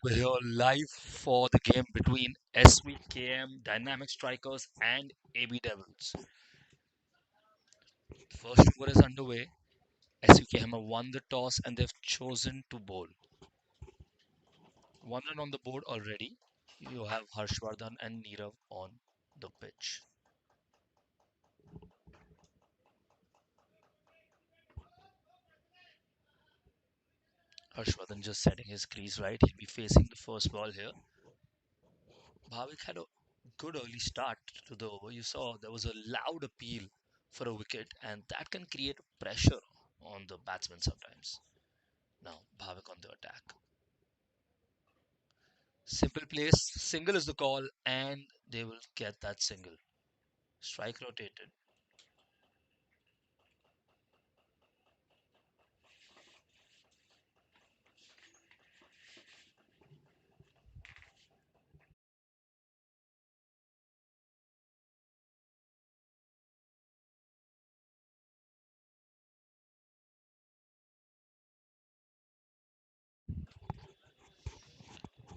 We're here live for the game between SVKM Dynamic Strikers and AB Devils. The first over is underway. SVKM have won the toss and they've chosen to bowl. One run on the board already. You have Harshvardhan and Nirav on the pitch. Harshvardhan just setting his crease right. He'll be facing the first ball here. Bhavik had a good early start to the over. You saw there was a loud appeal for a wicket, and that can create pressure on the batsman sometimes. Now, Bhavik on the attack. Simple place, single is the call, and they will get that single. Strike rotated.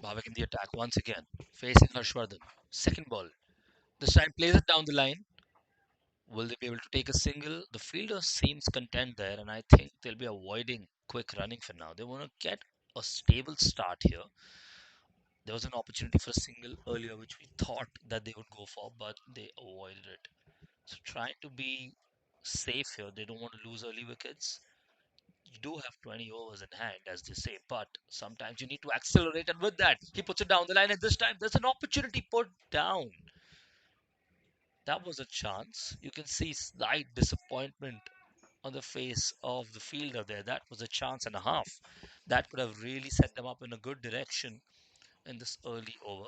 Bhavik in the attack once again, facing Harshvardhan. Second ball. This time plays it down the line. Will they be able to take a single? The fielder seems content there, and I think they'll be avoiding quick running for now. They want to get a stable start here. There was an opportunity for a single earlier, which we thought that they would go for, but they avoided it. So trying to be safe here. They don't want to lose early wickets. You do have 20 overs in hand, as they say, but sometimes you need to accelerate. And with that, he puts it down the line, and this time there's an opportunity put down. That was a chance. You can see slight disappointment on the face of the fielder there. That was a chance and a half. That could have really set them up in a good direction in this early over.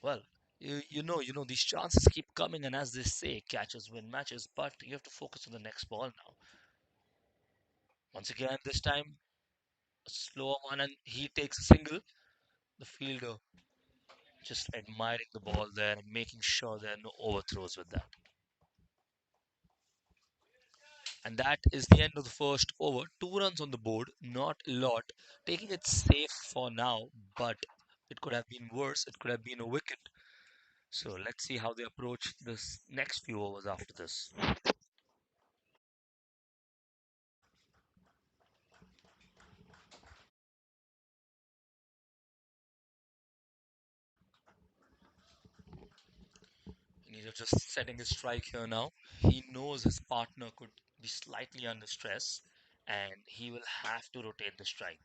Well, you know, these chances keep coming, and as they say, catches win matches. But you have to focus on the next ball now. Once again, this time a slower one, and he takes a single. The fielder just admiring the ball there and making sure there are no overthrows with that. And that is the end of the first over. 2 runs on the board, not a lot. Taking it safe for now, but it could have been worse. It could have been a wicket. So let's see how they approach this next few overs after this. He's just setting his strike here now. He knows his partner could be slightly under stress and he will have to rotate the strike.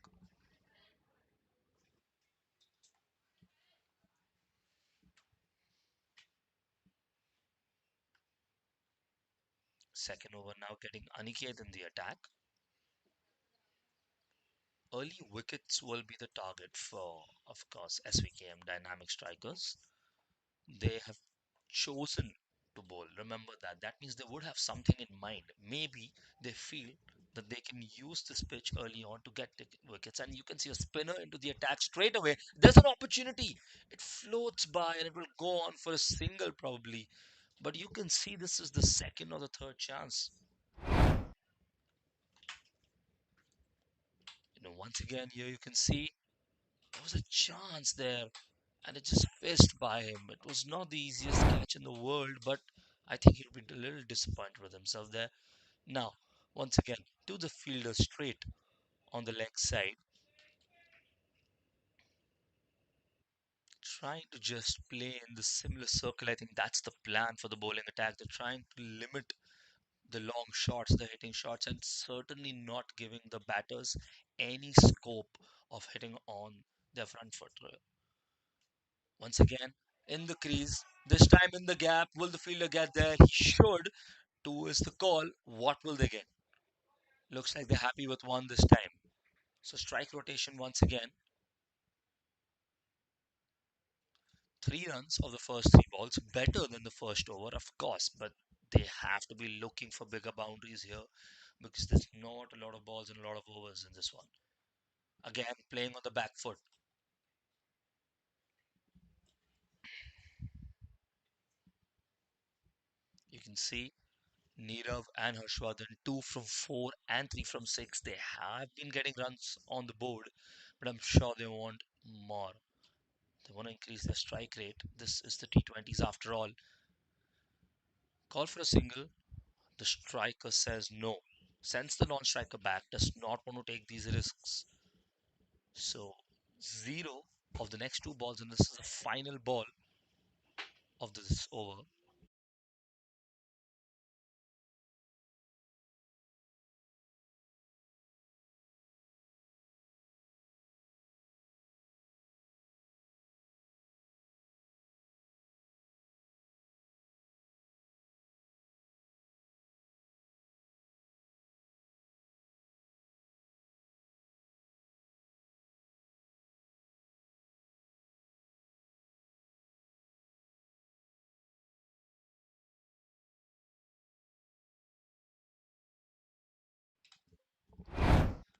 Second over now getting Aniket in the attack. Early wickets will be the target for, of course, SVKM Dynamic Strikers. They have chosen to bowl. Remember that. That means they would have something in mind. Maybe they feel that they can use this pitch early on to get the wickets. And you can see a spinner into the attack straight away. There's an opportunity. It floats by and it will go on for a single probably. But you can see this is the second or the third chance. Once again here you can see there was a chance there and it just whizzed by him. It was not the easiest catch in the world, but I think he'll be a little disappointed with himself there. Now, once again, to the fielder straight on the leg side, trying to just play in the similar circle. I think that's the plan for the bowling attack. They're trying to limit the long shots, the hitting shots, and certainly not giving the batters any scope of hitting on their front foot. Once again, in the crease, this time in the gap. Will the fielder get there? He should. Two is the call. What will they get? Looks like they're happy with one this time. So strike rotation once again. 3 runs of the first three balls, better than the first over, of course, but they have to be looking for bigger boundaries here because there's not a lot of balls and a lot of overs in this one. Again, playing on the back foot. You can see Nirav and Harshvardhan, 2 from 4 and 3 from 6. They have been getting runs on the board, but I'm sure they want more. They want to increase their strike rate. This is the T20s after all. Call for a single. The striker says no. Sends the non striker back, does not want to take these risks. So, zero of the next two balls, and this is the final ball of this over.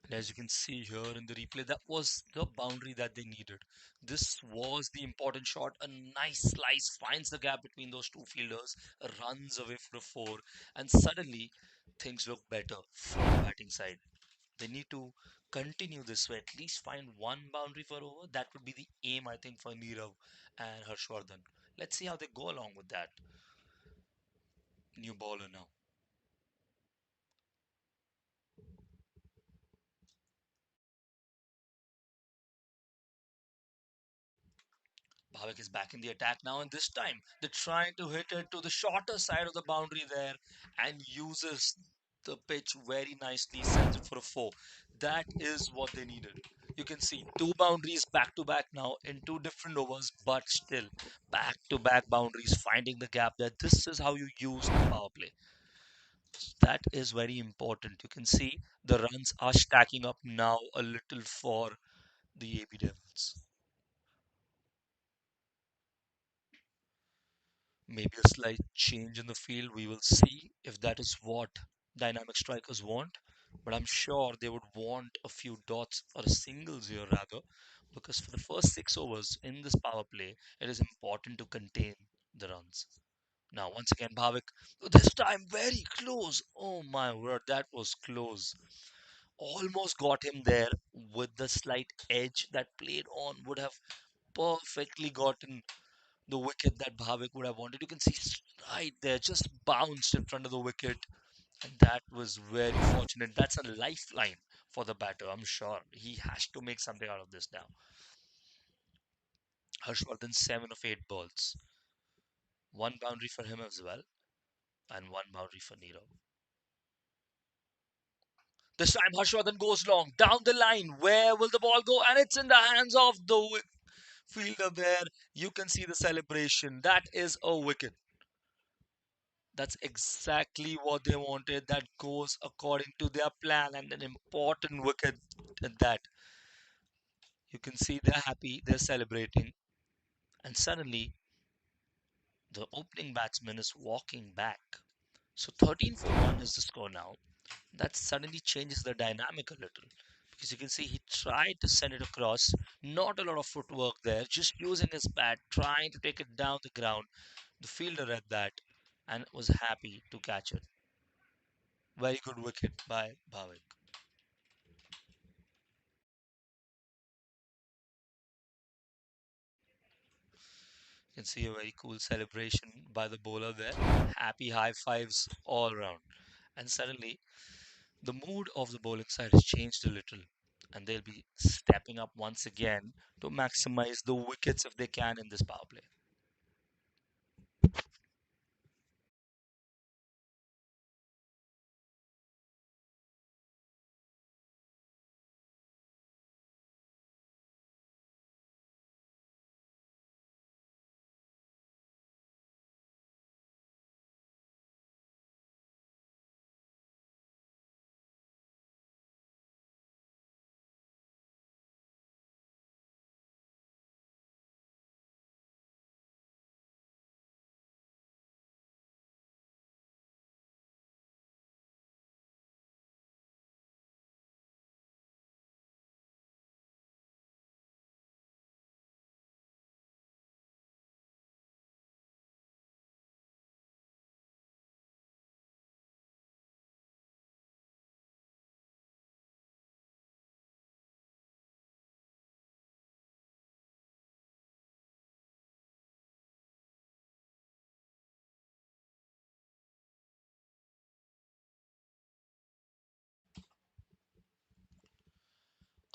And as you can see here in the replay, that was the boundary that they needed. This was the important shot. A nice slice finds the gap between those two fielders, runs away for a four, and suddenly things look better for the batting side. They need to continue this way, at least find one boundary for over. That would be the aim, I think, for Nirav and Harshvardhan. Let's see how they go along with that. New bowler now. Bhavik is back in the attack now, and this time they're trying to hit it to the shorter side of the boundary there and uses the pitch very nicely, sends it for a four. That is what they needed. You can see two boundaries back to back now in two different overs, but still back to back boundaries, finding the gap there. This is how you use the power play. That is very important. You can see the runs are stacking up now a little for the AB Devils. Maybe a slight change in the field. We will see if that is what dynamic strikers want. But I'm sure they would want a few dots or a singles here rather, because for the first 6 overs in this power play, it is important to contain the runs. Now, once again, Bhavik, this time very close. Oh my word, that was close. Almost got him there with the slight edge that played on, would have perfectly gotten the wicket that Bhavik would have wanted. You can see right there, just bounced in front of the wicket, and that was very fortunate. That's a lifeline for the batter. I'm sure he has to make something out of this now. Harshvardhan 7 of 8 balls, one boundary for him as well, and one boundary for Nero. This time Harshvardhan goes long down the line. Where will the ball go? And it's in the hands of the fielder there. You can see the celebration. That is a wicket. That's exactly what they wanted. That goes according to their plan, and an important wicket at that. You can see they're happy, they're celebrating, and suddenly the opening batsman is walking back. So 13 for 1 is the score now. That suddenly changes the dynamic a little, because you can see he tried to send it across. Not a lot of footwork there, just using his bat, trying to take it down the ground. The fielder read that and was happy to catch it. Very good wicket by Bhavik. You can see a very cool celebration by the bowler there. Happy high fives all around. And suddenly, the mood of the bowling side has changed a little. And they'll be stepping up once again to maximize the wickets if they can in this power play.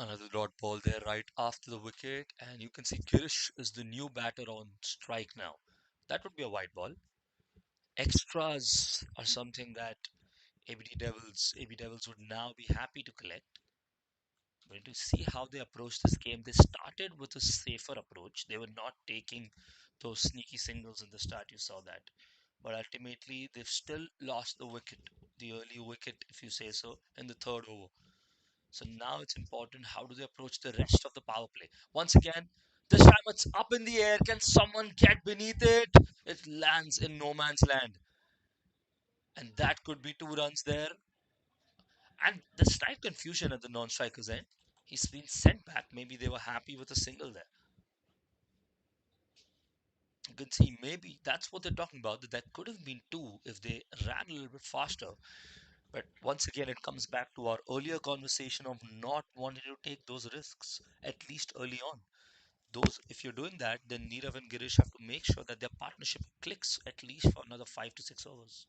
Another dot ball there right after the wicket, and you can see Girish is the new batter on strike now. That would be a white ball. Extras are something that AB Devils would now be happy to collect. We're going to see how they approach this game. They started with a safer approach. They were not taking those sneaky singles in the start. You saw that. But ultimately, they've still lost the wicket, the early wicket, if you say so, in the third over. So now it's important how do they approach the rest of the power play. Once again, this time it's up in the air. Can someone get beneath it? It lands in no man's land. And that could be 2 runs there. And the slight confusion at the non-striker's end. He's been sent back. Maybe they were happy with a single there. You can see maybe that's what they're talking about. That there could have been two if they ran a little bit faster. But once again, it comes back to our earlier conversation of not wanting to take those risks, at least early on. Those, if you're doing that, then Nirav and Girish have to make sure that their partnership clicks at least for another 5 to 6 overs,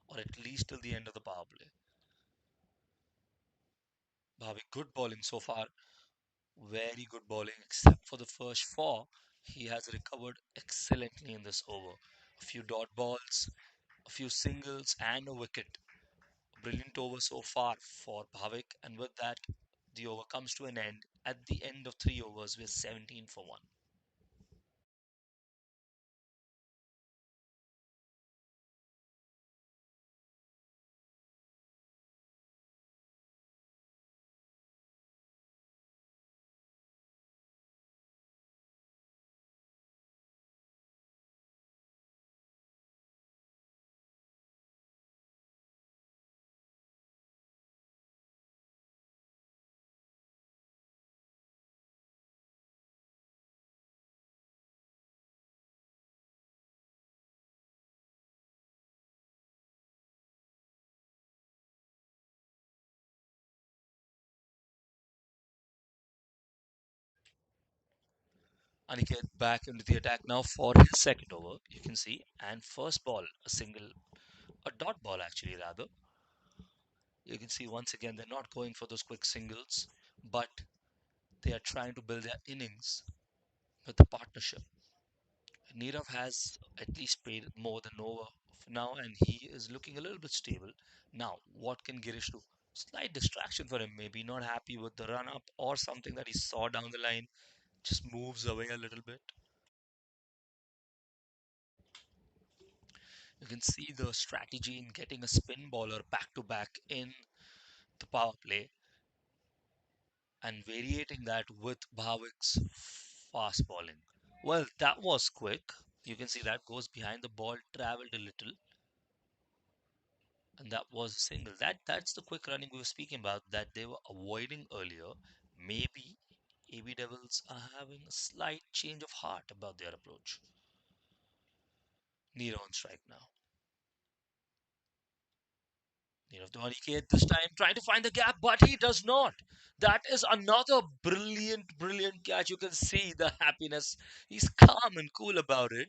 or at least till the end of the power play. Bhavik, good bowling so far. Very good bowling, except for the first four. He has recovered excellently in this over. A few dot balls, a few singles, and a wicket. Brilliant over so far for Bhavik, and with that, the over comes to an end. At the end of 3 overs, we're 17 for 1. Aniket back into the attack now for his second over, you can see. And first ball, a single, a dot ball actually, rather. You can see once again they're not going for those quick singles, but they are trying to build their innings with the partnership. Nirav has at least paid more than over now, and he is looking a little bit stable. Now, what can Girish do? Slight distraction for him, maybe not happy with the run up or something that he saw down the line, just moves away a little bit. You can see the strategy in getting a spin bowler back to back in the power play and variating that with Bhavik's fast bowling. Well, that was quick. You can see that goes behind the ball, traveled a little, and that was a single. That's the quick running we were speaking about that they were avoiding earlier. Maybe AB Devils are having a slight change of heart about their approach. Near on strike now. Neerav Dhoni this time trying to find the gap, but he does not. That is another brilliant catch. You can see the happiness. He's calm and cool about it.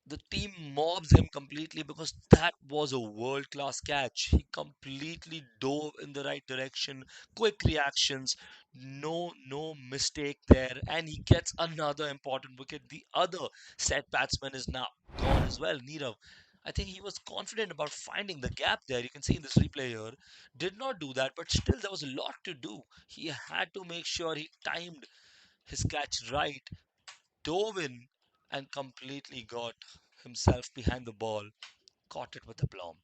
The team mobs him completely because that was a world class catch. He completely dove in the right direction, quick reactions, no mistake there, and he gets another important wicket. The other set batsman is now gone as well, Nirav. I think he was confident about finding the gap there. You can see in this replay here, did not do that, but still there was a lot to do. He had to make sure he timed his catch right, dove in, and completely got himself behind the ball, caught it with aplomb.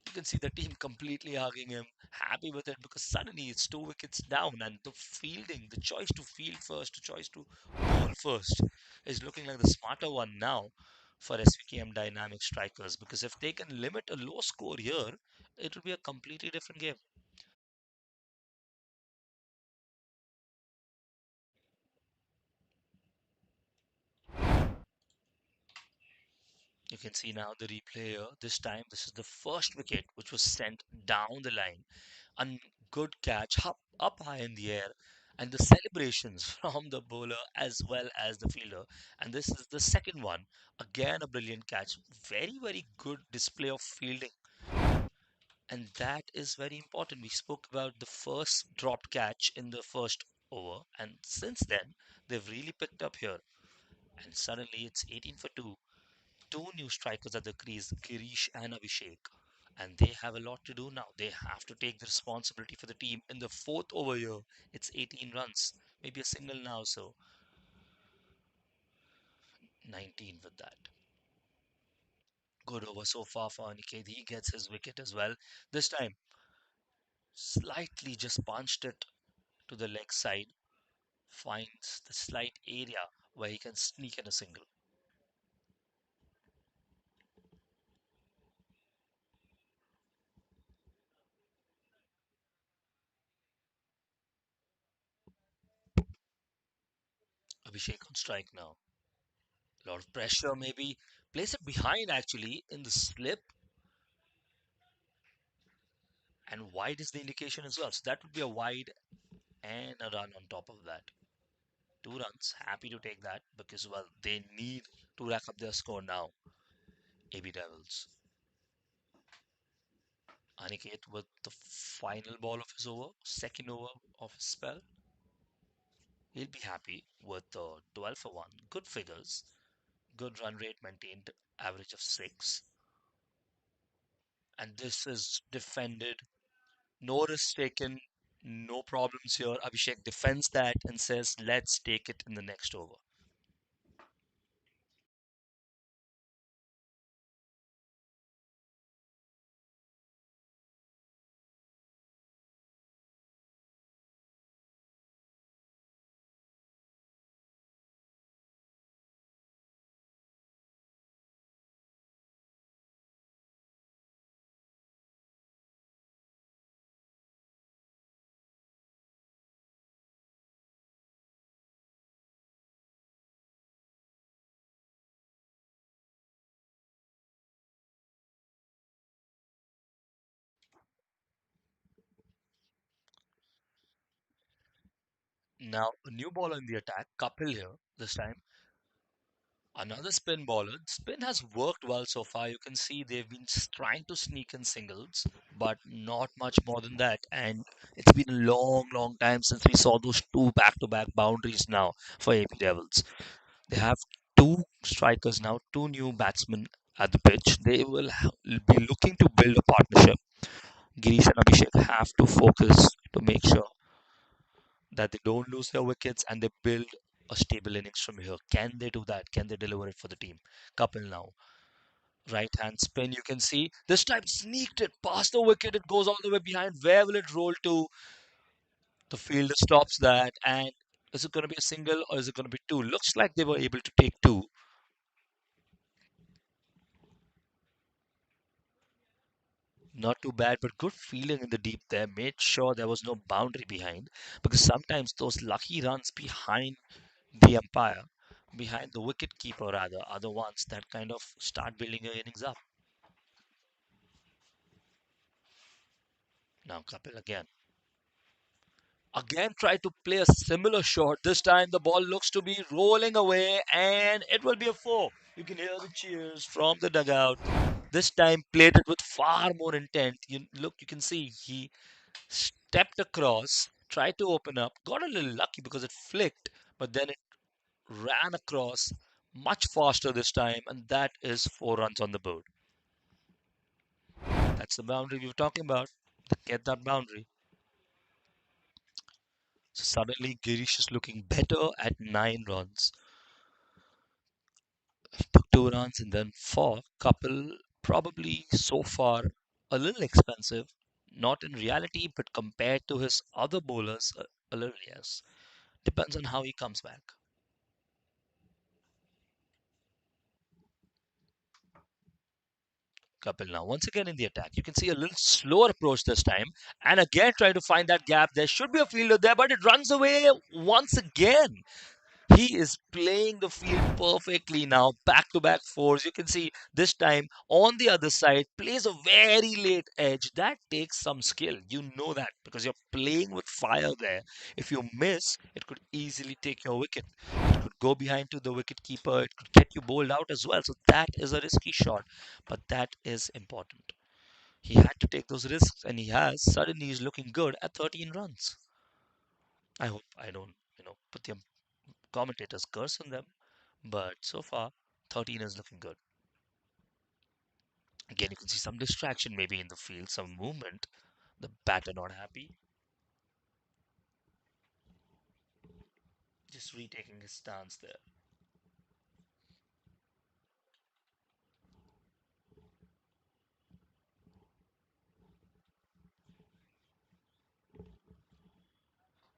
You can see the team completely hugging him, happy with it because suddenly it's 2 wickets down, and the fielding, the choice to field first, the choice to bowl first, is looking like the smarter one now for SVKM dynamic strikers because if they can limit a low score here, it will be a completely different game. You can see now the replay here. This time, this is the first wicket which was sent down the line. A good catch up high in the air, and the celebrations from the bowler as well as the fielder. And this is the second one. Again, a brilliant catch. Very good display of fielding. And that is very important. We spoke about the first dropped catch in the first over, and since then they've really picked up here. And suddenly it's 18 for 2. Two new strikers at the crease, Girish and Abhishek. And they have a lot to do now. They have to take the responsibility for the team. In the fourth over here, it's 18 runs, maybe a single now, so 19 with that. Good over so far for Aniket. He gets his wicket as well. This time, slightly just punched it to the leg side, finds the slight area where he can sneak in a single. Abhishek on strike now. A lot of pressure, maybe. Plays it behind actually in the slip, and wide is the indication as well. So that would be a wide and a run on top of that. 2 runs, happy to take that because, well, they need to rack up their score now. AB Devils. Aniket with the final ball of his over, second over of his spell. He'll be happy with 12 for 1. Good figures, good run rate maintained, average of 6. And this is defended. No risk taken, no problems here. Abhishek defends that and says, let's take it in the next over. Now, a new ball in the attack, Kapil here this time. Another spin bowler. Spin has worked well so far. You can see they've been trying to sneak in singles, but not much more than that. And it's been a long, long time since we saw those two back-to-back boundaries now for AP Devils. They have two strikers now, two new batsmen at the pitch. They will be looking to build a partnership. Girish and Abhishek have to focus to make sure that they don't lose their wickets and they build a stable innings from here. Can they do that? Can they deliver it for the team? Kapil now. Right hand spin, you can see. This time sneaked it past the wicket. It goes all the way behind. Where will it roll to? The fielder stops that. And is it going to be a single or is it going to be two? Looks like they were able to take two. Not too bad, but good feeling in the deep there. Made sure there was no boundary behind because sometimes those lucky runs behind the umpire, behind the wicket keeper rather, are the ones that kind of start building your innings up. Now Kapil again. Again try to play a similar shot. This time the ball looks to be rolling away and it will be a four. You can hear the cheers from the dugout. This time played it with far more intent. You can see he stepped across, tried to open up, got a little lucky because it flicked, but then it ran across much faster this time, and that is 4 runs on the board. That's the boundary we were talking about. Get that boundary. So suddenly Girish is looking better at 9 runs. Took 2 runs and then four. Couple probably so far a little expensive. Not in reality, but compared to his other bowlers, a little yes. Depends on how he comes back. Kapil now once again in the attack. You can see a little slower approach this time, and again trying to find that gap. There should be a fielder there, but it runs away once again. He is playing the field perfectly now. Back to back fours. You can see this time on the other side plays a very late edge. That takes some skill. You know that because you're playing with fire there. If you miss, it could easily take your wicket. It could go behind to the wicket keeper. It could get you bowled out as well. So that is a risky shot, but that is important. He had to take those risks and he has. Suddenly he's looking good at 13 runs. I hope I don't, put the commentators curse on them. But so far, 13 is looking good. Again, you can see some distraction maybe in the field, some movement. The batter not happy, just retaking his stance there.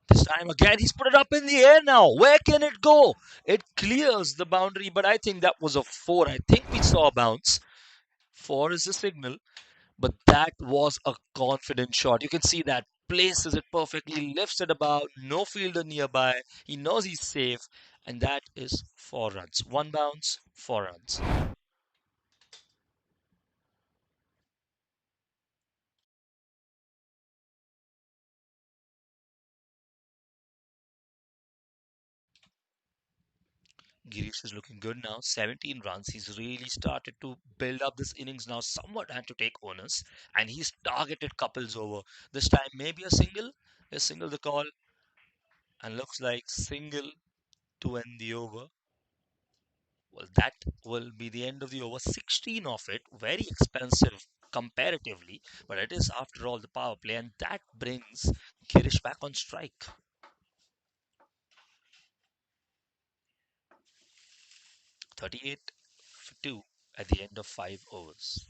This time again, he's put it up in the air now. Where can it go? It clears the boundary, but I think that was a four. I think we saw a bounce. Four is the signal, but that was a confident shot. You can see that places it perfectly, lifts it about, no fielder nearby. He knows he's safe, and that is 4 runs. One bounce, 4 runs. Girish is looking good now. 17 runs. He's really started to build up this innings now. Somewhat had to take onus, and he's targeted couples over. This time, maybe a single. A single the call, and looks like single to end the over. Well, that will be the end of the over. 16 of it. Very expensive comparatively, but it is after all the power play, and that brings Girish back on strike. 38 for 2 at the end of 5 overs.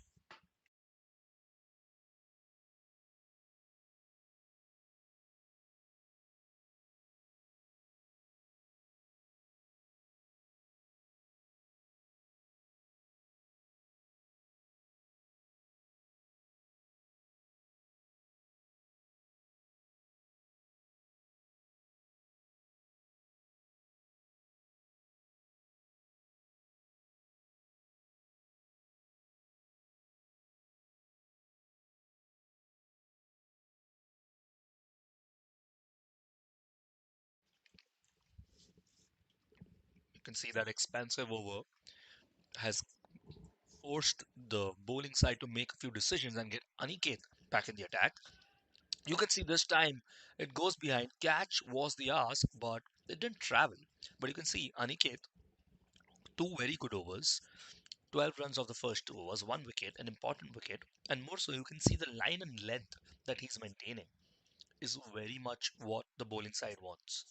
You can see that expensive over has forced the bowling side to make a few decisions and get Aniket back in the attack. You can see this time it goes behind. Catch was the ask, but it didn't travel. But you can see Aniket, two very good overs, 12 runs of the first two overs, one wicket, an important wicket. And more so, you can see the line and length that he's maintaining is very much what the bowling side wants.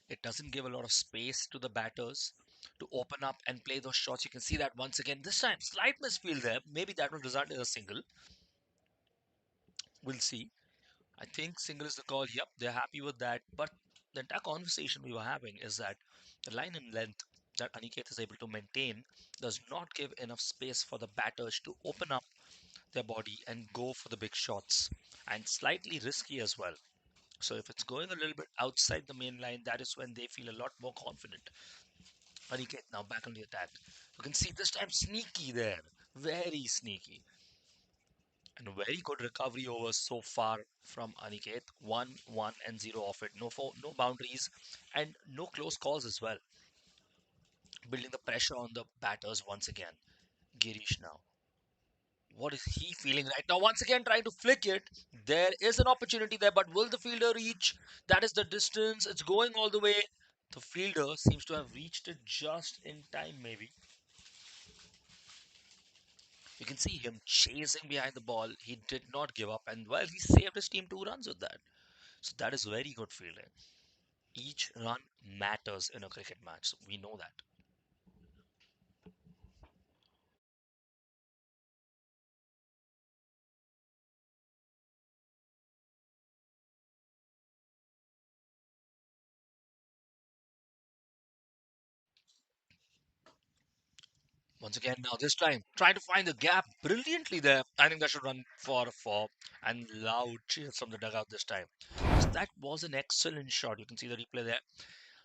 It doesn't give a lot of space to the batters to open up and play those shots. You can see that once again. This time, slight misfield there. Maybe that will result in a single. We'll see. I think single is the call. Yep, they're happy with that. But the entire conversation we were having is that the line and length that Aniket is able to maintain does not give enough space for the batters to open up their body and go for the big shots. And slightly risky as well. So if it's going a little bit outside the main line, that is when they feel a lot more confident. Aniket now back on the attack. You can see this time sneaky there. Very sneaky. And a very good recovery over so far from Aniket. 1, 1, and 0 off it. No boundaries and no close calls as well. Building the pressure on the batters once again. Girish now. What is he feeling right now? Once again, trying to flick it. There is an opportunity there, but will the fielder reach? That is the distance. It's going all the way. The fielder seems to have reached it just in time, maybe. You can see him chasing behind the ball. He did not give up, and well, he saved his team 2 runs with that. So that is very good fielding. Each run matters in a cricket match. We know that. Once again, now this time, trying to find the gap brilliantly there. I think that should run for a four, and loud cheers from the dugout this time. So that was an excellent shot. You can see the replay there.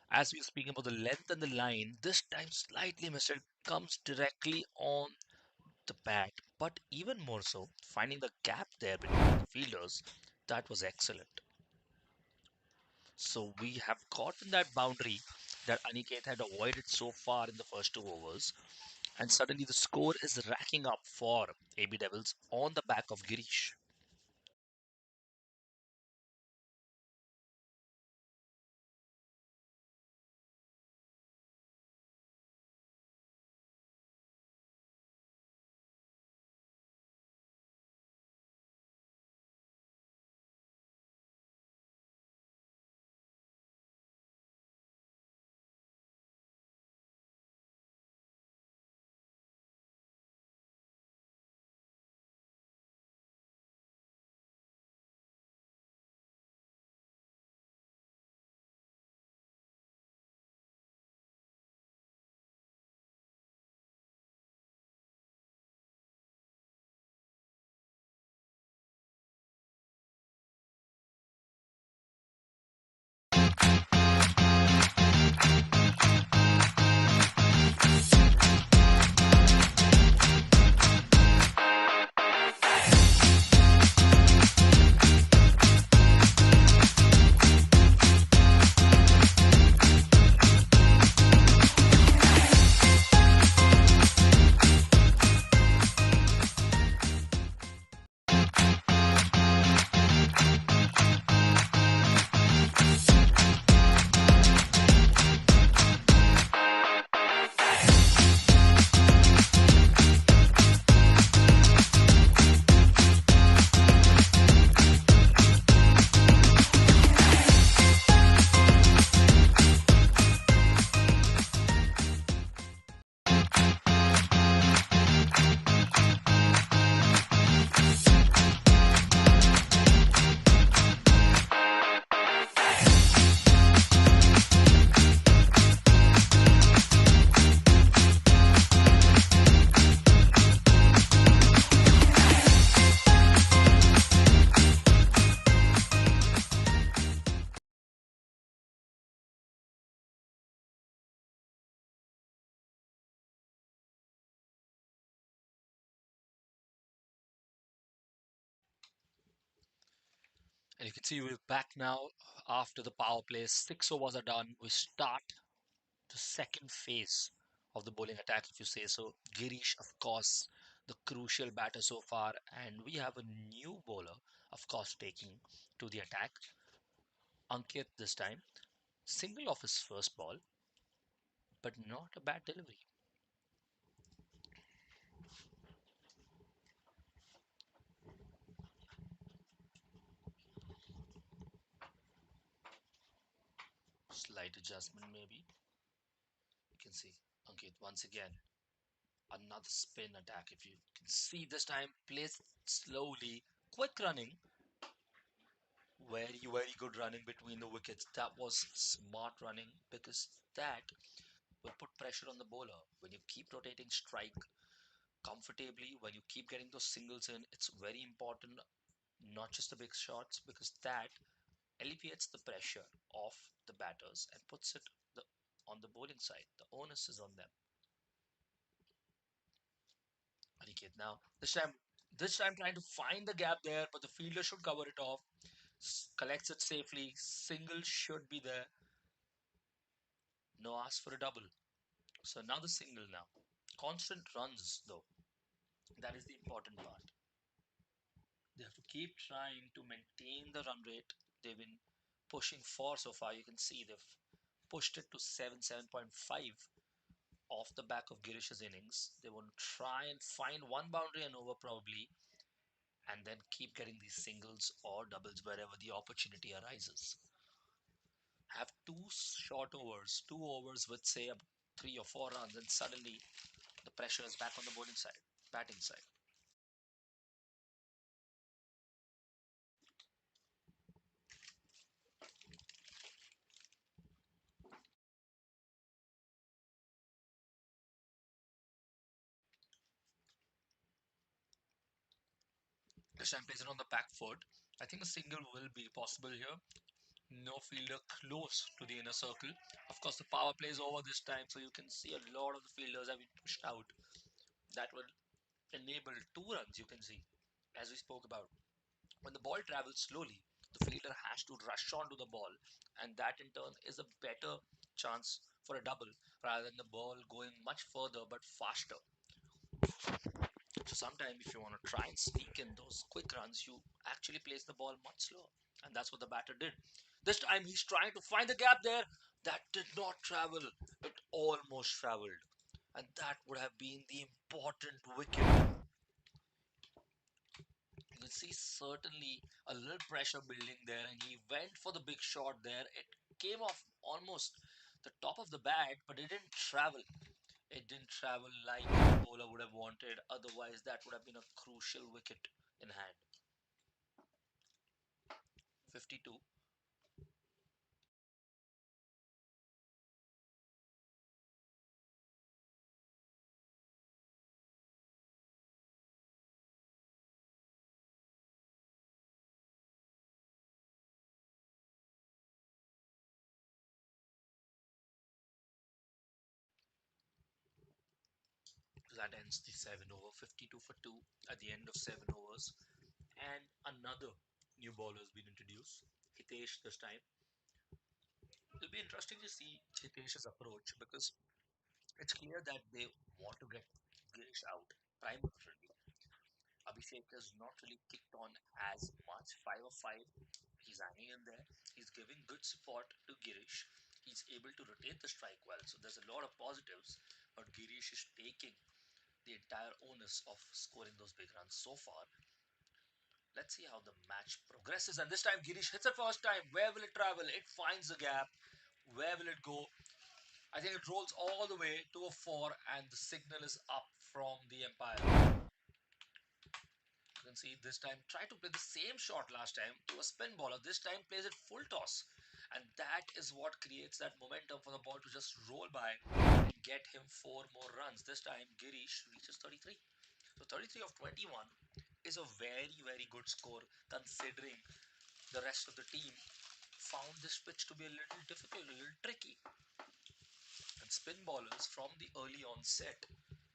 As we were speaking about the length and the line, this time slightly missed. It comes directly on the bat, but even more so, finding the gap there between the fielders, that was excellent. So we have gotten that boundary that Aniket had avoided so far in the first 2 overs, and suddenly the score is racking up for AB Devils on the back of Girish. And you can see we're back now after the power play. 6 overs are done. We start the second phase of the bowling attack, if you say so. Girish, of course, the crucial batter so far, and we have a new bowler, of course, taking to the attack. Ankit this time, single off his first ball, but not a bad delivery. Slight adjustment, maybe. You can see Ankit once again. Another spin attack. If you can see this time, plays slowly, quick running. Very good running between the wickets. That was smart running because that will put pressure on the bowler. When you keep rotating strike comfortably, when you keep getting those singles in, it's very important, not just the big shots, because that alleviates the pressure of the batters and puts it the, on the bowling side. The onus is on them. Aniket now, this time trying to find the gap there, but the fielder should cover it off. Collects it safely. Single should be there. No ask for a double. So another single now. Constant runs though. That is the important part. They have to keep trying to maintain the run rate they've been pushing for so far. You can see they've pushed it to 7.5 off the back of Girish's innings. They want to try and find one boundary and over probably, and then keep getting these singles or doubles wherever the opportunity arises. Have two short overs, 2 overs with say 3 or 4 runs, and suddenly the pressure is back on the bowling side, batting side. This time plays it on the back foot. I think a single will be possible here. No fielder close to the inner circle. Of course, the power play is over this time, so you can see a lot of the fielders have been pushed out. That will enable 2 runs, you can see, as we spoke about. When the ball travels slowly, the fielder has to rush onto the ball, and that in turn is a better chance for a double rather than the ball going much further but faster. So sometimes if you want to try and sneak in those quick runs, you actually place the ball much slower. And that's what the batter did. This time he's trying to find the gap there. That did not travel. It almost traveled. And that would have been the important wicket. You can see certainly a little pressure building there, and he went for the big shot there. It came off almost the top of the bat, but it didn't travel. It didn't travel like the bowler would have wanted. Otherwise, that would have been a crucial wicket in hand. 52. That ends the 7 over. 52 for 2 at the end of 7 overs. And another new bowler has been introduced. Hitesh this time. It'll be interesting to see Hitesh's approach because it's clear that they want to get Girish out primarily. Abhishek has not really kicked on as much. 5 of 5. He's hanging in there. He's giving good support to Girish. He's able to rotate the strike well. So there's a lot of positives. But Girish is taking the entire onus of scoring those big runs so far. Let's see how the match progresses. And this time Girish hits it first time. Where will it travel? It finds the gap. Where will it go? I think it rolls all the way to a 4 and the signal is up from the umpire. You can see this time try to play the same shot last time to a spin bowler. This time plays it full toss. And that is what creates that momentum for the ball to just roll by and get him 4 more runs. This time Girish reaches 33. So 33 of 21 is a very good score considering the rest of the team found this pitch to be a little difficult, a little tricky. And spin bowlers from the early onset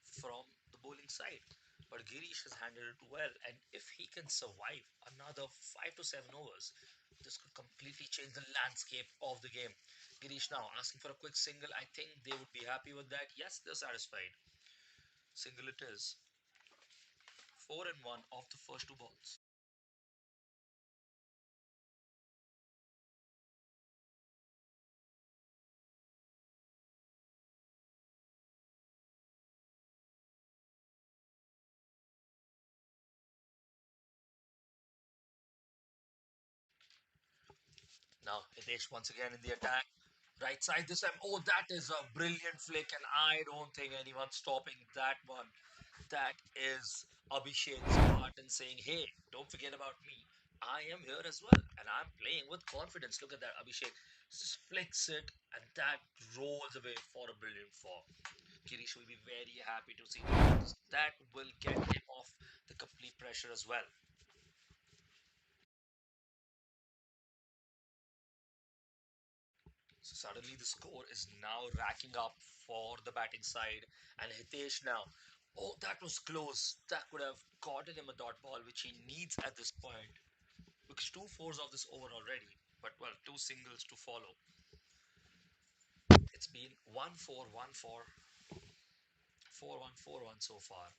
from the bowling side. But Girish has handled it well, and if he can survive another 5 to 7 overs, This could completely change the landscape of the game. Girish now asking for a quick single. I think they would be happy with that. Yes, they're satisfied. Single it is. 4 and 1 off the first two balls. Now Hitesh once again in the attack. Right side this time. Oh, that is a brilliant flick, and I don't think anyone's stopping that one. That is Abhishek's part in saying, hey, don't forget about me. I am here as well, and I'm playing with confidence. Look at that. Abhishek flicks it, and that rolls away for a brilliant four. Girish will be very happy to see that, because that will get him off the complete pressure as well. So suddenly the score is now racking up for the batting side, and Hitesh now. Oh, that was close. That could have gotten him a dot ball, which he needs at this point. Because two fours of this over already, but well, two singles to follow. It's been 1-4, 1-4, 4-1, 4-1 so far.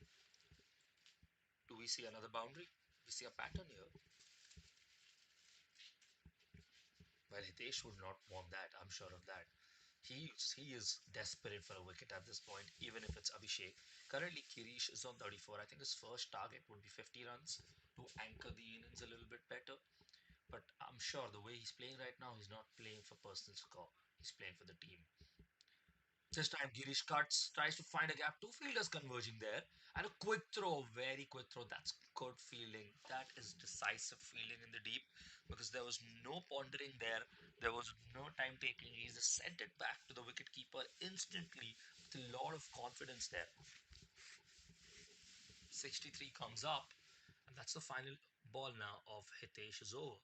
Do we see another boundary? We see a pattern here. Well, Hitesh would not want that. I'm sure of that. He is desperate for a wicket at this point, even if it's Abhishek. Currently, Kirish is on 34. I think his first target would be 50 runs to anchor the innings a little bit better. But I'm sure the way he's playing right now, he's not playing for personal score. He's playing for the team. This time Girish cuts, tries to find a gap. Two fielders converging there. And a quick throw, very quick throw. That's good fielding. That is decisive fielding in the deep, because there was no pondering there. There was no time taking. He just sent it back to the wicket keeper instantly with a lot of confidence there. 63 comes up, and that's the final ball now of Hitesh's over.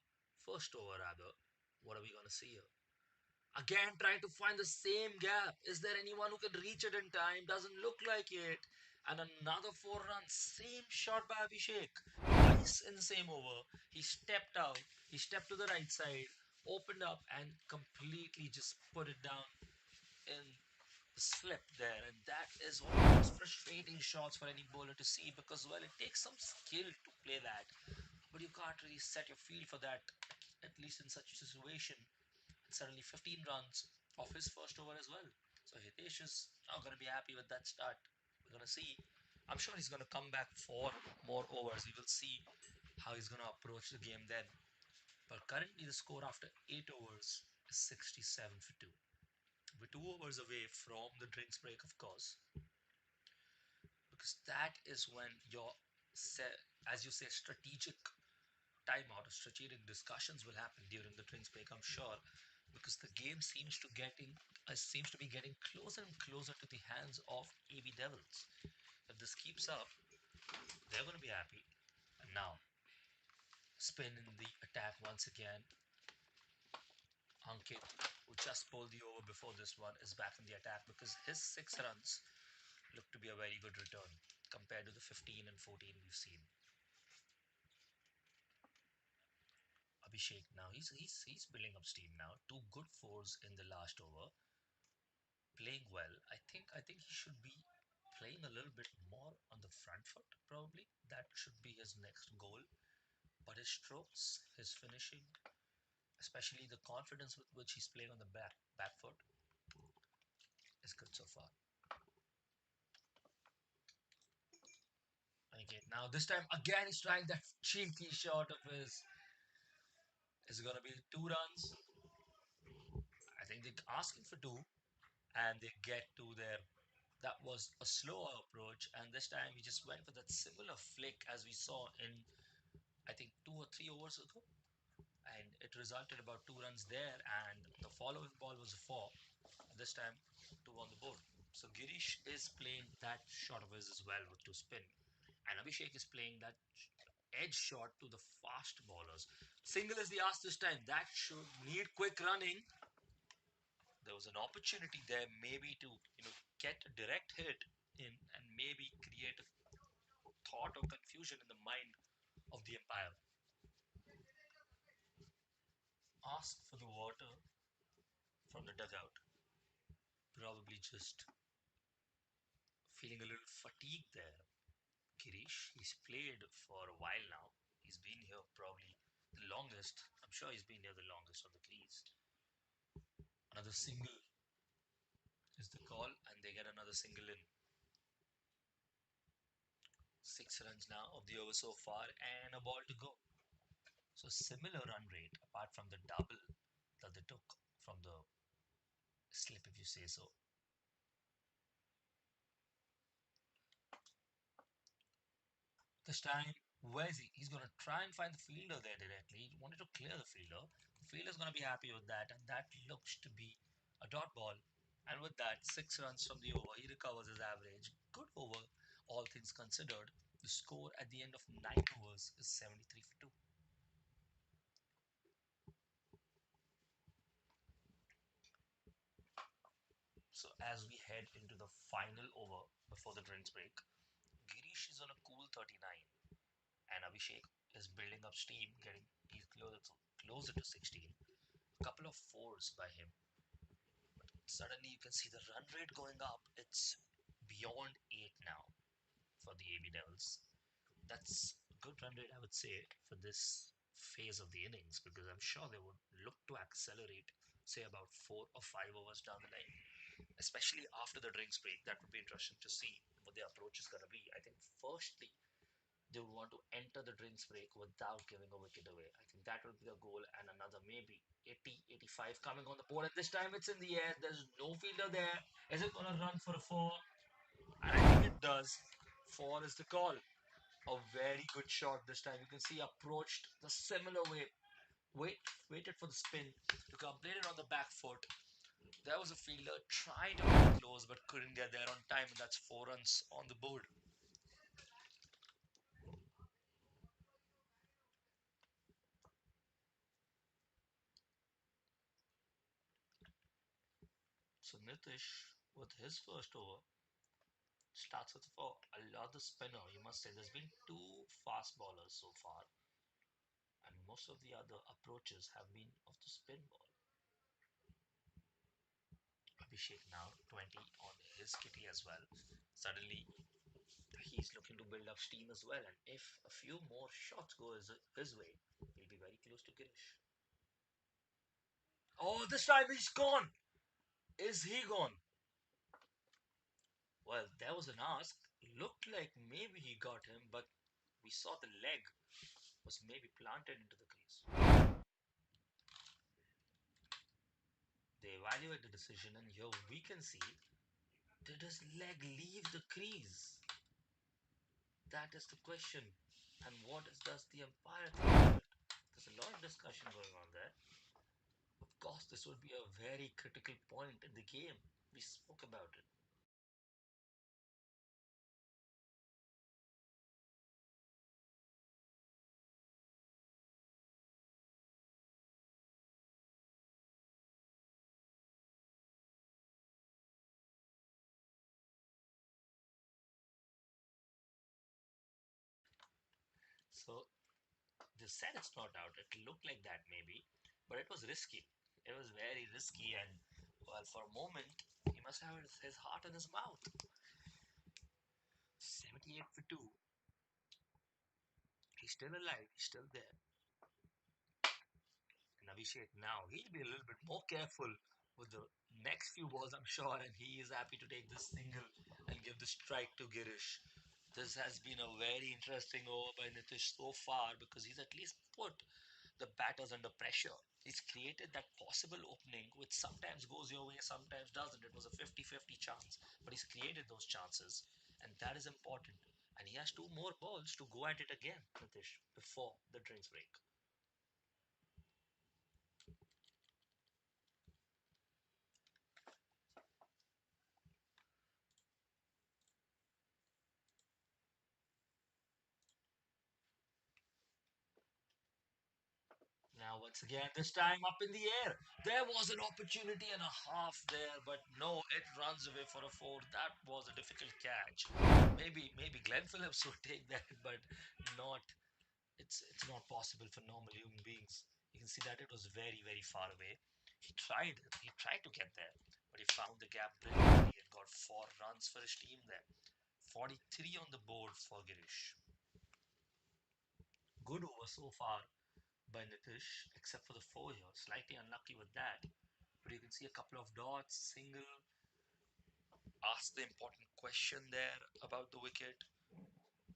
First over, rather. What are we going to see here? Again, trying to find the same gap. Is there anyone who can reach it in time? Doesn't look like it. And another 4 runs. Same shot by Abhishek. Twice in the same over. He stepped out. He stepped to the right side, opened up, and completely just put it down in the slip there. And that is one of the most frustrating shots for any bowler to see, because, well, it takes some skill to play that. But you can't really set your field for that, at least in such a situation. And suddenly 15 runs off his first over as well. So Hitesh is not going to be happy with that start. We're going to see. I'm sure he's going to come back for more overs. We will see how he's going to approach the game then. But currently, the score after 8 overs is 67 for 2. We're 2 overs away from the drinks break, of course, because that is when your, as you say, strategic timeout or strategic discussions will happen during the drinks break, I'm sure, because the game seems to be getting closer and closer to the hands of AB Devils. If this keeps up, they're going to be happy. And now, spin in the attack once again. Ankit, who just pulled the over before this one, is back in the attack, because his 6 runs look to be a very good return compared to the 15 and 14 we've seen. Abhishek now, he's building up steam now. Two good fours in the last over, playing well. I think he should be playing a little bit more on the front foot, probably. That should be his next goal. But his strokes, his finishing, especially the confidence with which he's playing on the back foot, is good so far. Okay, now this time again he's trying that cheeky shot of his. Is it gonna be 2 runs? I think they're asking for two, and they get two there. That was a slower approach, and this time he just went for that similar flick as we saw in, I think, 2 or 3 overs ago, and it resulted about 2 runs there. And the following ball was a four. This time, two on the board. So Girish is playing that shot of his as well with two spin, and Abhishek is playing that edge shot to the fast bowlers. Single is the ask this time. That should need quick running. There was an opportunity there, maybe to get a direct hit in and maybe create a thought or confusion in the mind of the umpire. ask for the water from the dugout. Probably just feeling a little fatigued there. Girish, he's played for a while now. He's been here probably the longest. I'm sure he's been here the longest on the crease. Another single is the call, and they get another single in. 6 runs now of the over so far, and a ball to go. So similar run rate, apart from the double that they took from the slip, if you say so. This time, where is he? He's going to try and find the fielder there directly. He wanted to clear the fielder. The fielder's going to be happy with that, and that looks to be a dot ball. And with that, 6 runs from the over. He recovers his average. Good over, all things considered. The score at the end of 9 overs is 73 for 2. So as we head into the final over before the drinks break, Girish is on a cool 39, and Abhishek is building up steam, getting he's closer to 16. A couple of fours by him. Suddenly you can see the run rate going up. It's beyond 8 now for the AB Devils. That's a good run rate, I would say, for this phase of the innings because I'm sure they would look to accelerate, say, about 4 or 5 overs down the line, especially after the drinks break. That would be interesting to see what their approach is going to be. I think, firstly, they would want to enter the drinks break without giving a wicket away. I think that would be the goal, and another maybe 80, 85 coming on the board. And this time it's in the air. There's no fielder there. Is it going to run for a four? And I think it does. Four is the call. A very good shot this time. You can see approached the similar way. Wait, waited for the spin to complete it on the back foot. There was a fielder trying to get close but couldn't get there on time, and that's 4 runs on the board. So Nitish, with his first over, starts with four. Another spinner, you must say. There's been two fast bowlers so far, and most of the other approaches have been of the spin ball. Abhishek now 20 on his kitty as well. Suddenly, he's looking to build up steam as well, and if a few more shots go his way, he'll be very close to Girish. Oh, this time he's gone! Is he gone? Well, there was an ask. Looked like maybe he got him, but we saw the leg was maybe planted into the crease. They evaluate the decision, and here we can see, did his leg leave the crease? That is the question. And does the umpire think of it? There's a lot of discussion going on there. Of course, this would be a very critical point in the game. We spoke about it. So they said it's not out. It looked like that maybe, but it was risky. It was very risky, and well, for a moment, he must have his heart in his mouth. 78 for 2. He's still alive. He's still there. And Abhishek now, he'll be a little bit more careful with the next few balls, I'm sure, and he is happy to take this single and give the strike to Girish. This has been a very interesting over by Nitish so far because he's at least put the batters under pressure. He's created that possible opening, which sometimes goes your way, sometimes doesn't. It was a 50-50 chance, but he's created those chances, and that is important. And he has two more balls to go at it again, Nitish, before the drinks break. Now, once again, this time up in the air. There was an opportunity and a half there, but no, it runs away for a four. That was a difficult catch. Maybe Glenn Phillips would take that, but not. It's not possible for normal human beings. You can can see that it was very, very far away. He tried to get there, but he found the gap brilliantly and got 4 runs for his team there. 43 on the board for Girish. Good over so far by Nitish, except for the 4 here. Slightly unlucky with that. But you can see a couple of dots, single. Ask the important question there about the wicket.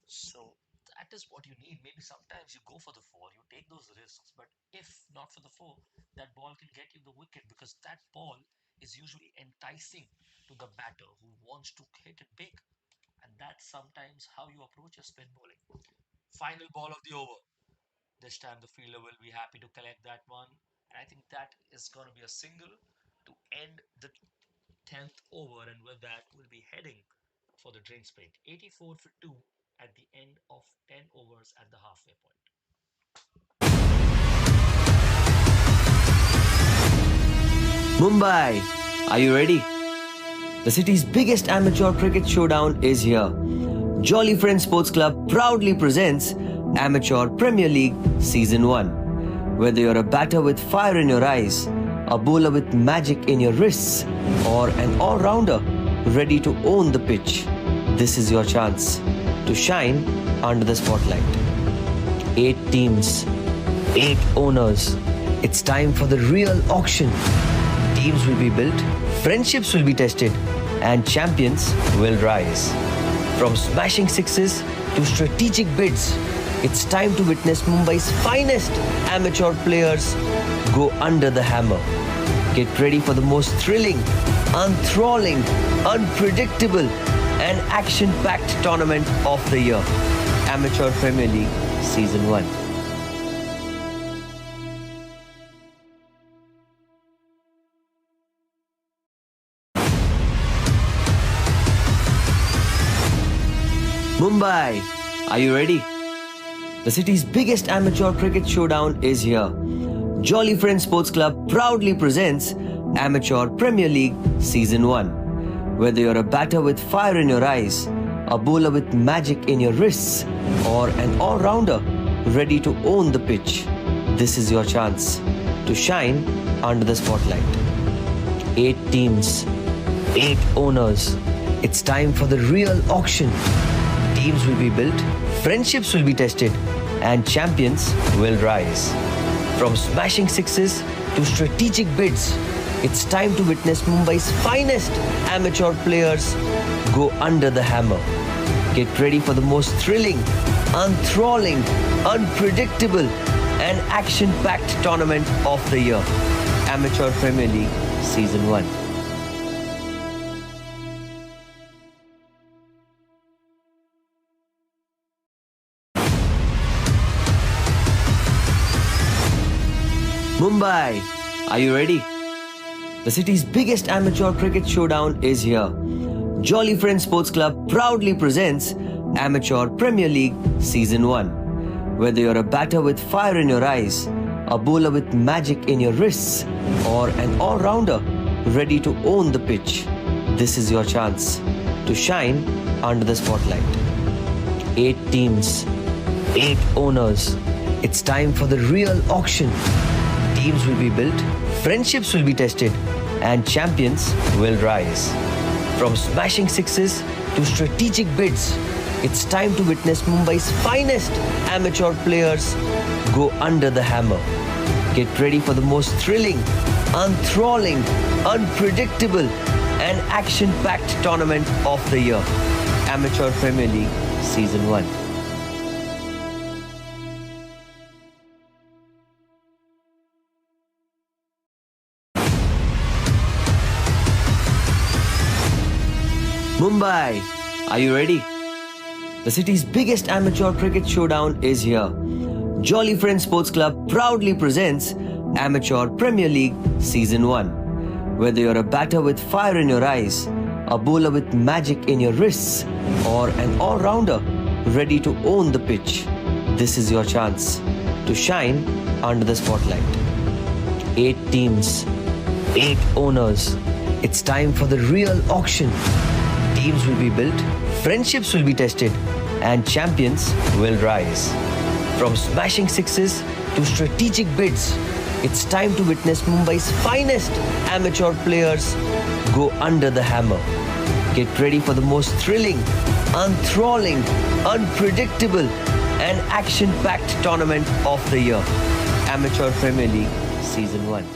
So that is what you need. Maybe sometimes you go for the 4, you take those risks, but if not for the 4, that ball can get you the wicket because that ball is usually enticing to the batter who wants to hit it big. And that's sometimes how you approach a spin bowling. Final ball of the over. This time the fielder will be happy to collect that one. And I think that is going to be a single to end the 10th over. And with that, we'll be heading for the drinks break. 84 for 2 at the end of 10 overs at the halfway point. Mumbai, are you ready? The city's biggest amateur cricket showdown is here. Jolly Friends Sports Club proudly presents Amateur Premier League Season 1. Whether you're a batter with fire in your eyes, a bowler with magic in your wrists, or an all-rounder ready to own the pitch, this is your chance to shine under the spotlight. 8 teams, 8 owners. It's time for the real auction. Teams will be built, friendships will be tested, and champions will rise. From smashing sixes to strategic bids, it's time to witness Mumbai's finest amateur players go under the hammer. Get ready for the most thrilling, enthralling, unpredictable, and action-packed tournament of the year. Amateur Premier League Season 1. Mumbai, are you ready? The city's biggest amateur cricket showdown is here. Jolly Friends Sports Club proudly presents Amateur Premier League Season 1. Whether you're a batter with fire in your eyes, a bowler with magic in your wrists, or an all-rounder ready to own the pitch, this is your chance to shine under the spotlight. 8 teams, 8 owners. It's time for the real auction. Teams will be built, friendships will be tested, and champions will rise. From smashing sixes to strategic bids, it's time to witness Mumbai's finest amateur players go under the hammer. Get ready for the most thrilling, enthralling, unpredictable, and action-packed tournament of the year. Amateur Premier League Season 1. Mumbai, are you ready? The city's biggest amateur cricket showdown is here. Jolly Friends Sports Club proudly presents Amateur Premier League Season 1. Whether you're a batter with fire in your eyes, a bowler with magic in your wrists, or an all-rounder ready to own the pitch, this is your chance to shine under the spotlight. 8 teams, 8 owners. It's time for the real auction. Teams will be built, friendships will be tested, and champions will rise. From smashing sixes to strategic bids, it's time to witness Mumbai's finest amateur players go under the hammer. Get ready for the most thrilling, enthralling, unpredictable, and action-packed tournament of the year. Amateur Premier League Season 1. Mumbai, are you ready? The city's biggest amateur cricket showdown is here. Jolly Friends Sports Club proudly presents Amateur Premier League Season 1. Whether you're a batter with fire in your eyes, a bowler with magic in your wrists, or an all-rounder ready to own the pitch, this is your chance to shine under the spotlight. 8 teams, 8 owners. It's time for the real auction. Teams will be built, friendships will be tested, and champions will rise. From smashing sixes to strategic bids, It's time to witness Mumbai's finest amateur players go under the hammer. Get ready for the most thrilling, enthralling, unpredictable, and action packed tournament of the year. Amateur Premier League Season 1.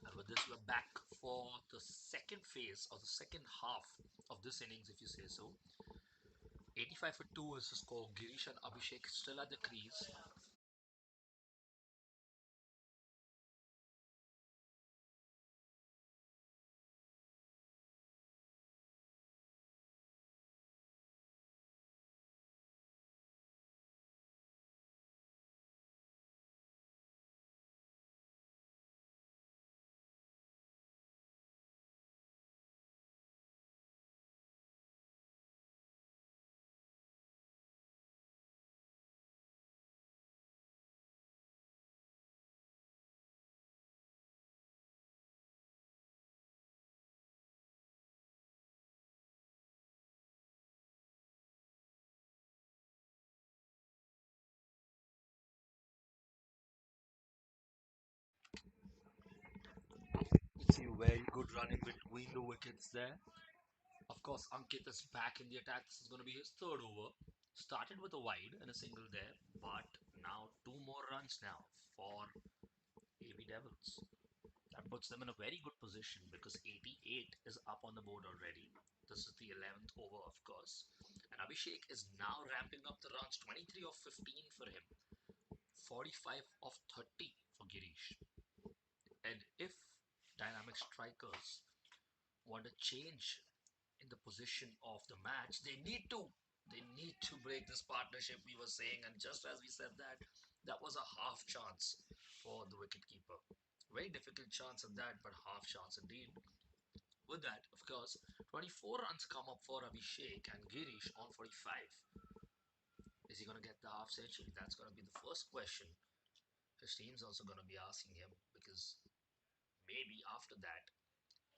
And with this, we're back for the second phase or the second half of this innings, if you say so. 85 for 2 is the score. Girish and Abhishek still at the crease. You see very good running between the wickets there. Of course, Ankit is back in the attack. This is going to be his third over. Started with a wide and a single there, but now two more runs now for AB Devils. That puts them in a very good position because 88 is up on the board already. This is the 11th over, of course. And Abhishek is now ramping up the runs. 23 of 15 for him, 45 of 30 for Girish. And if dynamic strikers want to change in the position of the match, they need to. They need to break this partnership, we were saying. And just as we said that, that was a half chance for the wicketkeeper. Very difficult chance at that, but half chance indeed. With that, of course, 24 runs come up for Abhishek and Girish on 45. Is he going to get the half century? That's going to be the first question his team's also going to be asking him, because maybe after that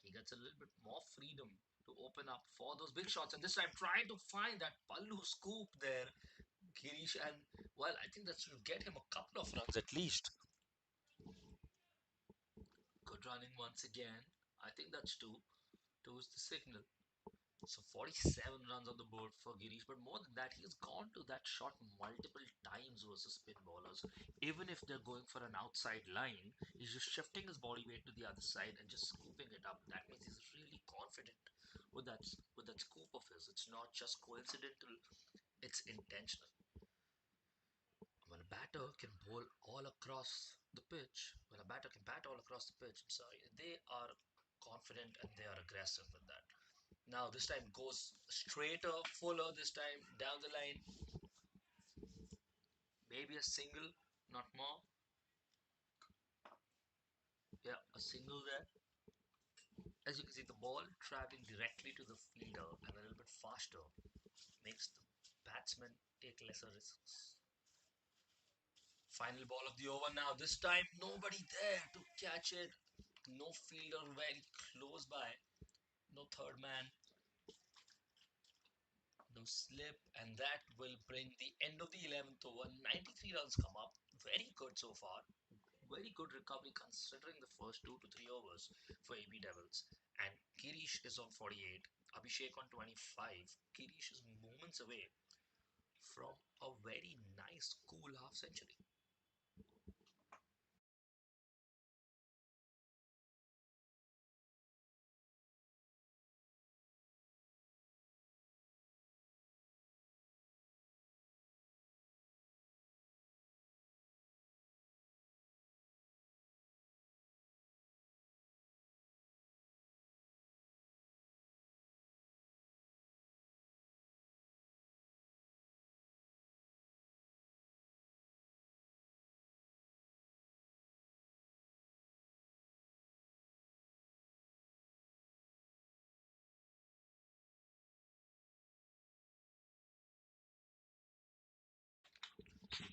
he gets a little bit more freedom to open up for those big shots. And this time, trying to find that Pallu scoop there, Girish, and well, I think that should get him a couple of runs at least. Good running once again. I think that's two. Two is the signal. So 47 runs on the board for Girish, but more than that, he's gone to that shot multiple times versus spin bowlers. Even if they're going for an outside line, he's just shifting his body weight to the other side and just scooping it up. That means he's really confident with that scoop of his. It's not just coincidental; it's intentional. When a batter can bowl all across the pitch, when a batter can bat all across the pitch, I'm sorry, they are confident and they are aggressive with that. Now this time goes straighter, fuller this time down the line. Maybe a single, not more. Yeah, a single there. As you can see, the ball traveling directly to the fielder and a little bit faster makes the batsman take lesser risks. Final ball of the over now. This time, nobody there to catch it. No fielder very close by. No third man. No slip. And that will bring the end of the 11th over. 93 runs come up. Very good so far. Very good recovery considering the first 2 to 3 overs for AB Devils. And Girish is on 48. Abhishek on 25. Girish is moments away from a very nice, cool half century.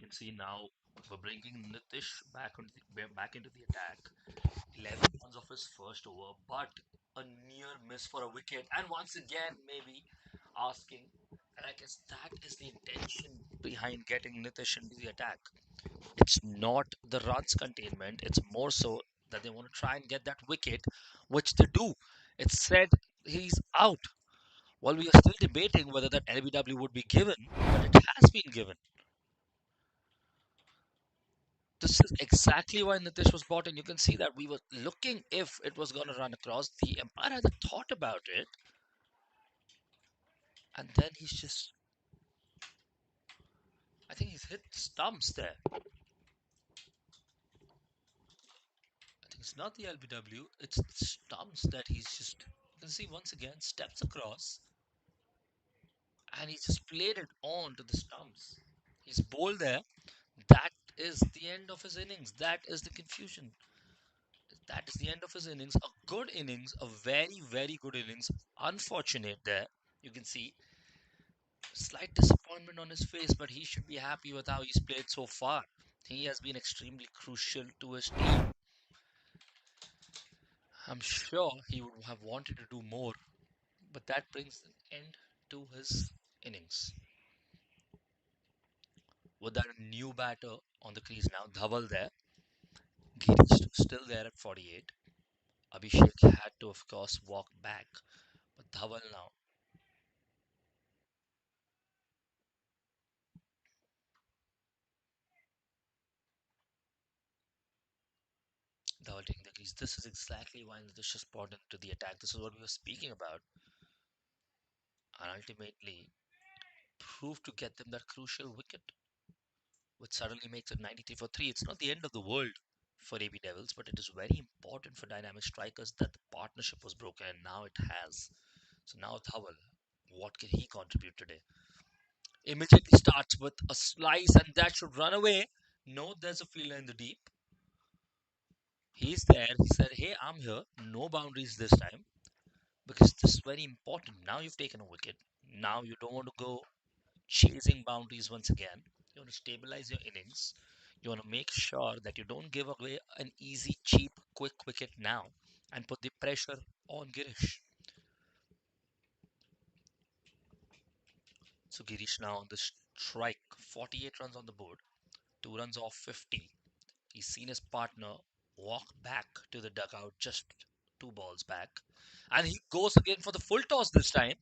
can see now we're bringing Nitish back into the attack. 11 runs off his first over, but a near miss for a wicket. And once again, maybe asking, and I guess that is the intention behind getting Nitish into the attack. It's not the runs containment, it's more so that they want to try and get that wicket, which they do. It's said he's out. Well, we are still debating whether that LBW would be given, but it has been given. This is exactly why Nitish was bought in. You can see that we were looking if it was going to run across. The umpire had a thought about it, and then he's just. I think he's hit stumps there. I think it's not the LBW, it's the stumps that he's just. You can see once again, steps across, and he's just played it on to the stumps. He's bowled there. That is the end of his innings. That is the confusion. That is the end of his innings. A good innings, a very, very good innings. Unfortunate there. You can see slight disappointment on his face, but he should be happy with how he's played so far. He has been extremely crucial to his team. I'm sure he would have wanted to do more, but that brings an end to his innings. With that new batter on the crease now, Dhaval there. Girish still there at 48. Abhishek had to, of course, walk back, but Dhaval now. Dhaval taking the crease. This is exactly why Nitish is brought into the attack. This is what we were speaking about, and ultimately proved to get them that crucial wicket, which suddenly makes it 93 for 3. It's not the end of the world for AB Devils, but it is very important for dynamic strikers that the partnership was broken, and now it has. So now Dhawal, what can he contribute today? Immediately starts with a slice, and that should run away. No, there's a fielder in the deep. He's there. He said, "Hey, I'm here. No boundaries this time because this is very important. Now you've taken a wicket. Now you don't want to go chasing boundaries once again. You want to stabilize your innings. You want to make sure that you don't give away an easy, cheap, quick wicket now and put the pressure on Girish." So Girish now on the strike, 48 runs on the board, 2 runs off 50. He's seen his partner walk back to the dugout just 2 balls back. And he goes again for the full toss this time.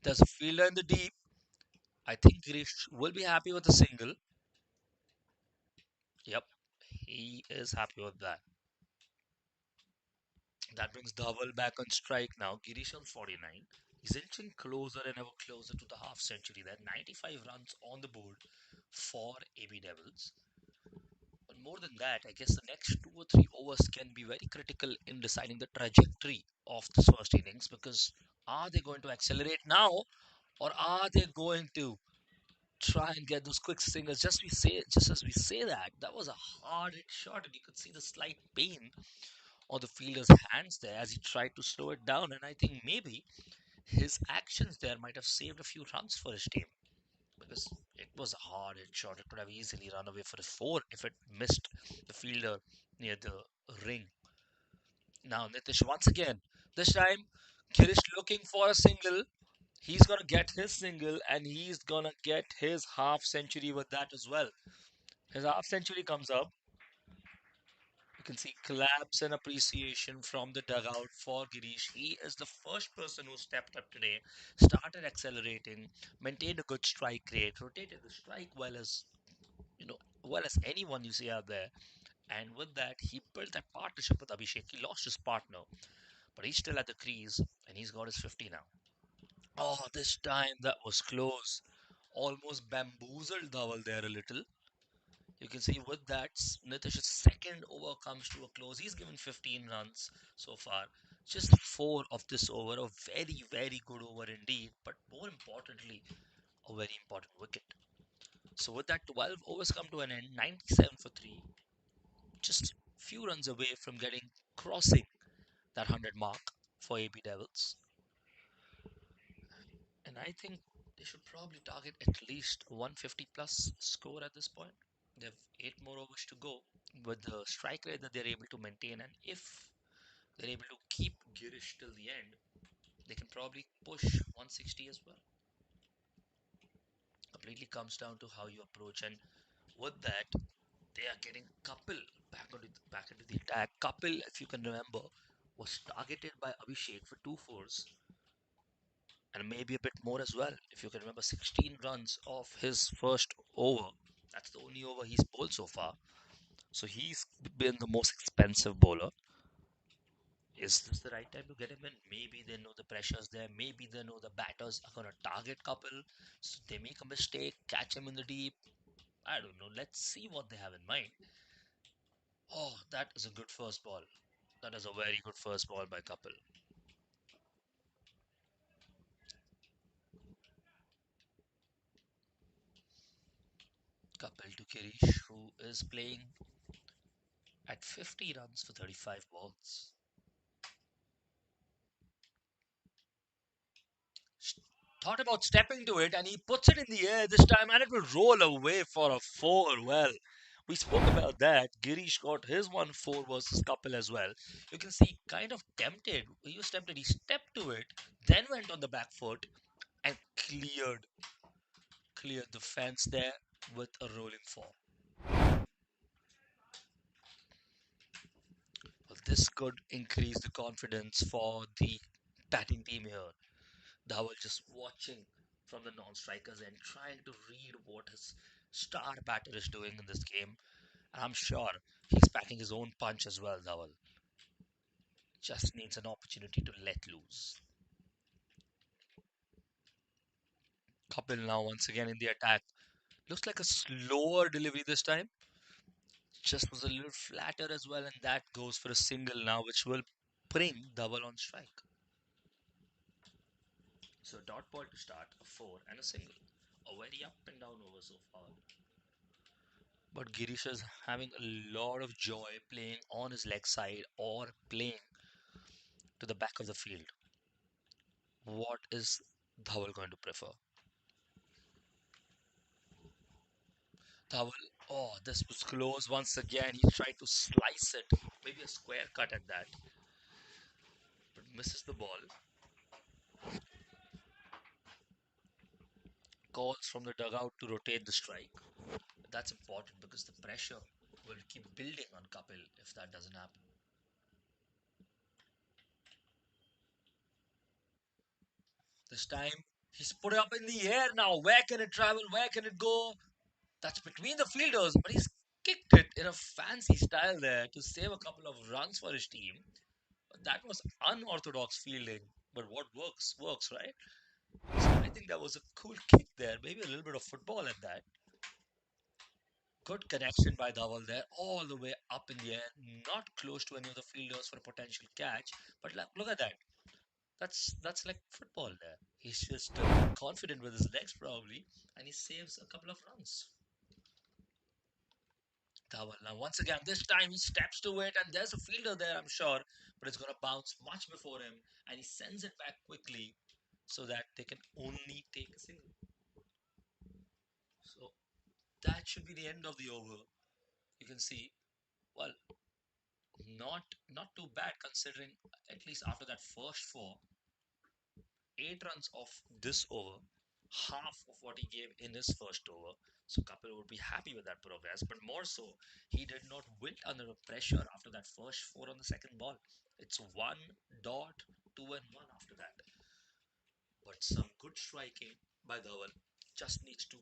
There's a fielder in the deep. I think Girish will be happy with a single. Yep, he is happy with that. That brings Dhaval back on strike now. Girish on 49. He's inching closer and ever closer to the half century. There 95 runs on the board for AB Devils. But more than that, I guess the next 2 or 3 overs can be very critical in deciding the trajectory of this first innings because are they going to accelerate now or are they going to try and get those quick singles? Just as we say that, that was a hard hit shot and you could see the slight pain on the fielder's hands there as he tried to slow it down. And I think maybe his actions there might have saved a few runs for his team because it was a hard hit shot. It could have easily run away for a four if it missed the fielder near the ring. Now Nitish once again. This time Girish looking for a single. He's gonna get his single and he's gonna get his half century with that as well. His half century comes up. You can see claps and appreciation from the dugout for Girish. He is the first person who stepped up today, started accelerating, maintained a good strike rate, rotated the strike well as anyone you see out there. And with that, he built that partnership with Abhishek. He lost his partner, but he's still at the crease and he's got his 50 now. Oh, this time that was close. Almost bamboozled Dhawal there a little. You can see with that, Nitish's second over comes to a close. He's given 15 runs so far. Just four of this over. A very, very good over indeed. But more importantly, a very important wicket. So with that, 12 overs come to an end. 97 for 3. Just few runs away from crossing that 100 mark for AB Devils. And I think They should probably target at least 150 plus score at this point. They have 8 more overs to go with the strike rate that they're able to maintain, and if they're able to keep Girish till the end, they can probably push 160 as well. Completely comes down to how you approach, and with that, they are getting Kapil back into the attack. Kapil, if you can remember, was targeted by Abhishek for 2 fours and maybe a bit more as well. If you can remember, 16 runs of his first over. That's the only over he's bowled so far. So he's been the most expensive bowler. Is this the right time to get him in? Maybe they know the pressure's there. Maybe they know the batters are going to target Kapil. So they make a mistake, catch him in the deep. I don't know. Let's see what they have in mind. Oh, that is a good first ball. That is a very good first ball by Kapil. Kapil to Kirish, who is playing at 50 runs for 35 balls. Thought about stepping to it and he puts it in the air this time and it will roll away for a four. Well, we spoke about that. Girish got his 1-4 versus Kapil as well. You can see kind of tempted. He was tempted. He stepped to it, then went on the back foot and cleared the fence there with a rolling four. Well, this could increase the confidence for the batting team here. Dhawal just watching from the non-strikers and trying to read what his star batter is doing in this game. And I'm sure he's packing his own punch as well, Dhawal. Just needs an opportunity to let loose. Kapil now once again in the attack. Looks like a slower delivery this time. Just was a little flatter as well, and that goes for a single now, which will bring Dhawal on strike. So dot ball to start, a four and a single. A very up and down over so far. But Girish is having a lot of joy playing on his leg side or playing to the back of the field. What is Dhawal going to prefer? Dhawal, oh, this was close once again. He tried to slice it, maybe a square cut at that, but misses the ball. Calls from the dugout to rotate the strike. That's important because the pressure will keep building on Kapil if that doesn't happen. This time, he's put it up in the air now. Where can it travel? Where can it go? That's between the fielders, but he's kicked it in a fancy style there to save a couple of runs for his team. But that was unorthodox fielding. But what works, works, right? So I think that was a cool kick there. Maybe a little bit of football at that. Good connection by Dhawal there, all the way up in the air, not close to any of the fielders for a potential catch. But look at that. That's like football there. He's just confident with his legs probably, and he saves a couple of runs. Dhawal. Now, once again, this time he steps to it, and there's a fielder there, I'm sure, but it's going to bounce much before him, and he sends it back quickly so that they can only take a single. So that should be the end of the over. You can see, well, not too bad considering at least after that first four, 8 runs of this over, half of what he gave in his first over. So Kapil would be happy with that progress, but more so, he did not wilt under the pressure after that first four on the second ball. It's one dot, two and one after that. But some good striking by Dhawan just needs to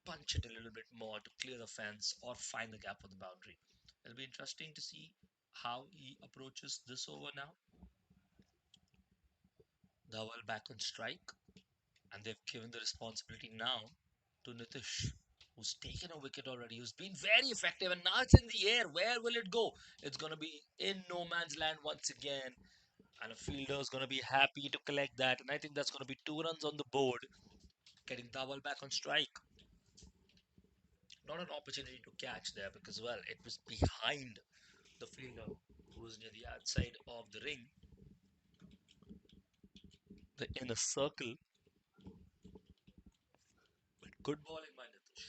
punch it a little bit more to clear the fence or find the gap for the boundary. It'll be interesting to see how he approaches this over now. Dhawan back on strike, and they've given the responsibility now to Nitish, who's taken a wicket already, who's been very effective, and now it's in the air. Where will it go? It's going to be in no man's land once again, and a fielder's going to be happy to collect that, and I think that's going to be 2 runs on the board, getting Dawal back on strike. Not an opportunity to catch there because, well, it was behind the fielder who was near the outside of the ring, the inner circle. Good bowling by Nitish.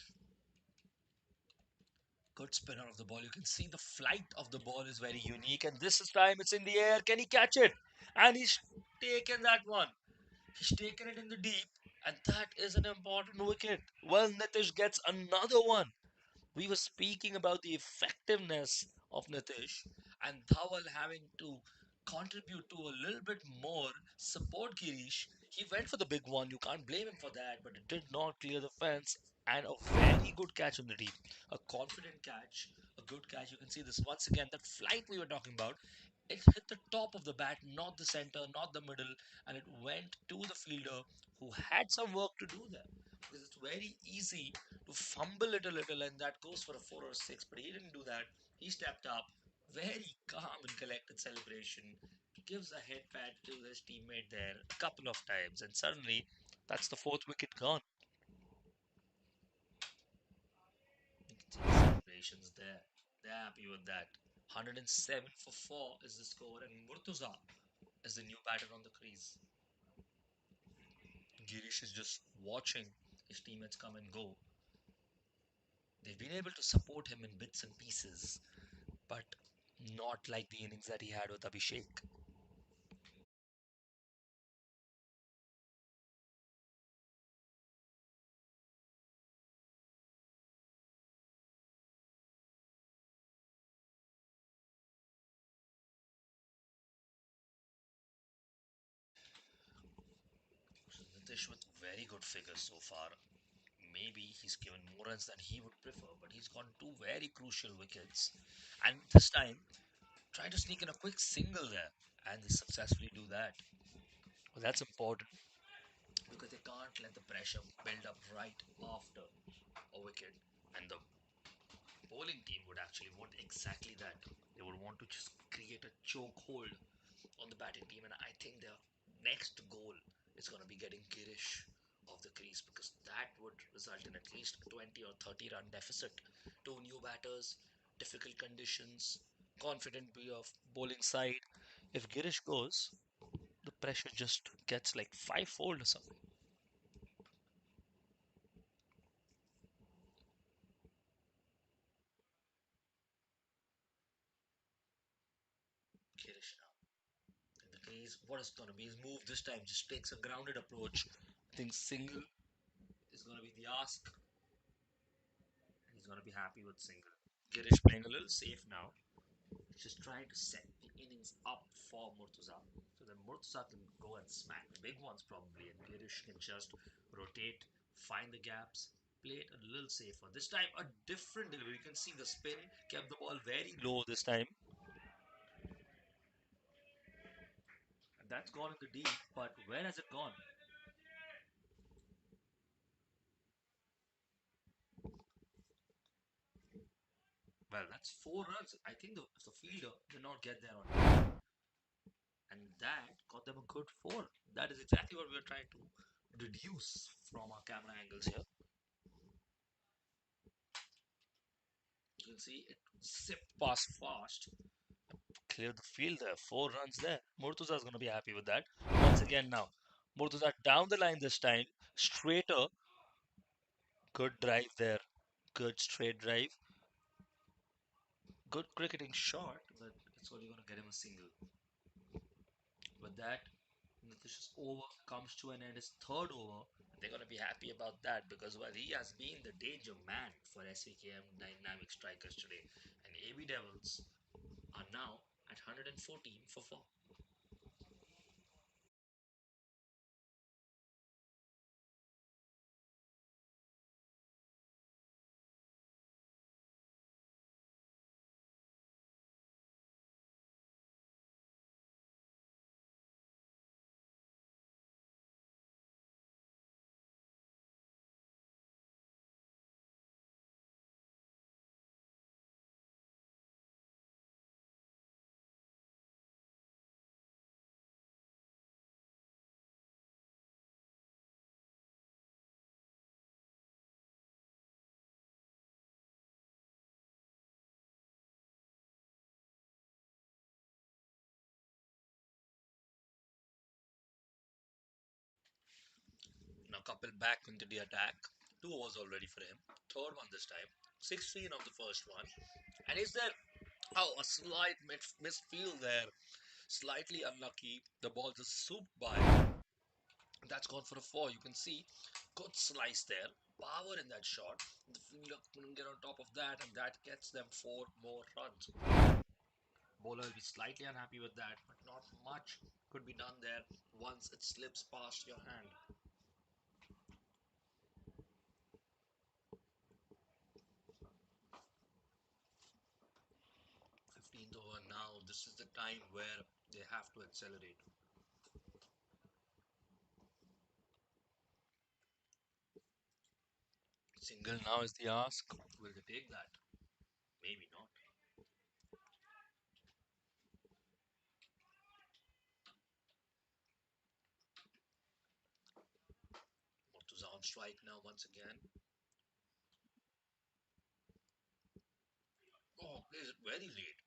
Good spinner of the ball. You can see the flight of the ball is very unique, and this time it's in the air. Can he catch it? And he's taken that one. He's taken it in the deep, and that is an important wicket. Well, Nitish gets another one. We were speaking about the effectiveness of Nitish and Dhawal having to contribute to a little bit more, support Girish. He went for the big one. You can't blame him for that, but it did not clear the fence. And a very good catch on the deep. A confident catch, a good catch. You can see this once again. That flight we were talking about, it hit the top of the bat, not the center, not the middle, and it went to the fielder who had some work to do there. Because it's very easy to fumble it a little, and that goes for a 4 or 6, but he didn't do that. He stepped up, very calm and collected celebration, gives a head pat to his teammate there a couple of times, and suddenly that's the fourth wicket gone. You can see the celebrations there. They're happy with that. 107 for 4 is the score, and Murtuza is the new batter on the crease. Girish is just watching his teammates come and go. They've been able to support him in bits and pieces, but not like the innings that he had with Abhishek. Nitish with very good figures so far. Maybe he's given more runs than he would prefer, but he's gotten two very crucial wickets. And this time, trying to sneak in a quick single there, and they successfully do that. Well, that's important because they can't let the pressure build up right after a wicket. And the bowling team would actually want exactly that. They would want to just create a choke hold on the batting team, and I think their next goal is going to be getting Girish off the crease because that would result in at least a 20 or 30 run deficit. Two new batters, difficult conditions, confident of bowling side. If Girish goes, the pressure just gets like fivefold or something. Girish now in the crease. What is going to be his move this time? Just takes a grounded approach. I think single is going to be the ask. He's going to be happy with single. Girish playing a little safe now. Just trying to set the innings up for Murtuza. So then Murtuza can go and smack the big ones probably, and Girish can just rotate, find the gaps, play it a little safer. This time, a different delivery. You can see the spin kept the ball very low this time, and that's gone in the deep. But where has it gone? Well, that's 4 runs. I think the fielder did not get there on time, and that got them a good 4. That is exactly what we are trying to deduce from our camera angles here. You can see it zipped past fast, cleared the field there. 4 runs there. Murtuza is going to be happy with that. Once again now, Murtuza down the line this time. Straighter. Good drive there. Good straight drive. Good cricketing shot, but it's only going to get him a single. With that, Nitish's over comes to an end. His third over. They're going to be happy about that because well, he has been the danger man for SVKM dynamic strikers today. And AB Devils are now at 114 for 4. Now couple back into the attack. Two overs already for him. Third one this time. 16 of the first one. And is there, oh, a slight misfield there. Slightly unlucky. The ball just swooped by. That's gone for a four. You can see good slice there. Power in that shot. The fielder couldn't get on top of that, and that gets them four more runs. Bowler will be slightly unhappy with that, but not much could be done there once it slips past your hand. 15th over now. This is the time where they have to accelerate. Single now is the ask. Will they take that? Maybe not. Murtuza on strike now once again. Oh, plays it very late.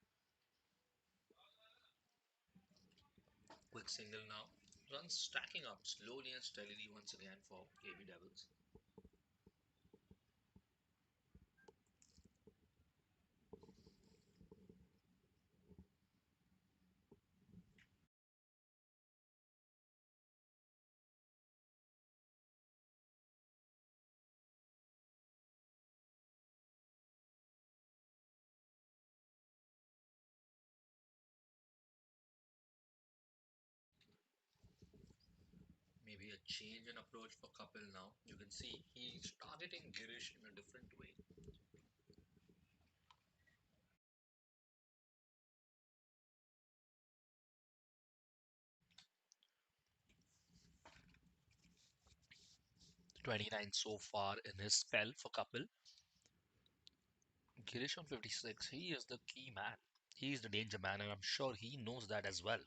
Quick single now. Runs stacking up slowly and steadily once again for AB Devils. Maybe a change in approach for Kapil now. You can see he's targeting Girish in a different way. 29 so far in his spell for Kapil. Girish on 56, he is the key man. He is the danger man, and I'm sure he knows that as well.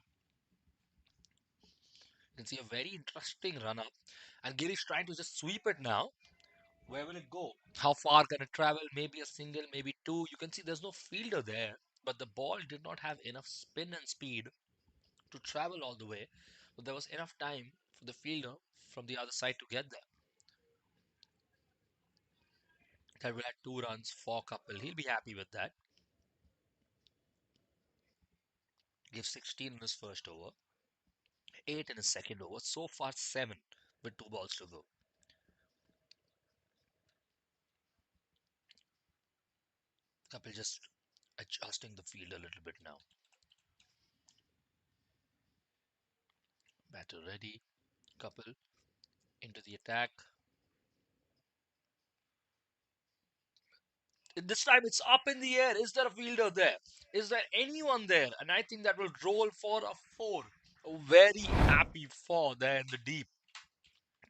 You can see a very interesting run up, and Girish trying to just sweep it now. Where will it go? How far can it travel? Maybe a single, maybe two. You can see there's no fielder there, but the ball did not have enough spin and speed to travel all the way. But there was enough time for the fielder from the other side to get there. That will add 2 runs for Kapil. He'll be happy with that. Give 16 in his first over, 8 in his second over. So far, 7 with 2 balls to go. Kapil just adjusting the field a little bit now. Batter ready. Kapil into the attack. This time it's up in the air. Is there a fielder there? Is there anyone there? And I think that will roll for a four. A very happy four there in the deep.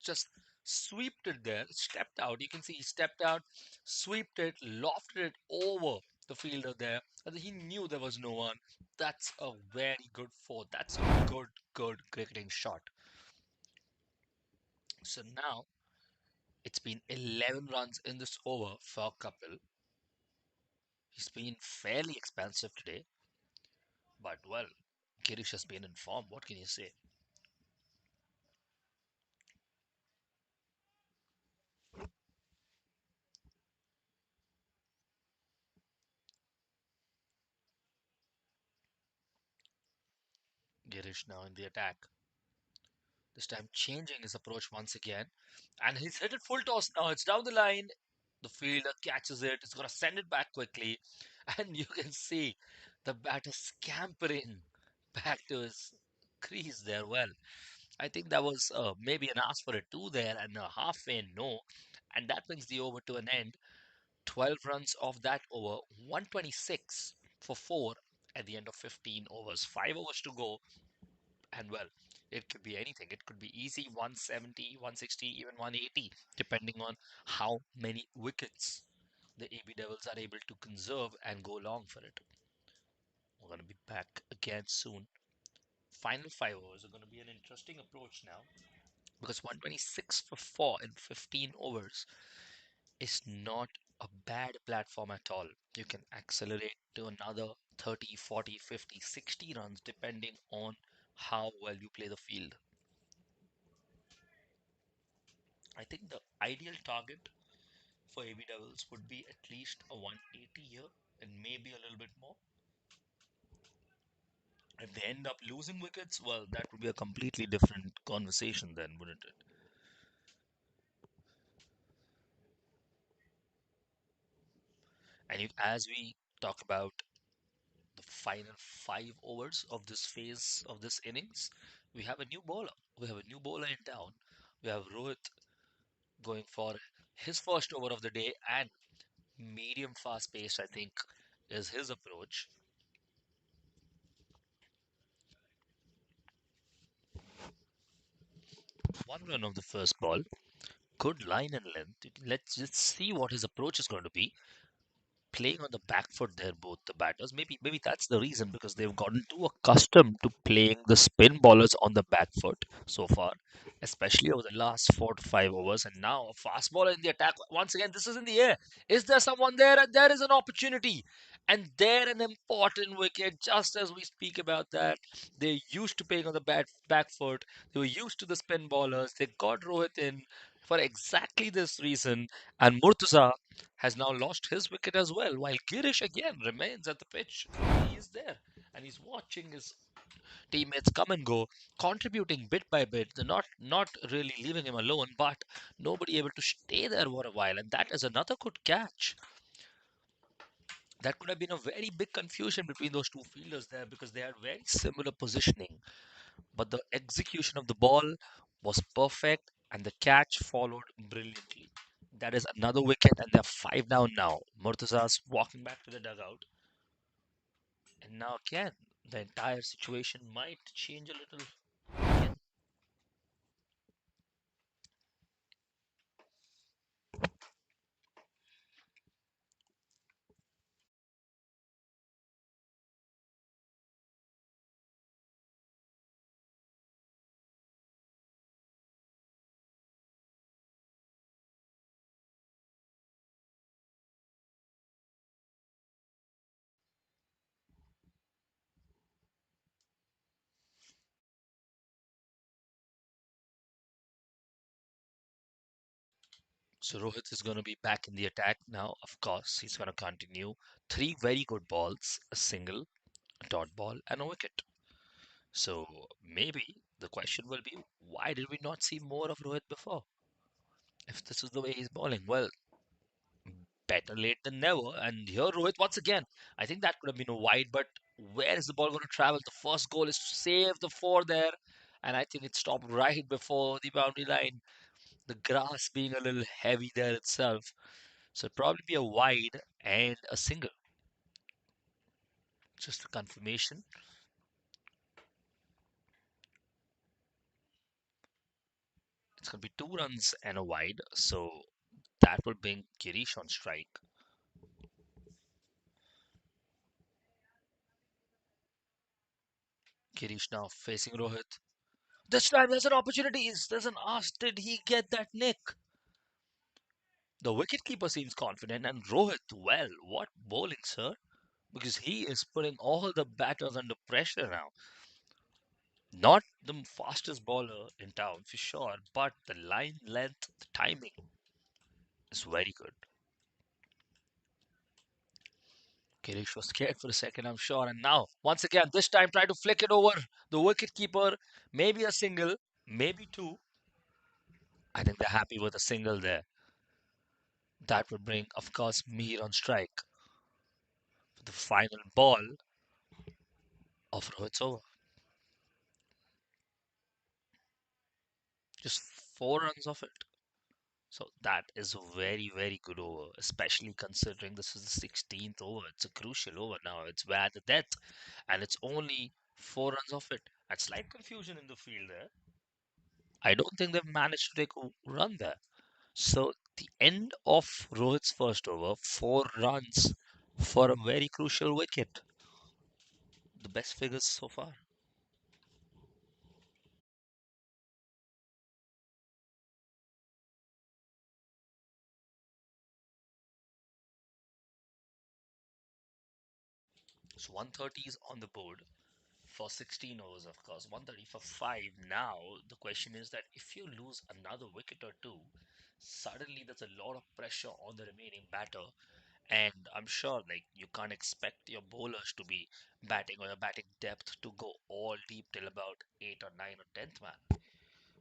Just swept it there, stepped out. You can see he stepped out, swept it, lofted it over the fielder there. And he knew there was no one. That's a very good four. That's a good cricketing shot. So now it's been 11 runs in this over for Kapil. He's been fairly expensive today. But well, Girish has been informed. What can you say? Girish now in the attack. This time changing his approach once again. And he's hit it full toss now. It's down the line. The fielder catches it. It's going to send it back quickly. And you can see the batter scampering back to his crease there. Well, I think that was maybe an ask for a two there and a halfway no. And that brings the over to an end. 12 runs off that over, 126 for 4 at the end of 15 overs. 5 overs to go, and well, it could be anything. It could be easy 170, 160, even 180, depending on how many wickets the AB Devils are able to conserve and go long for it. We're going to be back again soon. Final 5 overs are going to be an interesting approach now because 126 for 4 in 15 overs is not a bad platform at all. You can accelerate to another 30, 40, 50, 60 runs depending on how well you play the field. I think the ideal target for AB Devils would be at least a 180 here and maybe a little bit more. If they end up losing wickets, well, that would be a completely different conversation then, wouldn't it? And as we talk about the final 5 overs of this phase of this innings, we have a new bowler. We have a new bowler in town. We have Rohit going for his first over of the day, and medium fast paced, I think, is his approach. 1 run of the first ball. Good line and length. Let's just see what his approach is going to be. Playing on the back foot there, both the batters. Maybe that's the reason because they've gotten too accustomed to playing the spin ballers on the back foot so far, especially over the last 4 to 5 overs. And now a fast bowler in the attack. Once again, this is in the air. Is there someone there? And there is an opportunity. And there an important wicket, just as we speak about that. They're used to playing on the back foot. They were used to the spin ballers. They got Rohit in for exactly this reason. And Murtuza has now lost his wicket as well, while Girish again remains at the pitch. He is there and he's watching his teammates come and go, contributing bit by bit. They're not really leaving him alone, but nobody able to stay there for a while, and that is another good catch. That could have been a very big confusion between those two fielders there because they had very similar positioning, but the execution of the ball was perfect and the catch followed brilliantly. That is another wicket, and they're 5 down now. Murtaza's walking back to the dugout, and now again, the entire situation might change a little again. So Rohit is going to be back in the attack now. Of course, he's going to continue. 3 very good balls, a single, a dot ball, and a wicket. So maybe the question will be, why did we not see more of Rohit before? If this is the way he's bowling, well, better late than never. And here, Rohit, once again, I think that could have been a wide, but where is the ball going to travel? The first goal is to save the four there, and I think it stopped right before the boundary line. The grass being a little heavy there itself. So it'd probably be a wide and a single. Just a confirmation. It's going to be 2 runs and a wide. So that will bring Girish on strike. Girish now facing Rohit. This time there's an opportunity. There's an ask. Did he get that nick? The wicketkeeper seems confident, and Rohit, well, what bowling, sir? Because he is putting all the batters under pressure now. Not the fastest bowler in town for sure, but the line length, the timing is very good. Girish was scared for a second, I'm sure. And now, once again, this time try to flick it over the wicketkeeper. Maybe a single, maybe two. I think they're happy with a single there. That would bring, of course, Mir on strike for the final ball of Rohit's over. Just 4 runs of it. So that is a very, very good over, especially considering this is the 16th over. It's a crucial over now. It's where the death, and it's only 4 runs of it. And slight confusion in the field there. I don't think they've managed to take a run there. So the end of Rohit's first over, 4 runs for a very crucial wicket. The best figures so far. So 130 is on the board for 16 overs, of course. 130 for 5. Now, the question is that if you lose another wicket or two, Suddenly there's a lot of pressure on the remaining batter, and I'm sure like you can't expect your bowlers to be batting or your batting depth to go all deep till about 8 or 9 or 10th man.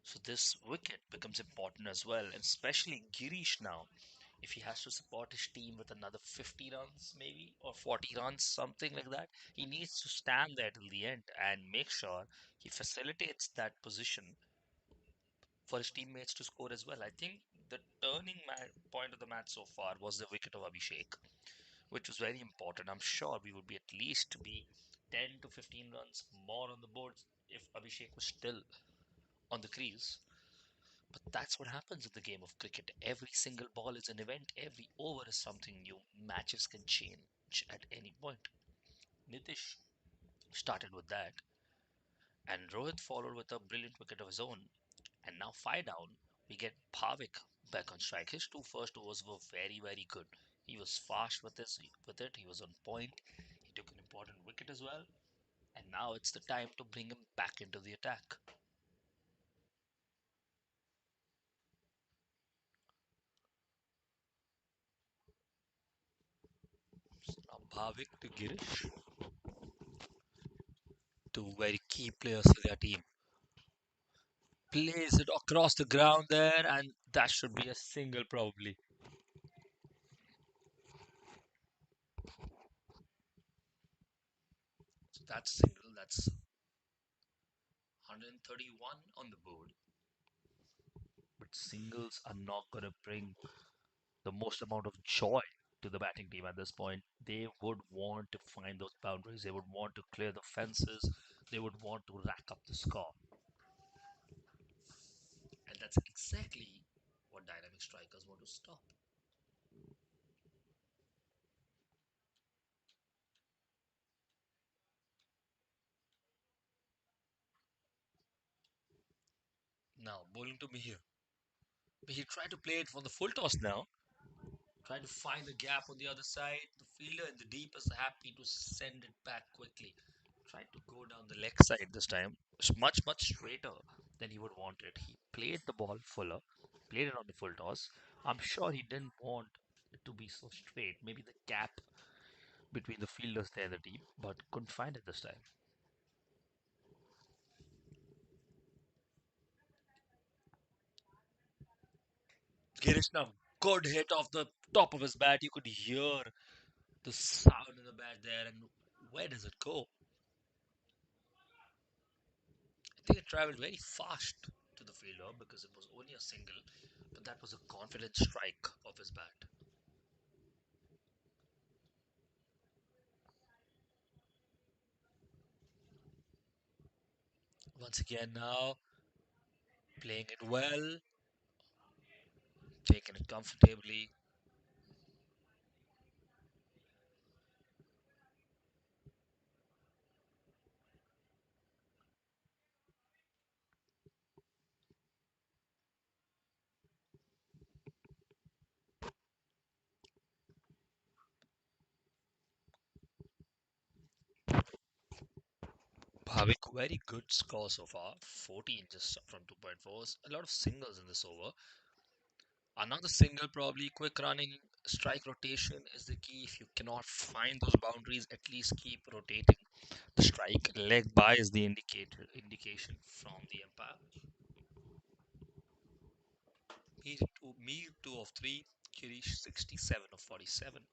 So this wicket becomes important as well, and especially Girish now. If he has to support his team with another 50 runs, maybe, or 40 runs, something like that, he needs to stand there till the end and make sure he facilitates that position for his teammates to score as well. I think the turning point of the match so far was the wicket of Abhishek, which was very important. I'm sure we would be at least be 10 to 15 runs more on the board if Abhishek was still on the crease. But that's what happens in the game of cricket. Every single ball is an event. Every over is something new. Matches can change at any point. Nitish started with that, and Rohit followed with a brilliant wicket of his own. And now 5 down, we get Bhavik back on strike. His two first overs were very, very good. He was fast with it. He was on point. He took an important wicket as well. And now it's the time to bring him back into the attack. So now Bhavik to Girish, two very key players for their team. Plays it across the ground there, and that should be a single probably. So that's single. That's 131 on the board. But singles are not going to bring the most amount of joy to the batting team at this point. They would want to find those boundaries. They would want to clear the fences. They would want to rack up the score. And that's exactly what dynamic strikers want to stop. Now, bowling to Mihir. Mihir tried to play it for the full toss now. Trying to find the gap on the other side. The fielder in the deep is happy to send it back quickly. Tried to go down the leg side this time. It's much, much straighter than he would want it. He played the ball fuller, played it on the full toss. I'm sure he didn't want it to be so straight. Maybe the gap between the fielders there in the deep, but couldn't find it this time. Girish now, good hit off the top of his bat. You could hear the sound in the bat there. And where does it go? I think it traveled very fast to the fielder because it was only a single, but that was a confident strike of his bat. Once again, now playing it well, taking it comfortably. Bhavik, very good score so far. 14 just from 2.4s. A lot of singles in this over. Another single, probably quick running strike rotation is the key. If you cannot find those boundaries, at least keep rotating the strike. Leg by is the indication from the umpire. Me 2 of 3, Kirish 67 of 47.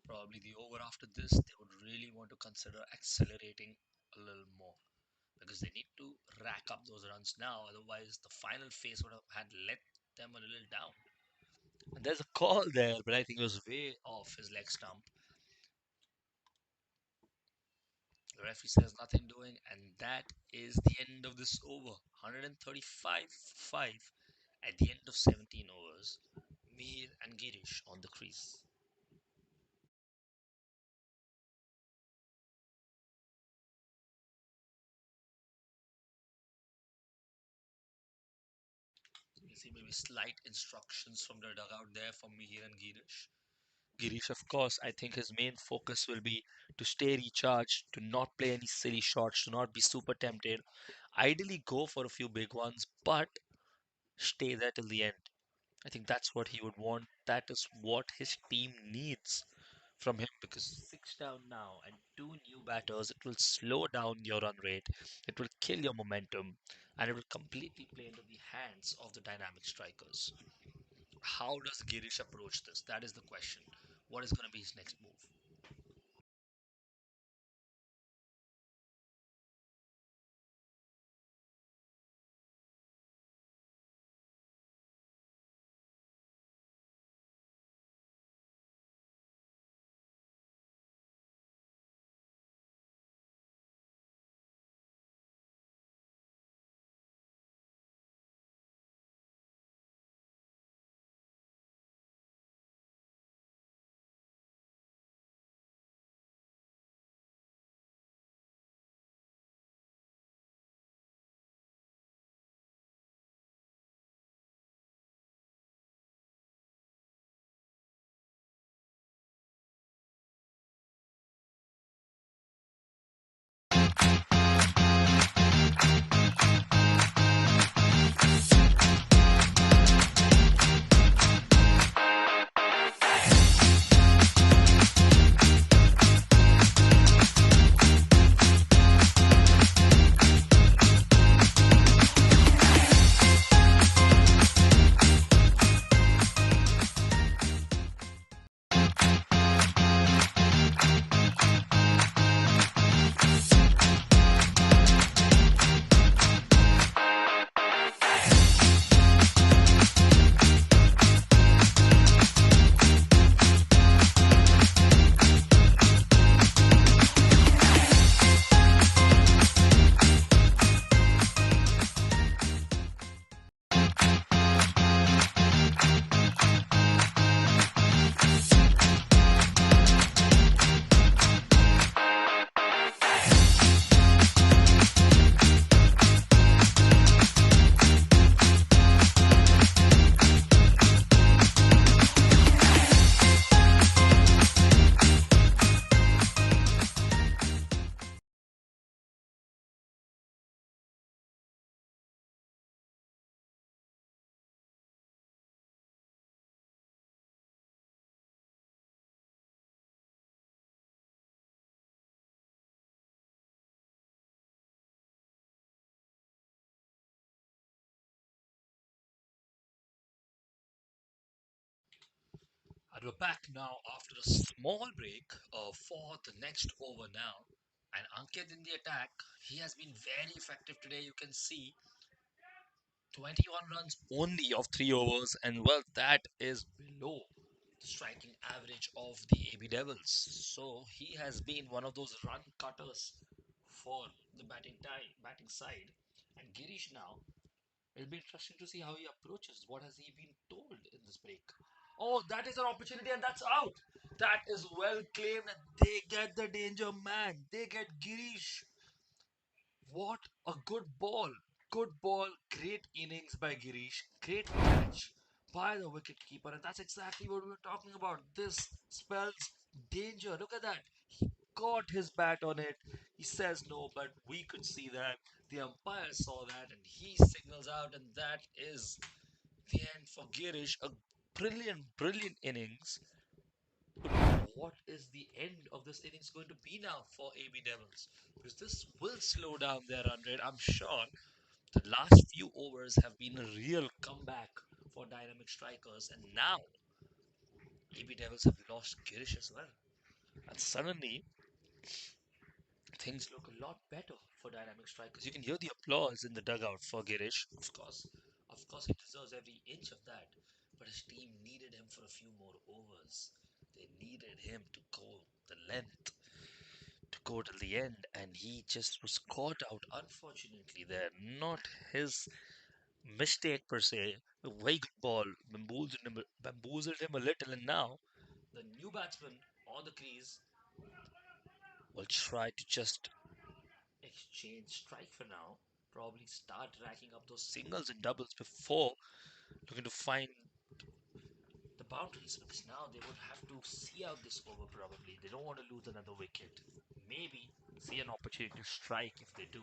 Probably the over after this, they would really want to consider accelerating a little more because they need to rack up those runs now. Otherwise, the final phase would have had let them a little down. And there's a call there, but I think it was way off his leg stump. The referee says nothing doing, and that is the end of this over. 135-5 at the end of 17 overs. Mir and Girish on the crease. You see maybe slight instructions from the dugout there for Mihir and Girish. Girish, of course, I think his main focus will be to stay recharged, to not play any silly shots, to not be super tempted. Ideally, go for a few big ones, but stay there till the end. I think that's what he would want. That is what his team needs from him because six down now and two new batters, it will slow down your run rate, it will kill your momentum, and it will completely play into the hands of the dynamic strikers. How does Girish approach this? That is the question. What is going to be his next move? And we're back now after a small break for the next over now. And Ankit in the attack, he has been very effective today. You can see 21 runs only of 3 overs, and well, that is below the striking average of the AB Devils. So he has been one of those run cutters for the batting side. And Girish now, it'll be interesting to see how he approaches. What has he been told in this break? Oh, that is an opportunity, and that's out. That is well claimed, and they get the danger man. They get Girish. What a good ball. Good ball. Great innings by Girish. Great catch by the wicket keeper. And that's exactly what we were talking about. This spells danger. Look at that. He caught his bat on it. He says no, but we could see that. The umpire saw that and he signals out, and that is the end for Girish. A brilliant, brilliant innings. But what is the end of this innings going to be now for AB Devils? Because this will slow down their run rate. I'm sure the last few overs have been a real comeback for dynamic strikers, and now AB Devils have lost Girish as well. And suddenly things look a lot better for dynamic strikers. You can hear the applause in the dugout for Girish, of course. Of course, he deserves every inch of that. But his team needed him for a few more overs. They needed him to go the length, to go to the end, and he just was caught out, unfortunately, there. Not his mistake per se. A very good ball bamboozled him a little, and now the new batsman on the crease will try to just exchange strike for now. Probably start racking up those singles and doubles before looking to find the boundaries because now they would have to see out this over probably. They don't want to lose another wicket. Maybe see an opportunity to strike if they do.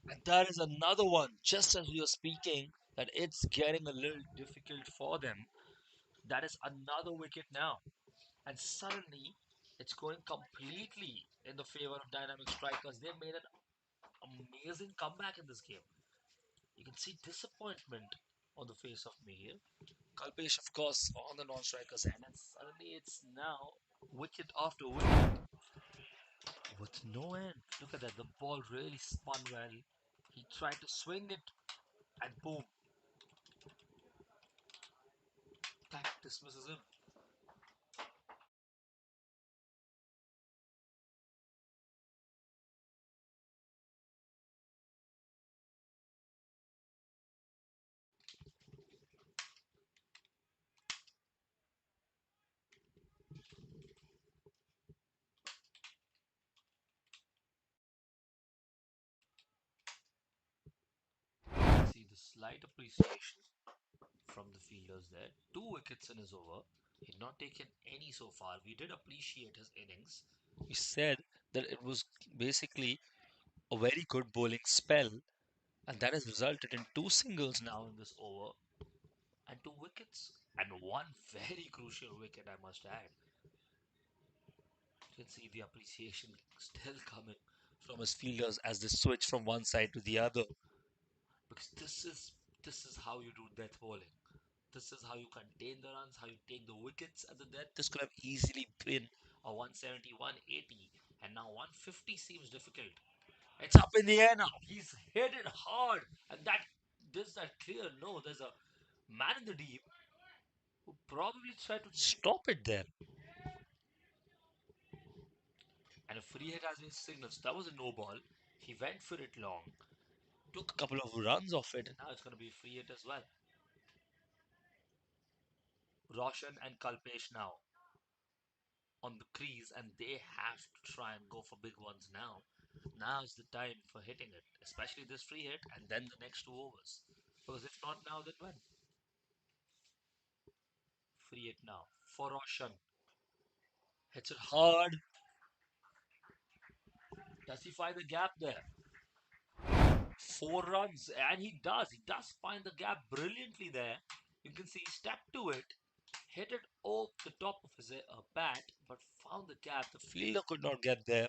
And that is another one, just as we are speaking, that it's getting a little difficult for them. That is another wicket now. And suddenly, it's going completely in the favor of dynamic strikers. They made an amazing comeback in this game. You can see disappointment on the face of Mihir. Kalpesh, of course, on the non-strikers end, and suddenly it's now wicket after wicket with no end. Look at that, the ball really spun well. He tried to swing it, and boom, that dismisses him. See the slight appreciation from the fielders there. 2 wickets in his over. He'd not taken any so far. We did appreciate his innings. We said that it was basically a very good bowling spell, and that has resulted in 2 singles now in this over and 2 wickets and one very crucial wicket, I must add. You can see the appreciation still coming from his fielders as they switch from one side to the other, because this is how you do death bowling. This is how you contain the runs, how you take the wickets at the death. This could have easily been a 170, 180, and now 150 seems difficult. It's up in the air now. He's hit it hard, and that clear. No, there's a man in the deep who probably tried to stop it there. And a free hit has been signaled. So that was a no ball. He went for it long, took a couple of runs off it, and now it's going to be a free hit as well. Roshan and Kalpesh now on the crease, and they have to try and go for big ones now. Now is the time for hitting it, especially this free hit and then the next 2 overs. Because if not now, then when? Free hit now for Roshan. Hits it hard. Does he find the gap there? 4 runs, and he does. He does find the gap brilliantly there. You can see he stepped to it, hit it off the top of his bat, but found the gap. The fielder could not get there.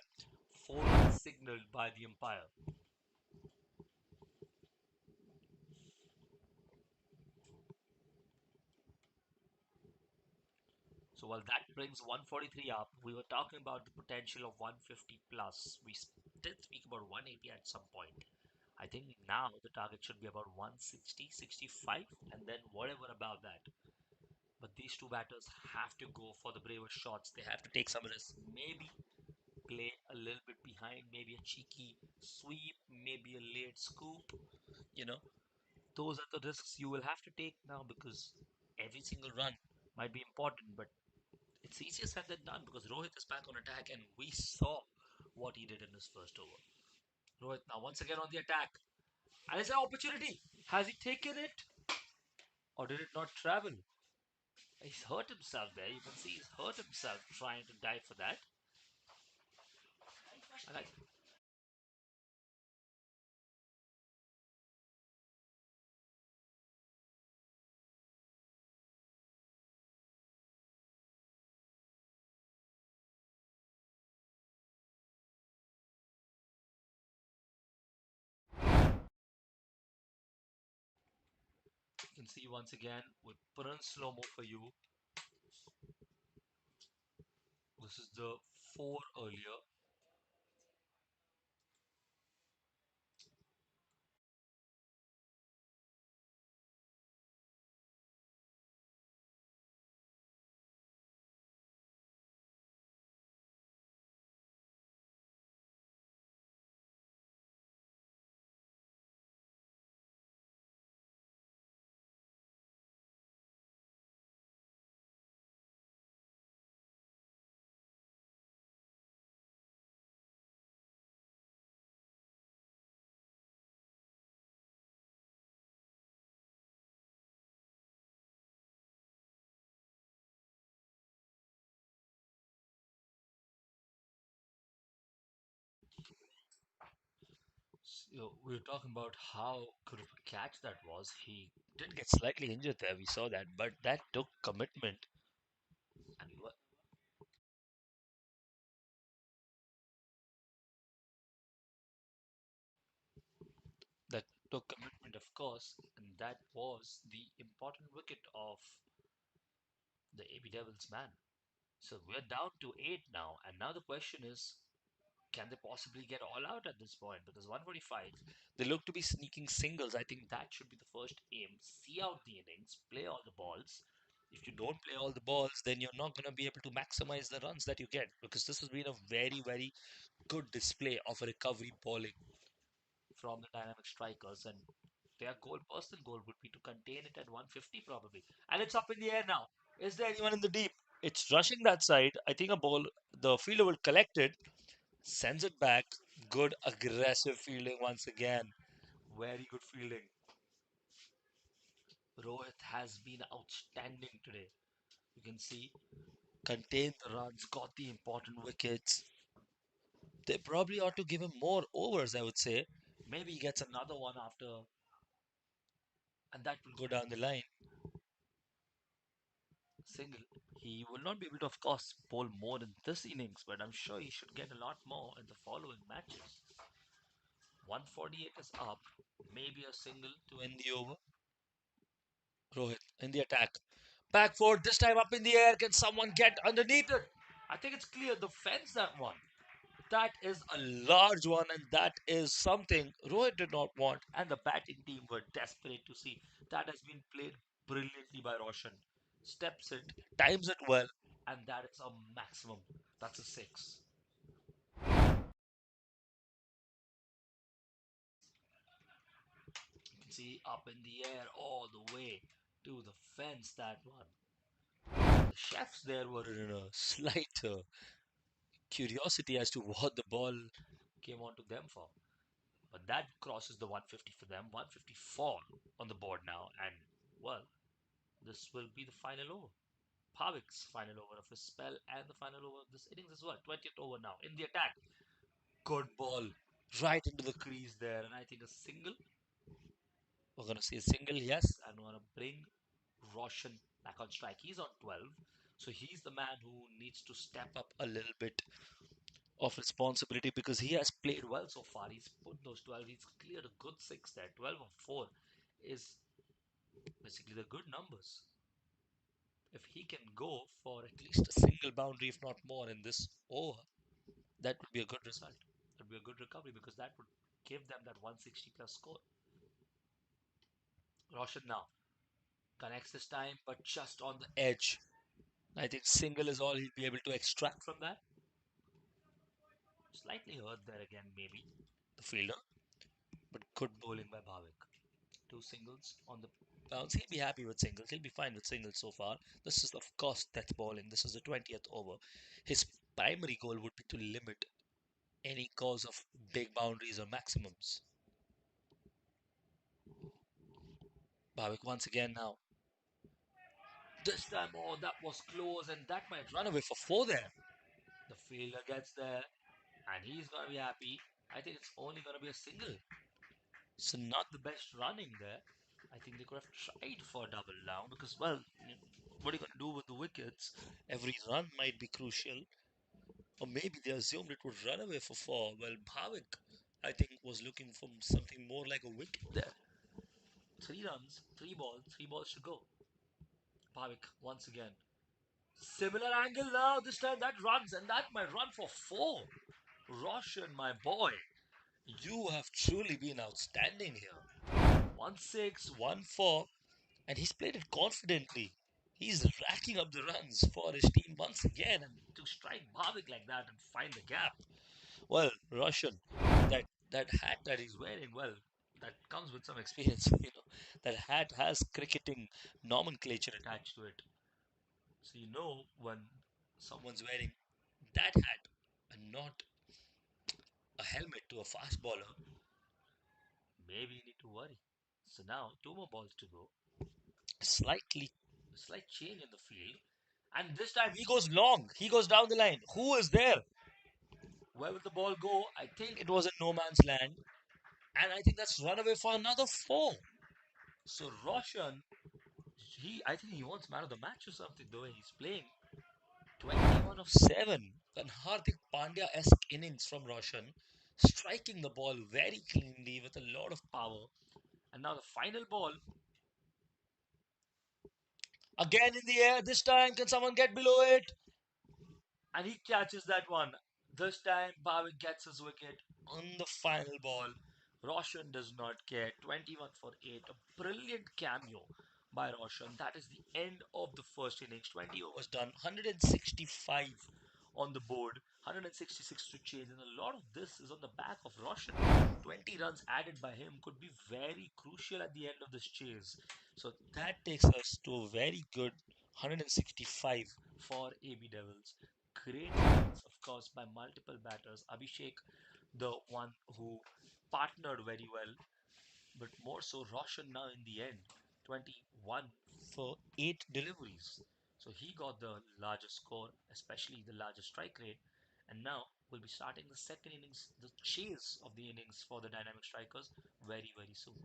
4 runs signaled by the umpire. So while that brings 143 up, we were talking about the potential of 150 plus. We did speak about 180 at some point. I think now the target should be about 160, 65, and then whatever about that. But these two batters have to go for the braver shots. They have to take some risks. Maybe play a little bit behind, maybe a cheeky sweep, maybe a late scoop. You know, those are the risks you will have to take now, because every single run might be important, but it's easier said than done because Rohit is back on attack and we saw what he did in his first over. Rohit now once again on the attack. And it's an opportunity. Has he taken it or did it not travel? He's hurt himself there. You can see he's hurt himself trying to dive for that. And I can see once again we put on slow mo for you. This is the 4 earlier. We were talking about how good of a catch that was. He did get slightly injured there. We saw that, but that took commitment, and that took commitment, of course, and that was the important wicket of the AB Devils man. So we're down to 8 now, and now the question is, can they possibly get all out at this point? Because 145, they look to be sneaking singles. I think that should be the first aim. See out the innings, play all the balls. If you don't play all the balls, then you're not going to be able to maximize the runs that you get, because this has been a very, very good display of a recovery bowling from the dynamic strikers. And their personal goal would be to contain it at 150 probably. And it's up in the air now. Is there anyone in the deep? It's rushing that side. I think a ball, the fielder will collect it, sends it back. Good aggressive fielding once again. Very good fielding. Rohit has been outstanding today. You can see contained the runs, got the important wickets. They probably ought to give him more overs, I would say. Maybe he gets another one after, and that will go down the line. Single. He will not be able to, of course, bowl more in this innings, but I'm sure he should get a lot more in the following matches. 148 is up. Maybe a single to end the over. Rohit in the attack. Back forward, this time up in the air. Can someone get underneath it? I think it's clear. The fence, that one. That is a large one, and that is something Rohit did not want. And the batting team were desperate to see. That has been played brilliantly by Roshan. Steps it, times it well, and that is a maximum. That's a six. You can see up in the air all the way to the fence. That one. The chefs there were in a slight curiosity as to what the ball came onto them for. But that crosses the 150 for them. 154 on the board now. And, well, this will be the final over. Pavik's final over of his spell and the final over of this innings as well. 20th over now in the attack. Good ball right into the crease there. And I think a single. We're going to see a single, yes. And we're going to bring Roshan back on strike. He's on 12. So he's the man who needs to step up a little bit of responsibility, because he has played well so far. He's put those 12, he's cleared a good six there. 12 or 4 is basically the good numbers. If he can go for at least a single boundary, if not more, in this over, that would be a good result. That would be a good recovery, because that would give them that 160 plus score. Roshan now connects this time, but just on the edge. I think single is all he'll be able to extract from that. Slightly hurt there again, maybe, the fielder, but good bowling by Bhavik. Two singles on the bounce. He'll be happy with singles. He'll be fine with singles so far. This is, of course, death bowling. This is the 20th over. His primary goal would be to limit any cause of big boundaries or maximums. Bhavik once again now. This time, oh, that was close, and that might run away for four there. The fielder gets there, and he's going to be happy. I think it's only going to be a single. So, not the best running there. I think they could have tried for a double now, because, well, what are you going to do with the wickets? Every run might be crucial. Or maybe they assumed it would run away for four. Well, Bhavik, I think, was looking for something more like a wicket there. Three runs, three balls to go. Bhavik once again. Similar angle now. This time that runs, and that might run for four. Roshan, my boy, you have truly been outstanding here. 1-6, 1-4, and he's played it confidently. He's racking up the runs for his team once again, and to strike Bhavik like that and find the gap. Well, Roshan, that hat that he's wearing, well, that comes with some experience. That hat has cricketing nomenclature attached to it. So when someone's wearing that hat and not a helmet to a fast bowler, maybe you need to worry. So now two more balls to go. Slight change in the field. And this time he goes long. He goes down the line. Who is there? Where will the ball go? I think it was in no man's land. And I think that's run away for another four. So Roshan, I think he wants man of the match or something the way he's playing. 21 of 7. An Hardik Pandya-esque innings from Roshan, striking the ball very cleanly with a lot of power. And now the final ball, again in the air. This time, can someone get below it? And he catches that one. This time, Bhavik gets his wicket on the final ball. Roshan does not care. 21 for 8. A brilliant cameo by Roshan. That is the end of the first innings. 20 overs done. 165 on the board. 166 to chase. And a lot of this is on the back of Roshan. 20 runs added by him could be very crucial at the end of this chase. So that takes us to a very good 165 for AB Devils. Great innings, of course, by multiple batters. Abhishek, the one who partnered very well, but more so Roshan now in the end. 21 for 8 deliveries. So he got the largest score, especially the largest strike rate. And now we'll be starting the second innings, the chase of the innings for the dynamic strikers very, very soon.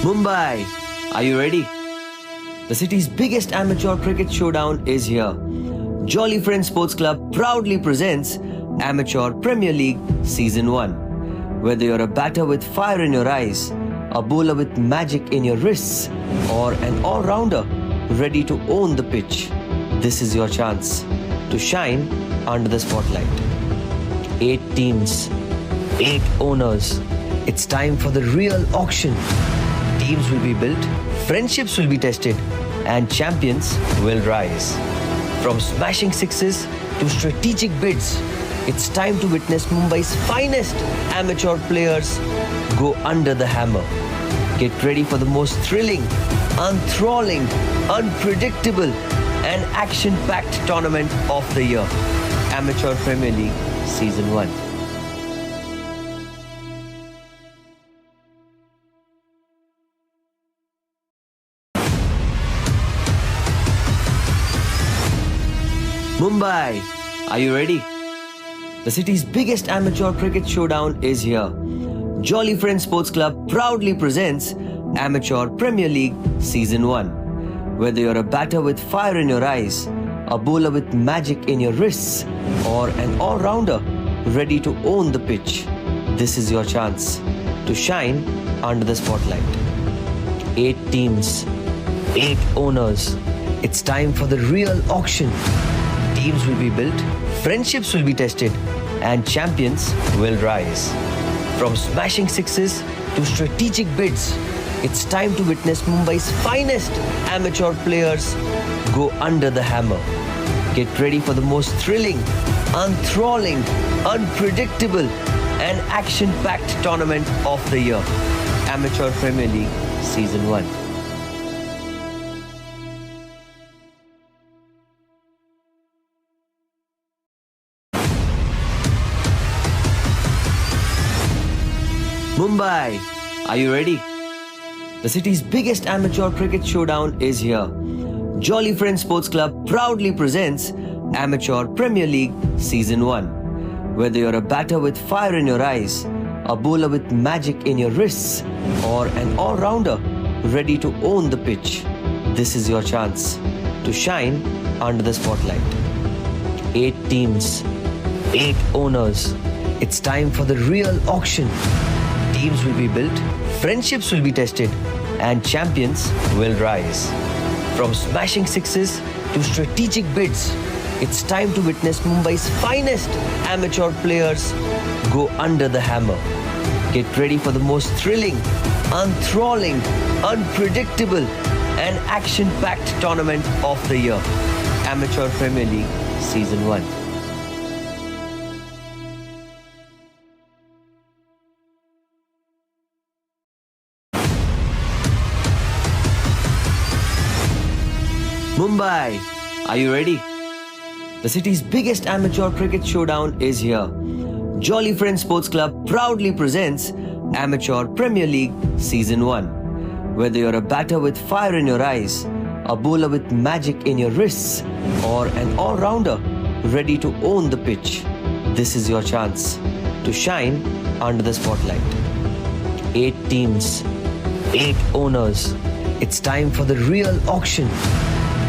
Mumbai, are you ready? The city's biggest amateur cricket showdown is here. Jolly Friends Sports Club proudly presents Amateur Premier League Season 1. Whether you're a batter with fire in your eyes, a bowler with magic in your wrists, or an all-rounder ready to own the pitch, this is your chance to shine under the spotlight. 8 teams, 8 owners. It's time for the real auction. Teams will be built, friendships will be tested, and champions will rise. From smashing sixes to strategic bids, it's time to witness Mumbai's finest amateur players go under the hammer. Get ready for the most thrilling, enthralling, unpredictable, and action-packed tournament of the year. Amateur Premier League Season 1. Mumbai, are you ready? The city's biggest amateur cricket showdown is here. Jolly Friends Sports Club proudly presents Amateur Premier League Season 1. Whether you're a batter with fire in your eyes, a bowler with magic in your wrists, or an all-rounder ready to own the pitch, this is your chance to shine under the spotlight. 8 teams, 8 owners. It's time for the real auction. Teams will be built, friendships will be tested, and champions will rise. From smashing sixes to strategic bids, it's time to witness Mumbai's finest amateur players go under the hammer. Get ready for the most thrilling, enthralling, unpredictable, and action-packed tournament of the year. Amateur Premier League Season 1. Mumbai, are you ready? The city's biggest amateur cricket showdown is here. Jolly Friends Sports Club proudly presents Amateur Premier League Season 1. Whether you're a batter with fire in your eyes, a bowler with magic in your wrists, or an all-rounder ready to own the pitch, this is your chance to shine under the spotlight. 8 teams, 8 owners. It's time for the real auction. Teams will be built, friendships will be tested, and champions will rise. From smashing sixes to strategic bids, it's time to witness Mumbai's finest amateur players go under the hammer. Get ready for the most thrilling, enthralling, unpredictable, and action-packed tournament of the year. Amateur Premier League Season 1. Mumbai, are you ready? The city's biggest amateur cricket showdown is here. Jolly Friends Sports Club proudly presents Amateur Premier League Season 1. Whether you're a batter with fire in your eyes, a bowler with magic in your wrists, or an all-rounder ready to own the pitch, this is your chance to shine under the spotlight. 8 teams, 8 owners. It's time for the real auction.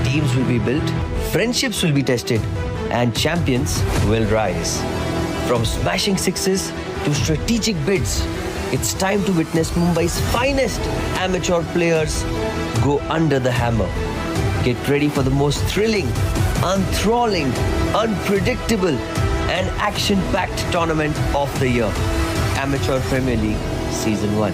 Teams will be built, friendships will be tested, and champions will rise. From smashing sixes to strategic bids, it's time to witness Mumbai's finest amateur players go under the hammer. Get ready for the most thrilling, enthralling, unpredictable, and action-packed tournament of the year. Amateur Premier League Season 1.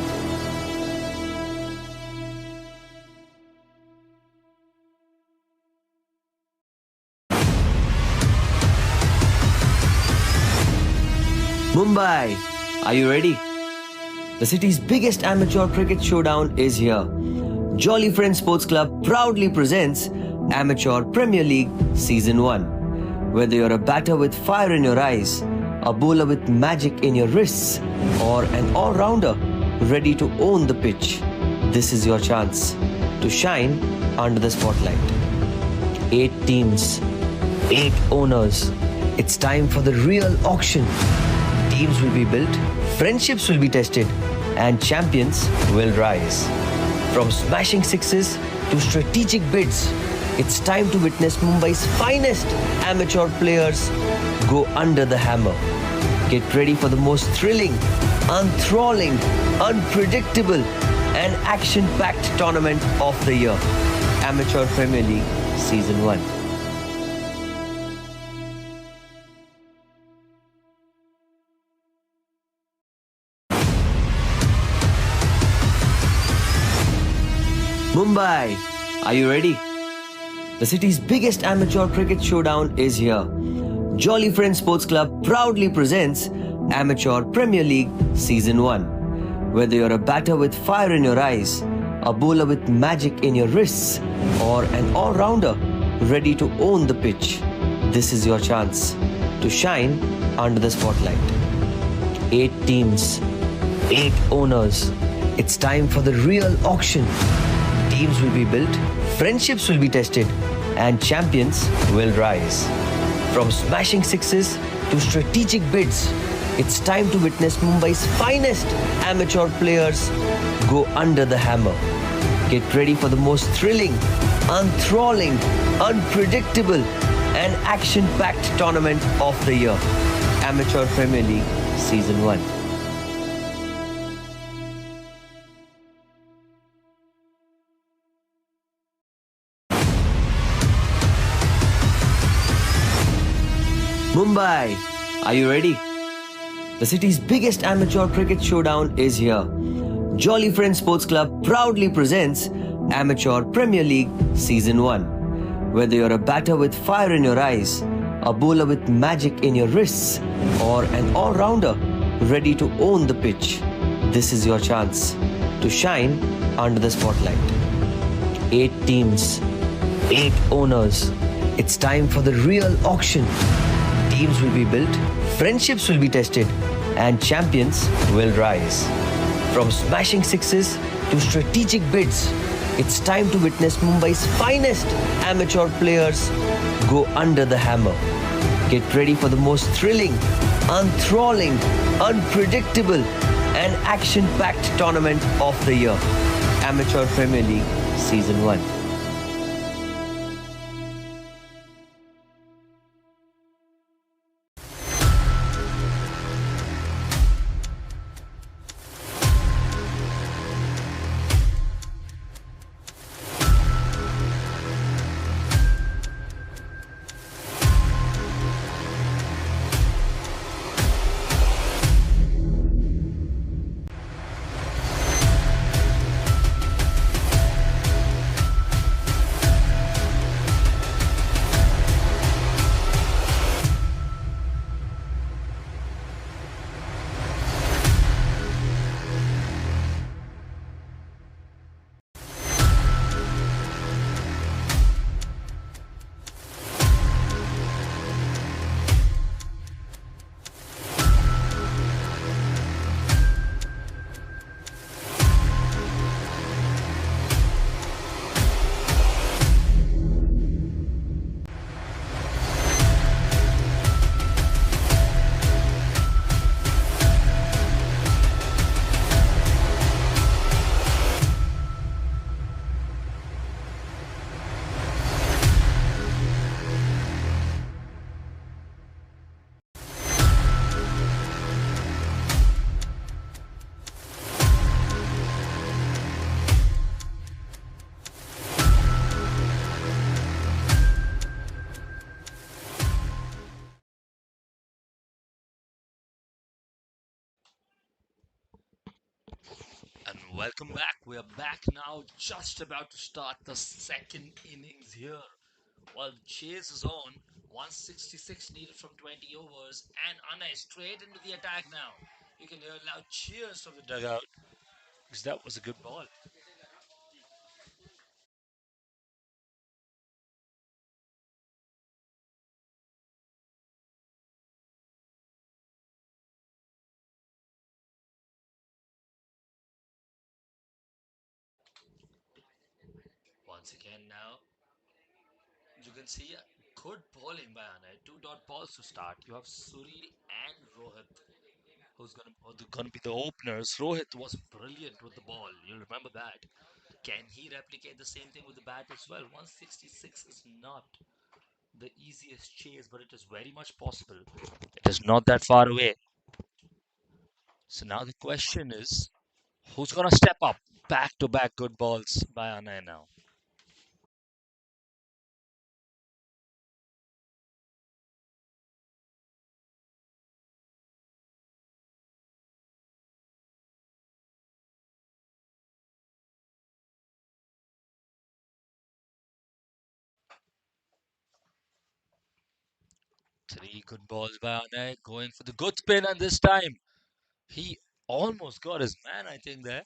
Mumbai, are you ready? The city's biggest amateur cricket showdown is here. Jolly Friends Sports Club proudly presents Amateur Premier League Season 1. Whether you're a batter with fire in your eyes, a bowler with magic in your wrists, or an all-rounder ready to own the pitch, this is your chance to shine under the spotlight. 8 teams, 8 owners. It's time for the real auction. Teams will be built, friendships will be tested, and champions will rise. From smashing sixes to strategic bids, it's time to witness Mumbai's finest amateur players go under the hammer. Get ready for the most thrilling, enthralling, unpredictable, and action packed tournament of the year. Amateur Premier League Season 1. Mumbai, are you ready? The city's biggest amateur cricket showdown is here. Jolly Friends Sports Club proudly presents Amateur Premier League Season 1. Whether you're a batter with fire in your eyes, a bowler with magic in your wrists, or an all-rounder ready to own the pitch, this is your chance to shine under the spotlight. 8 teams, 8 owners. It's time for the real auction. Teams will be built, friendships will be tested, and champions will rise. From smashing sixes to strategic bids, it's time to witness Mumbai's finest amateur players go under the hammer. Get ready for the most thrilling, enthralling, unpredictable, and action-packed tournament of the year. Amateur Premier League Season 1. Mumbai, are you ready? The city's biggest amateur cricket showdown is here. Jolly Friends Sports Club proudly presents Amateur Premier League Season 1. Whether you're a batter with fire in your eyes, a bowler with magic in your wrists, or an all-rounder ready to own the pitch, this is your chance to shine under the spotlight. 8 teams, 8 owners. It's time for the real auction. Teams will be built, friendships will be tested, and champions will rise. From smashing sixes to strategic bids, it's time to witness Mumbai's finest amateur players go under the hammer. Get ready for the most thrilling, enthralling, unpredictable, and action-packed tournament of the year. Amateur Premier League Season 1. And welcome back. We are back now, just about to start the second innings here. While the chase is on, 166 needed from 20 overs, and Anna is straight into the attack now. You can hear loud cheers from the dugout because that was a good ball. Once again now, you can see a good bowling by Anna. Two dot balls to start. You have Suril and Rohit, who's gonna be the openers. Rohit was brilliant with the ball. You'll remember that. Can he replicate the same thing with the bat as well? 166 is not the easiest chase, but it is very much possible. It is not that far away. So now the question is, who's gonna step up? Back to back good balls by Anay now. 3 good balls by Anay, going for the good spin, and this time he almost got his man, I think, there.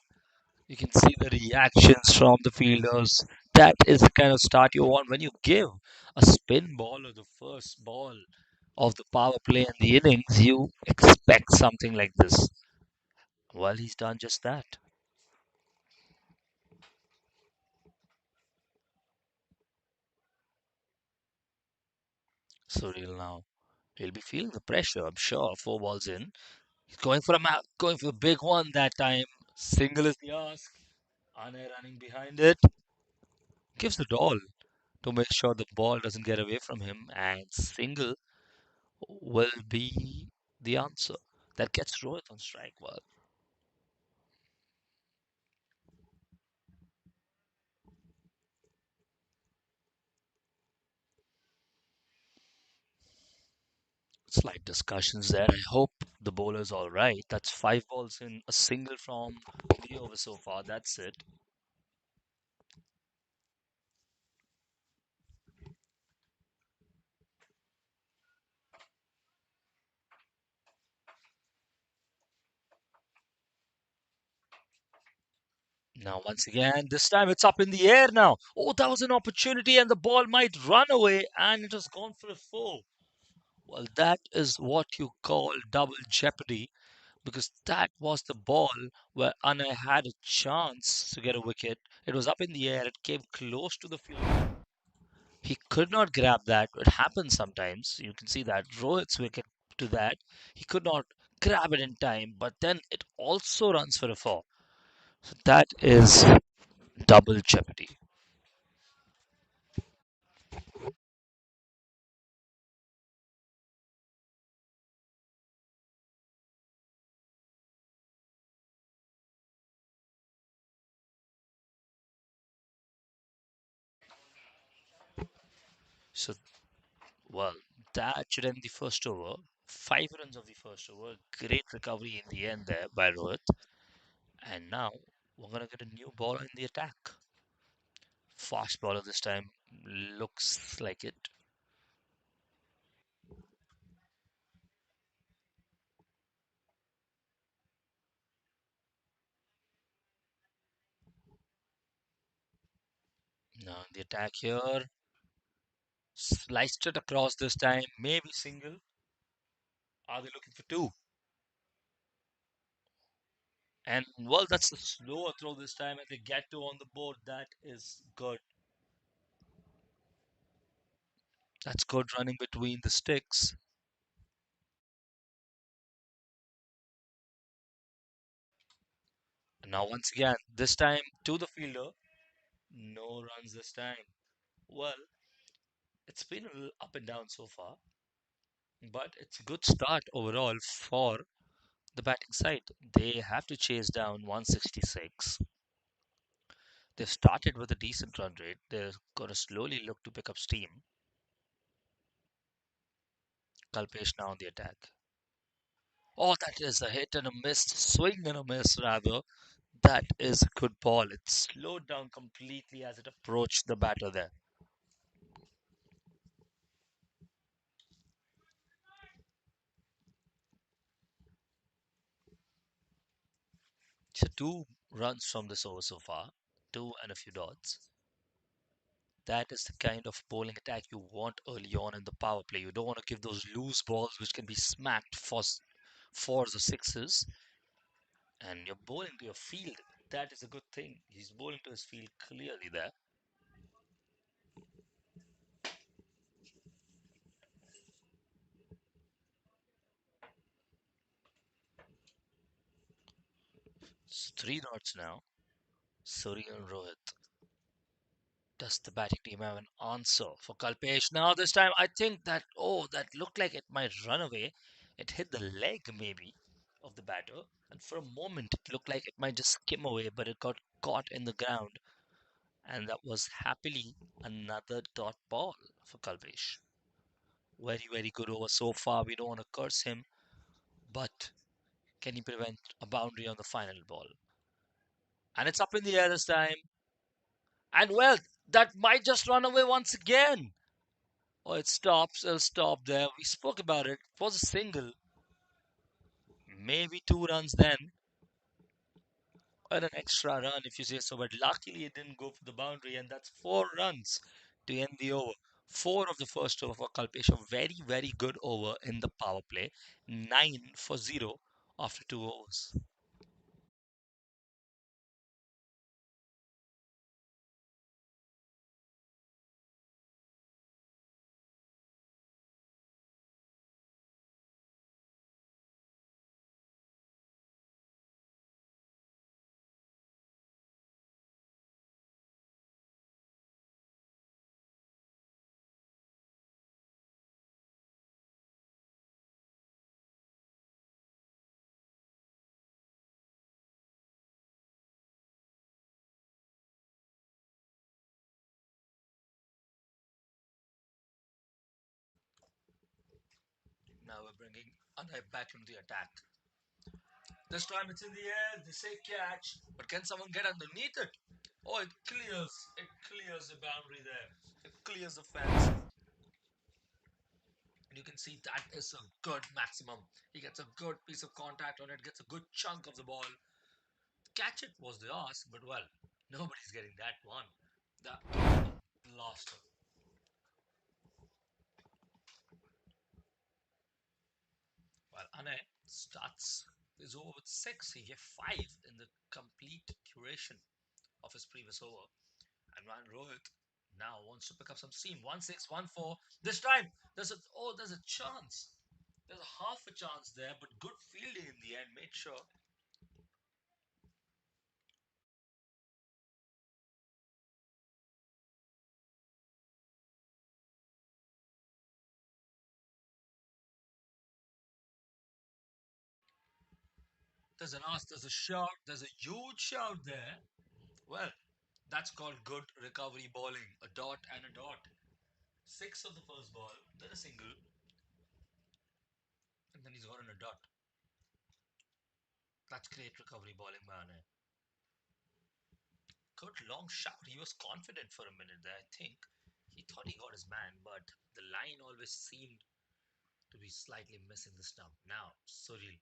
You can see the reactions from the fielders. That is the kind of start you want when you give a spin ball or the first ball of the power play in the innings. You expect something like this. Well, he's done just that. Surreal now. He'll be feeling the pressure, I'm sure. 4 balls in. He's going for a going for the big one that time. Single is the ask. Ane running behind it. Gives it all to make sure the ball doesn't get away from him. And single will be the answer. That gets Rohit on strike. Well, slight discussions there. I hope the bowler's all right. That's 5 balls in, a single from the over so far. That's it. Now, once again, this time it's up in the air now. Oh, that was an opportunity, and the ball might run away, and it has gone for a 4. Well, that is what you call double jeopardy because that was the ball where Anna had a chance to get a wicket. It was up in the air, it came close to the field. He could not grab that. It happens sometimes. You can see that Rohit's wicket to that. He could not grab it in time, but then it also runs for a 4. So that is double jeopardy. So, well, that should end the first over. 5 runs of the first over. Great recovery in the end there by Rohit. And now we're going to get a new ball in the attack. Fast bowler this time. Looks like it. Now in the attack here. Sliced it across this time. Maybe single. Are they looking for 2? And well, that's a slower throw this time. And they get 2 on the board. That is good. That's good running between the sticks. Now, once again, this time to the fielder. No runs this time. Well, it's been a little up and down so far, but it's a good start overall for the batting side. They have to chase down 166. They've started with a decent run rate. They're going to slowly look to pick up steam. Kalpesh now on the attack. Oh, that is a hit and a miss, swing and a miss rather. That is a good ball. It slowed down completely as it approached the batter there. So 2 runs from this over so far, 2 and a few dots. That is the kind of bowling attack you want early on in the power play. You don't want to give those loose balls which can be smacked for fours or sixes, and you're bowling to your field. That is a good thing. He's bowling to his field clearly there. It's 3 dots now. Surya and Rohit. Does the batting team have an answer for Kalpesh? Now this time I think that that looked like it might run away. It hit the leg maybe of the batter, and for a moment it looked like it might just skim away, but it got caught in the ground, and that was happily another dot ball for Kalpesh. Very, very good over so far. We don't want to curse him, but can he prevent a boundary on the final ball? And it's up in the air this time. And well, that might just run away once again. Oh, it stops. It'll stop there. We spoke about it. It was a single. Maybe 2 runs then. Or an extra run if you say so. But luckily it didn't go for the boundary. And that's 4 runs to end the over. Four of the first over for Kalpesh. A very, very good over in the power play. 9 for 0 after 2 overs. Now we're bringing Anay back into the attack. This time it's in the air. They say catch, but can someone get underneath it? Oh, it clears. It clears the boundary there. It clears the fence. And you can see that is a good maximum. He gets a good piece of contact on it, gets a good chunk of the ball. Catch it was the ask, but well, nobody's getting that one. That lost. Well, Ane starts his over with six. He gave five in the complete duration of his previous over. And Van Rohit now wants to pick up some steam. 1-6, 1-4. This time, there's a chance. There's a half a chance there, but good fielding in the end made sure. There's an ask, there's a shout, there's a huge shout there. Well, that's called good recovery bowling. A dot and a dot. Six of the first ball, then a single, and then he's got in a dot. That's great recovery bowling, man. Good long shout. He was confident for a minute there, I think. He thought he got his man, but the line always seemed to be slightly missing the stump. Now, Suril.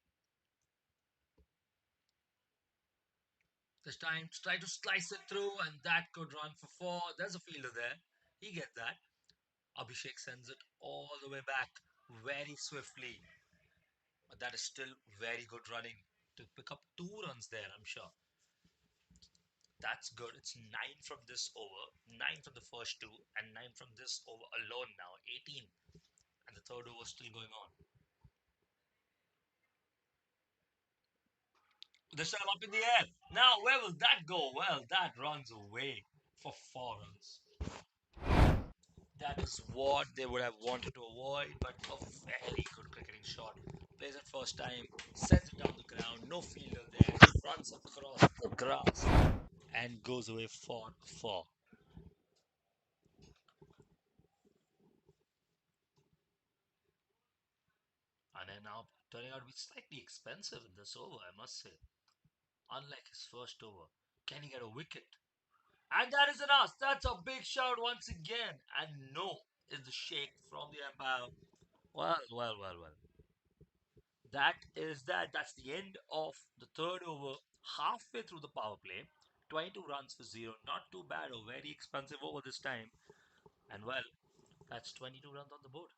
This time, try to slice it through, and that could run for four. There's a fielder there. He gets that. Abhishek sends it all the way back very swiftly. But that is still very good running to pick up 2 runs there, I'm sure. That's good. It's 9 from this over, 9 from the first two, and 9 from this over alone now, 18. And the third over still going on. This time up in the air. Now, where will that go? Well, that runs away for 4 runs. That is what they would have wanted to avoid, but a very good cricketing shot. Plays it first time, sends it down the ground, no fielder there, runs across the grass and goes away for 4. And then now turning out to be slightly expensive in this over, I must say. Unlike his first over. Can he get a wicket? And that is an ask. That's a big shout once again. And no is the shake from the umpire. Well, well, well, well. That is that. That's the end of the third over. Halfway through the power play. 22 runs for 0. Not too bad. A very expensive over this time. And well, that's 22 runs on the board.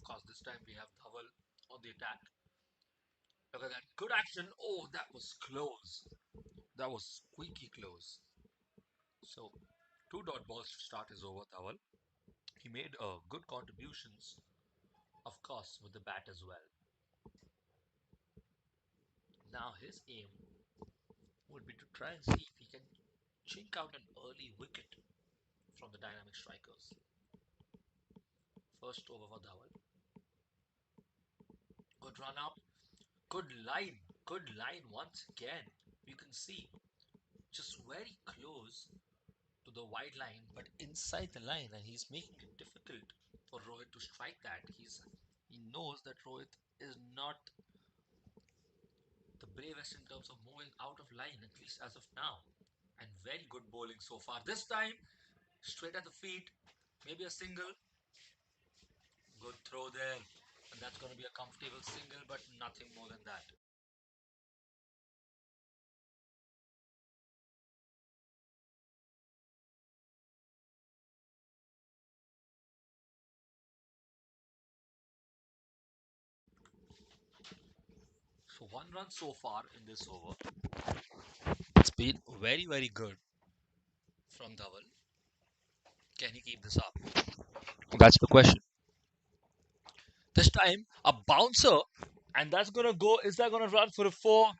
course, this time we have Dhaval on the attack. Look at that. Good action. Oh, that was close. That was squeaky close. So, two dot balls to start his over, Dhaval. He made good contributions, of course, with the bat as well. Now, his aim would be to try and see if he can chink out an early wicket from the dynamic strikers. First over for Dhaval. Good run up. Good line. Good line once again. You can see just very close to the wide line, but inside the line, and he's making it difficult for Rohit to strike that. He knows that Rohit is not the bravest in terms of moving out of line, at least as of now. And very good bowling so far. This time, straight at the feet, maybe a single. Good throw there. And that's going to be a comfortable single, but nothing more than that. So one run so far in this over. It's been very, very good from Dhaval. Can he keep this up? That's the question. This time, a bouncer, and that's gonna go. Is that gonna run for a four?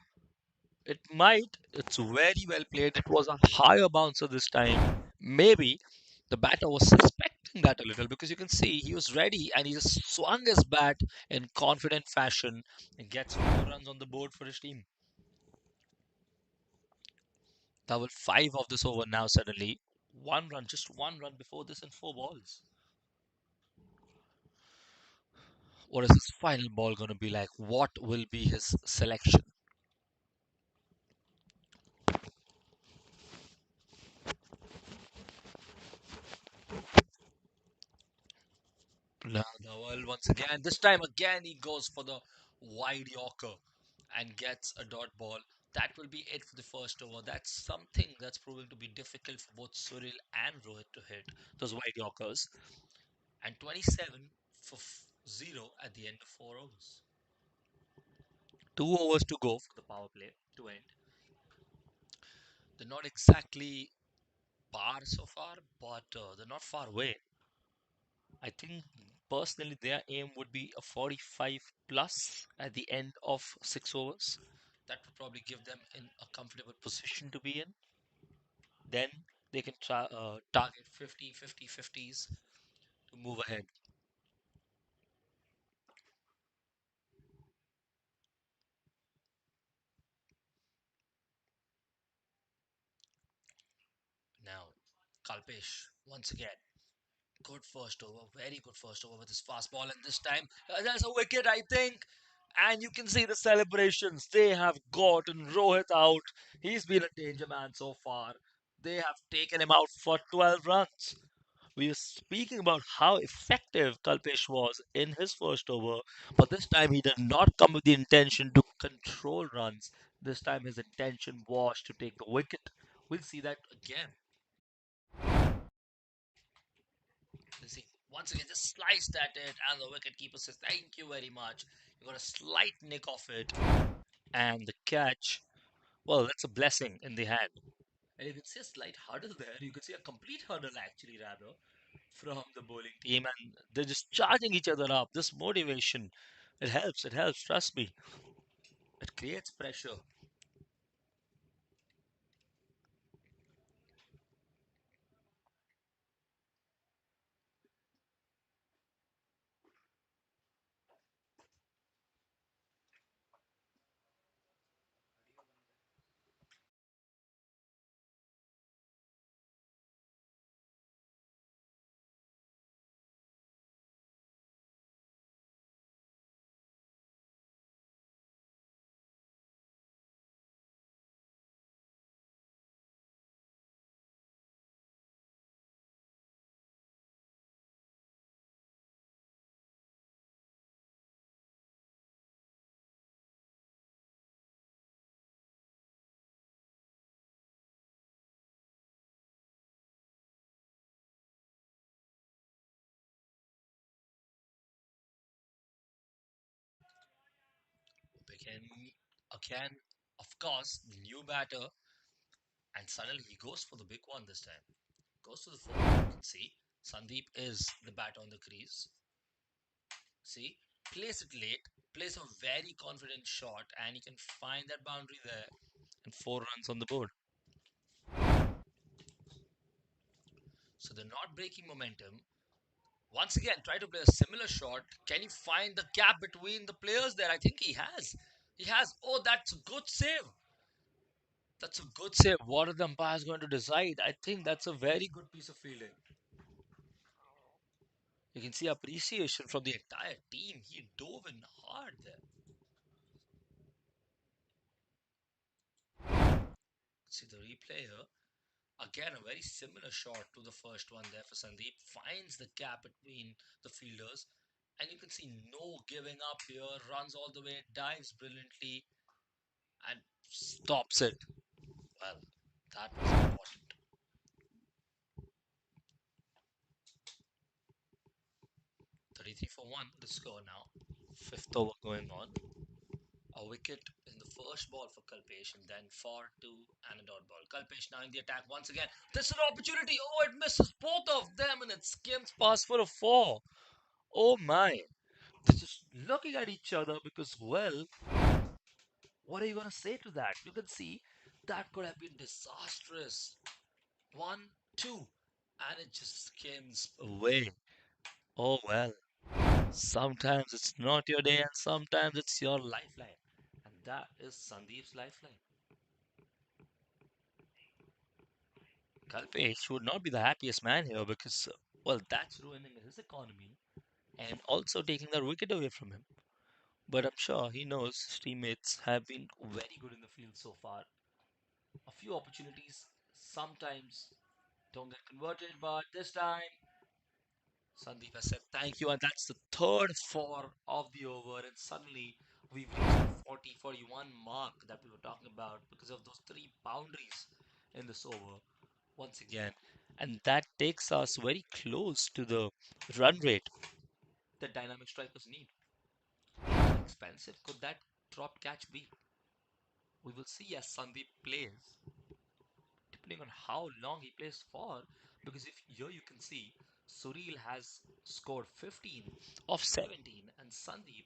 It might. It's very well played. It was a higher bouncer this time. Maybe the batter was suspecting that a little because you can see he was ready and he just swung his bat in confident fashion and gets 4 runs on the board for his team. Double five of this over now suddenly. One run, just one run before this in 4 balls. What is his final ball going to be like? What will be his selection? Now Nawal once again. This time again he goes for the wide Yorker and gets a dot ball. That will be it for the first over. That's something that's proving to be difficult for both Suril and Rohit to hit those wide Yorkers. And 27 for 0 at the end of 4 overs. 2 overs to go for the power play to end. They're not exactly par so far, but they're not far away. I think personally their aim would be a 45 plus at the end of 6 overs. That would probably give them in a comfortable position to be in. Then they can target 50, 50, 50s to move ahead. Now, Kalpesh, once again, good first over, very good first over with his fast ball, and this time there's a wicket, I think. And you can see the celebrations. They have gotten Rohit out. He's been a danger man so far. They have taken him out for 12 runs. We were speaking about how effective Kalpesh was in his first over, but this time he did not come with the intention to control runs. This time his intention was to take the wicket. We'll see that again. You see, once again, just sliced at it, and the wicketkeeper says, "Thank you very much." You got a slight nick of it, and the catch. Well, that's a blessing in the hand. And you can see a slight hurdle there. You can see a complete hurdle, actually, rather, from the bowling team, and they're just charging each other up. This motivation, it helps. It helps. Trust me. It creates pressure. Again, again, of course, the new batter, and suddenly he goes for the big one this time. Goes to the four. You can see Sandeep is the batter on the crease. See, plays it late, plays a very confident shot, and he can find that boundary there, and 4 runs on the board. So they're not breaking momentum. Once again, try to play a similar shot. Can you find the gap between the players there? I think he has. He has. Oh, that's a good save. That's a good save. What are the umpires going to decide? I think that's a very good piece of fielding. You can see appreciation from the entire team. He dove in hard there. See the replay here. Again, a very similar shot to the first one there for Sandeep. Finds the gap between the fielders. And you can see no giving up here. Runs all the way, dives brilliantly, and stops it. Well, that was important. 33 for 1, the score now. Fifth over going on. A wicket in the first ball for Kalpesh, and then 4-2 and a dot ball. Kalpesh now in the attack once again. This is an opportunity. Oh, it misses both of them, and it skims past for a 4. Oh my. They're just looking at each other because, well, what are you going to say to that? You can see that could have been disastrous. 1-2, and it just skims away. Oh well. Sometimes it's not your day, and sometimes it's your lifeline. And that is Sandeep's lifeline. Kalpesh would not be the happiest man here because, well, that's ruining his economy and also taking that wicket away from him. But I'm sure he knows his teammates have been very good in the field so far. A few opportunities sometimes don't get converted, but this time Sandeep has said thank you, and that's the third four of the over. And suddenly we've reached the 40-41 mark that we were talking about because of those three boundaries in this over once again. And that takes us very close to the run rate that dynamic strikers need. How expensive could that drop catch be? We will see as Sandeep plays, depending on how long he plays for. Because if here you can see, Sureel has scored 15 of 17, and Sandeep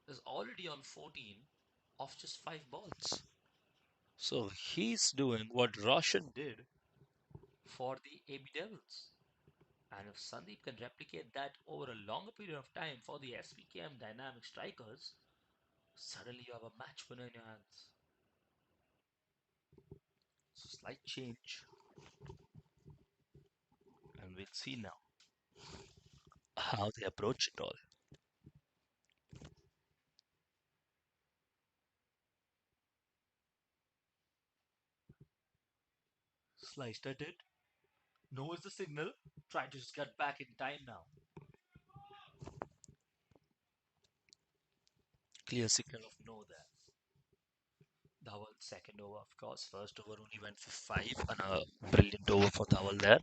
is already on 14 of just 5 balls. So he's doing what Roshan did for the AB Devils. And if Sandeep can replicate that over a longer period of time for the SPKM dynamic strikers, suddenly you have a match winner in your hands. So slight change, and we'll see now how they approach it all. Sliced at it, knows the signal, trying to just get back in time now. Clear signal of no there. Dhawal second over, of course. First over only went for 5, and a brilliant over for Dhawal there.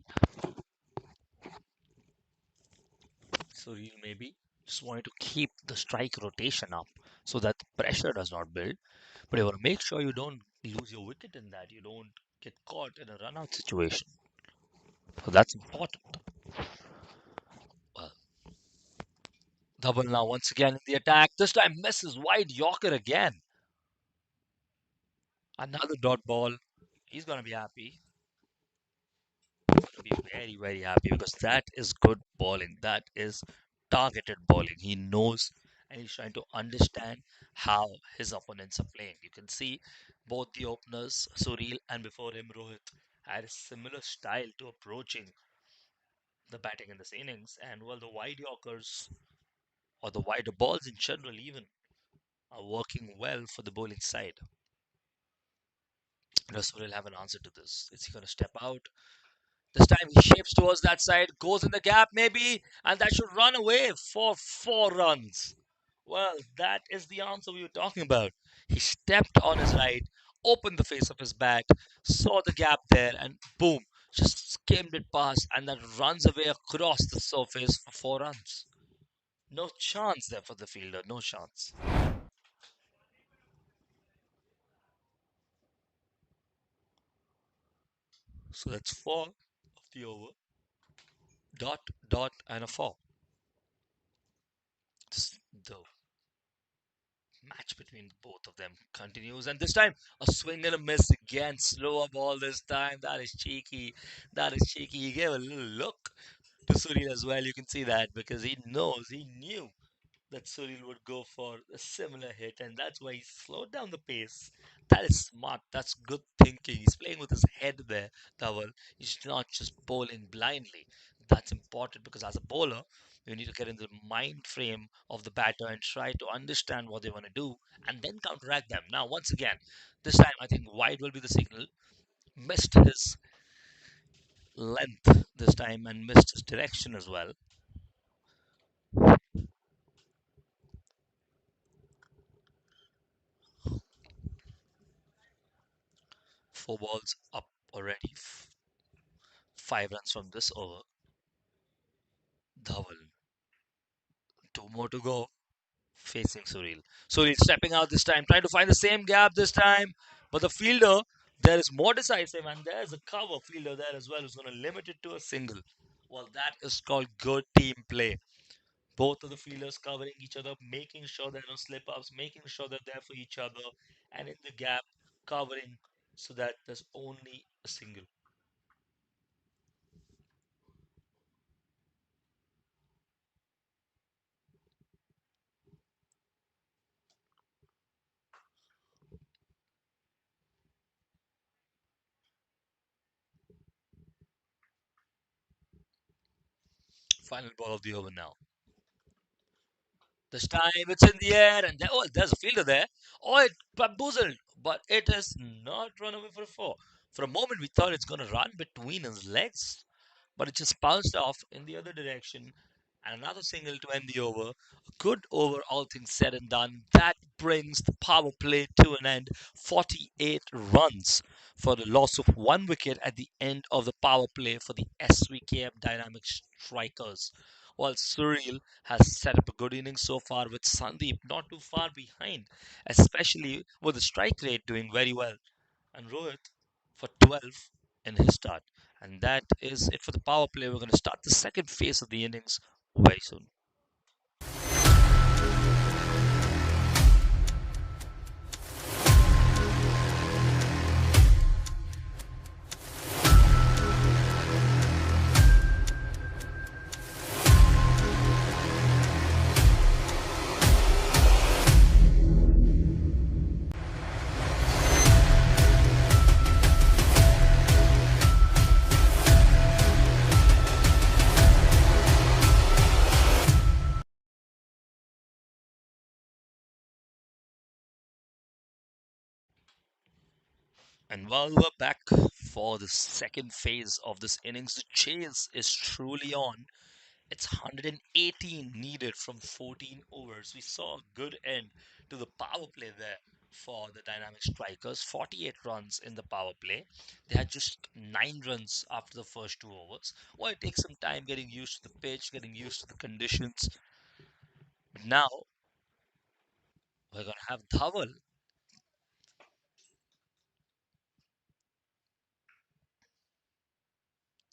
So you maybe just wanted to keep the strike rotation up so that the pressure does not build. But you want to make sure you don't lose your wicket in that. You don't get caught in a run out situation. So that's important. Well, Dhawal now once again in the attack. This time misses wide Yorker again. Another dot ball. He's going to be happy. To be very, very happy because that is good bowling. That is targeted bowling. He knows and he's trying to understand how his opponents are playing. You can see both the openers, Sureel and before him, Rohit, had a similar style to approaching the batting in this innings. And well, the wide Yorkers or the wider balls in general, even are working well for the bowling side. Does Sureel have an answer to this? Is he going to step out? This time he shapes towards that side, goes in the gap maybe, and that should run away for 4 runs. Well, that is the answer we were talking about. He stepped on his right, opened the face of his bat, saw the gap there, and boom, just skimmed it past, and that runs away across the surface for 4 runs. No chance there for the fielder, no chance. So that's four of the over. Dot, dot, and a four. Just the match between both of them continues, and this time a swing and a miss again. Slower ball this time. That is cheeky. That is cheeky. He gave a little look to Surya as well. You can see that because he knew that Suril would go for a similar hit, and that's why he slowed down the pace. That is smart. That's good thinking. He's playing with his head there, Dhaval. He's not just bowling blindly. That's important because as a bowler, you need to get in the mind frame of the batter and try to understand what they want to do and then counteract them. Now, once again, this time I think wide will be the signal. Missed his length this time and missed his direction as well. Four balls up already. 5 runs from this over. Dhawan. Two more to go. Facing Suril. Suril stepping out this time, trying to find the same gap this time. But the fielder, there is more decisive, and there's a cover fielder there as well who's going to limit it to a single. Well, that is called good team play. Both of the fielders covering each other, making sure there are no slip ups, making sure they're there for each other, and in the gap, covering so that there's only a single. Final ball of the over now. This time it's in the air, and there, oh, there's a fielder there. Oh, it bamboozled, but it has not run away for a four. For a moment, we thought it's going to run between his legs, but it just bounced off in the other direction. And another single to end the over. A good over, all things said and done. That brings the power play to an end. 48 runs for the loss of one wicket at the end of the power play for the SVKM Dynamic Strikers. While Surreal has set up a good innings so far with Sandeep not too far behind, especially with the strike rate doing very well. And Rohit for 12 in his start. And that is it for the power play. We're going to start the second phase of the innings very soon. And while we're back for the second phase of this innings, the chase is truly on. It's 118 needed from 14 overs. We saw a good end to the power play there for the dynamic strikers. 48 runs in the power play. They had just 9 runs after the first 2 overs. Well, it takes some time getting used to the pitch, getting used to the conditions. But now we're going to have Dhawal.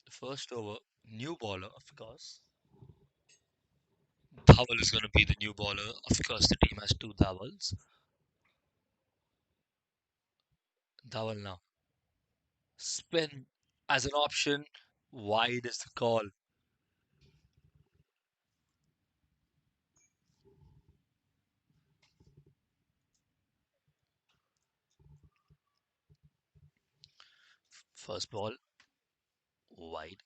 The first over, new bowler, of course. Dhawal is going to be the new bowler. Of course, the team has two Dhawals. Dhawal now. Spin as an option. Wide is the call. First ball, wide.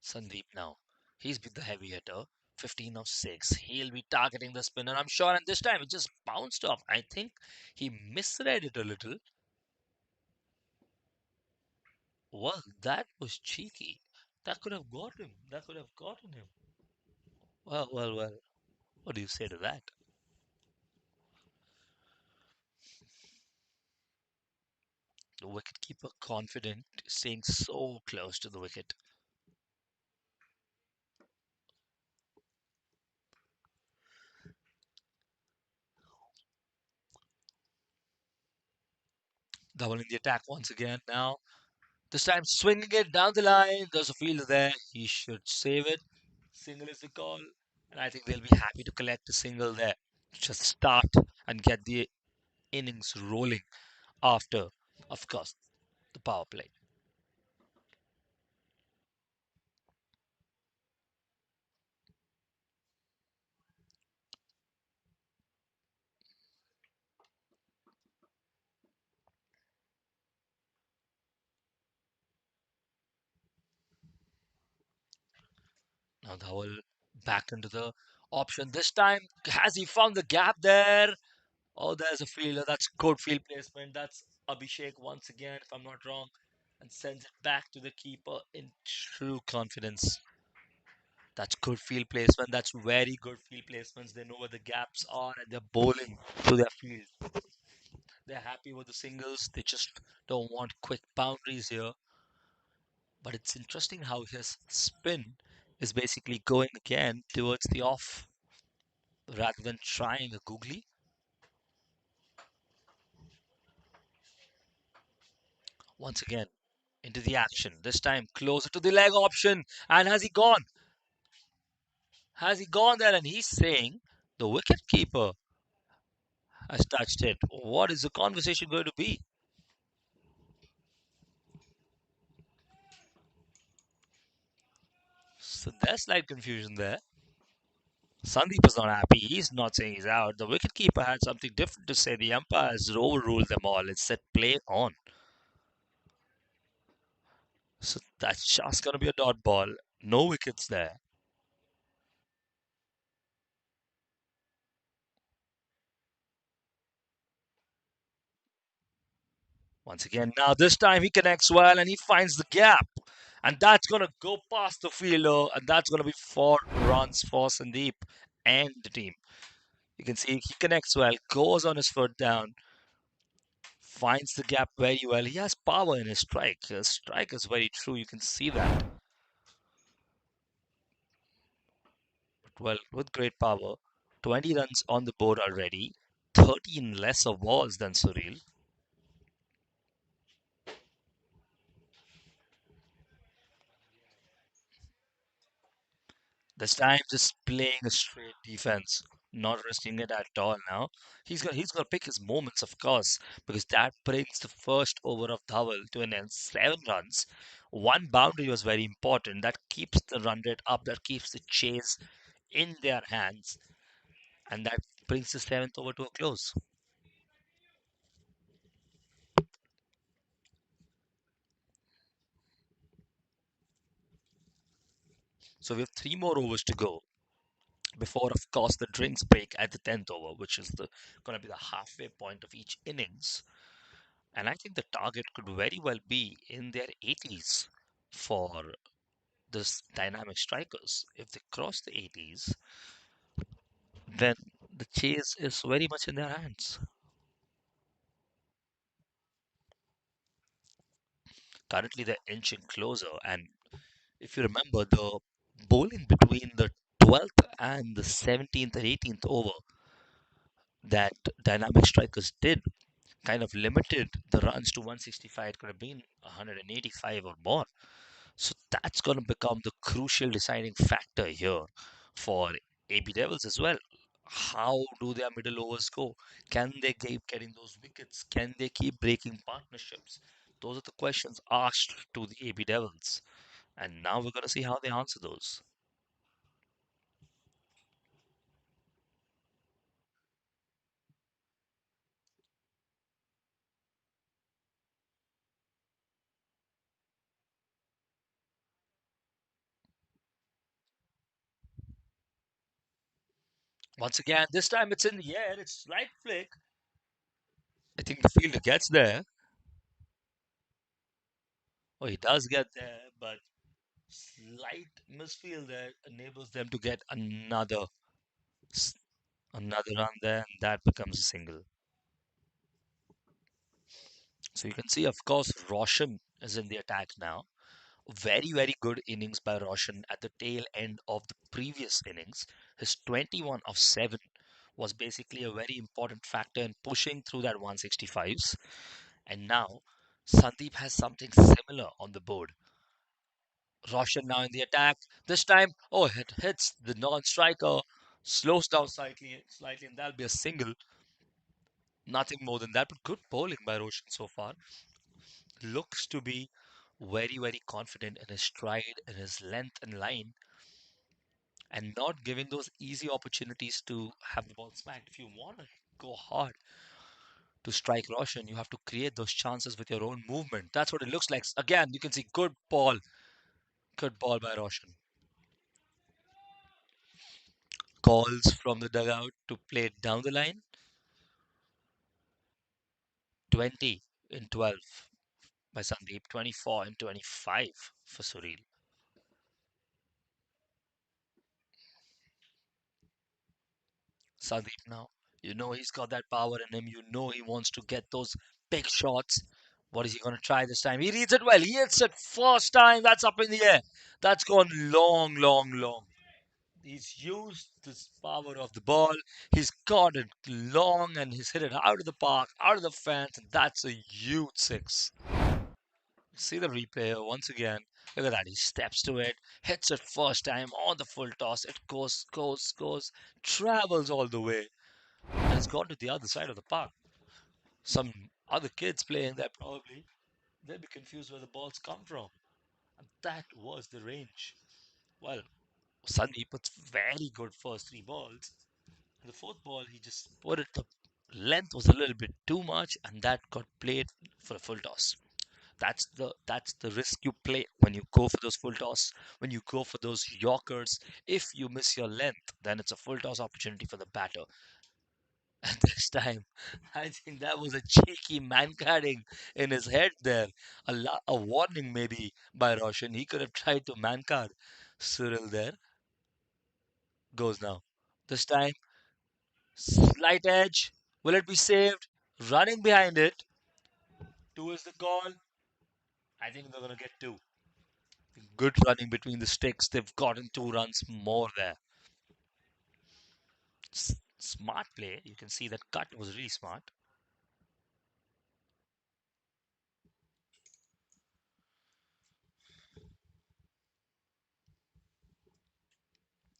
Sandeep now. He's been the heavy hitter. 15 of 6. He'll be targeting the spinner, I'm sure. And this time it just bounced off. I think he misread it a little. Well, that was cheeky. That could have got him. That could have gotten him. Well, well, well. What do you say to that? The wicketkeeper confident, staying so close to the wicket. Doubling the attack once again now. This time swinging it down the line. There's a fielder there. He should save it. Single is the call. And I think they'll be happy to collect a single there. Just start and get the innings rolling after, of course, the power play. Now Dhawal back into the option. This time, has he found the gap there? Oh, there's a fielder. That's good field placement. That's Abhishek once again, if I'm not wrong, and sends it back to the keeper in true confidence. That's good field placement. That's very good field placements. They know where the gaps are and they're bowling to their field. They're happy with the singles. They just don't want quick boundaries here. But it's interesting how his spin is basically going again towards the off rather than trying a googly. Once again, into the action. This time closer to the leg option. And has he gone? Has he gone there? And he's saying the wicket keeper has touched it. What is the conversation going to be? So there's slight confusion there. Sandeep is not happy. He's not saying he's out. The wicketkeeper had something different to say. The umpire has overruled them all. It said play on. So that's just going to be a dot ball. No wickets there. Once again, now this time he connects well and he finds the gap. And that's going to go past the fielder. And that's going to be 4 runs for Sandeep and the team. You can see he connects well, goes on his foot down, finds the gap very well. He has power in his strike. His strike is very true. You can see that. Well, with great power, 20 runs on the board already, 13 lesser balls than Surreal. This time just playing a straight defense, not risking it at all now. He's gonna pick his moments, of course, because that brings the first over of Dhawal to an end, 7 runs. One boundary was very important. That keeps the run rate up, that keeps the chase in their hands, and that brings the seventh over to a close. So we have 3 more overs to go before, of course, the drinks break at the 10th over, which is the going to be the halfway point of each innings. And I think the target could very well be in their 80s for this dynamic strikers. If they cross the 80s, then the chase is very much in their hands. Currently, they're inching closer. And if you remember, the bowling between the 12th and the 17th and 18th over that dynamic strikers did kind of limited the runs to 165. It could have been 185 or more. So that's going to become the crucial deciding factor here for AB Devils as well. How do their middle overs go? Can they keep getting those wickets? Can they keep breaking partnerships? Those are the questions asked to the AB Devils. And now we're going to see how they answer those. Once again, this time it's in the air. It's right flick. I think the fielder gets there. Oh, he does get there, but slight misfield there enables them to get s- another run there, and that becomes a single. So you can see, of course, Roshan is in the attack now. Very good innings by Roshan at the tail end of the previous innings. His 21 of 7 was basically a very important factor in pushing through that 165s. And now Sandeep has something similar on the board. Roshan now in the attack. This time, oh, it hits the non-striker, slows down slightly, and that'll be a single. Nothing more than that, but good bowling by Roshan so far. Looks to be very, very confident in his stride, in his length and line, and not giving those easy opportunities to have the ball smacked. If you want to go hard to strike Roshan, you have to create those chances with your own movement. That's what it looks like. Again, you can see good ball by Roshan. Calls from the dugout to play it down the line. 20 in 12 by Sandeep, 24 in 25 for Suril. Sandeep now, you know he's got that power in him. You know he wants to get those big shots. What is he going to try this time? He reads it well. He hits it first time. That's up in the air. That's gone long, long, long. He's used this power of the ball. He's got it long and he's hit it out of the park, out of the fence, and that's a huge six. See the replay here once again. Look at that. He steps to it, hits it first time on the full toss. It goes, travels all the way, and it's gone to the other side of the park. Some other kids playing there probably, they'll be confused where the balls come from. And that was the range. Well, Sunny puts very good first three balls. And the fourth ball, he just put it, the length was a little bit too much, and that got played for a full toss. That's the risk you play when you go for those full toss, when you go for those yorkers. If you miss your length, then it's a full toss opportunity for the batter. And this time, I think that was a cheeky man carding in his head there. A warning maybe by Roshan. He could have tried to man card Cyril there. Goes now. This time, slight edge. Will it be saved? Running behind it. Two is the call. I think they're going to get two. Good running between the sticks. They've gotten 2 runs more there. Smart play. You can see that cut was really smart.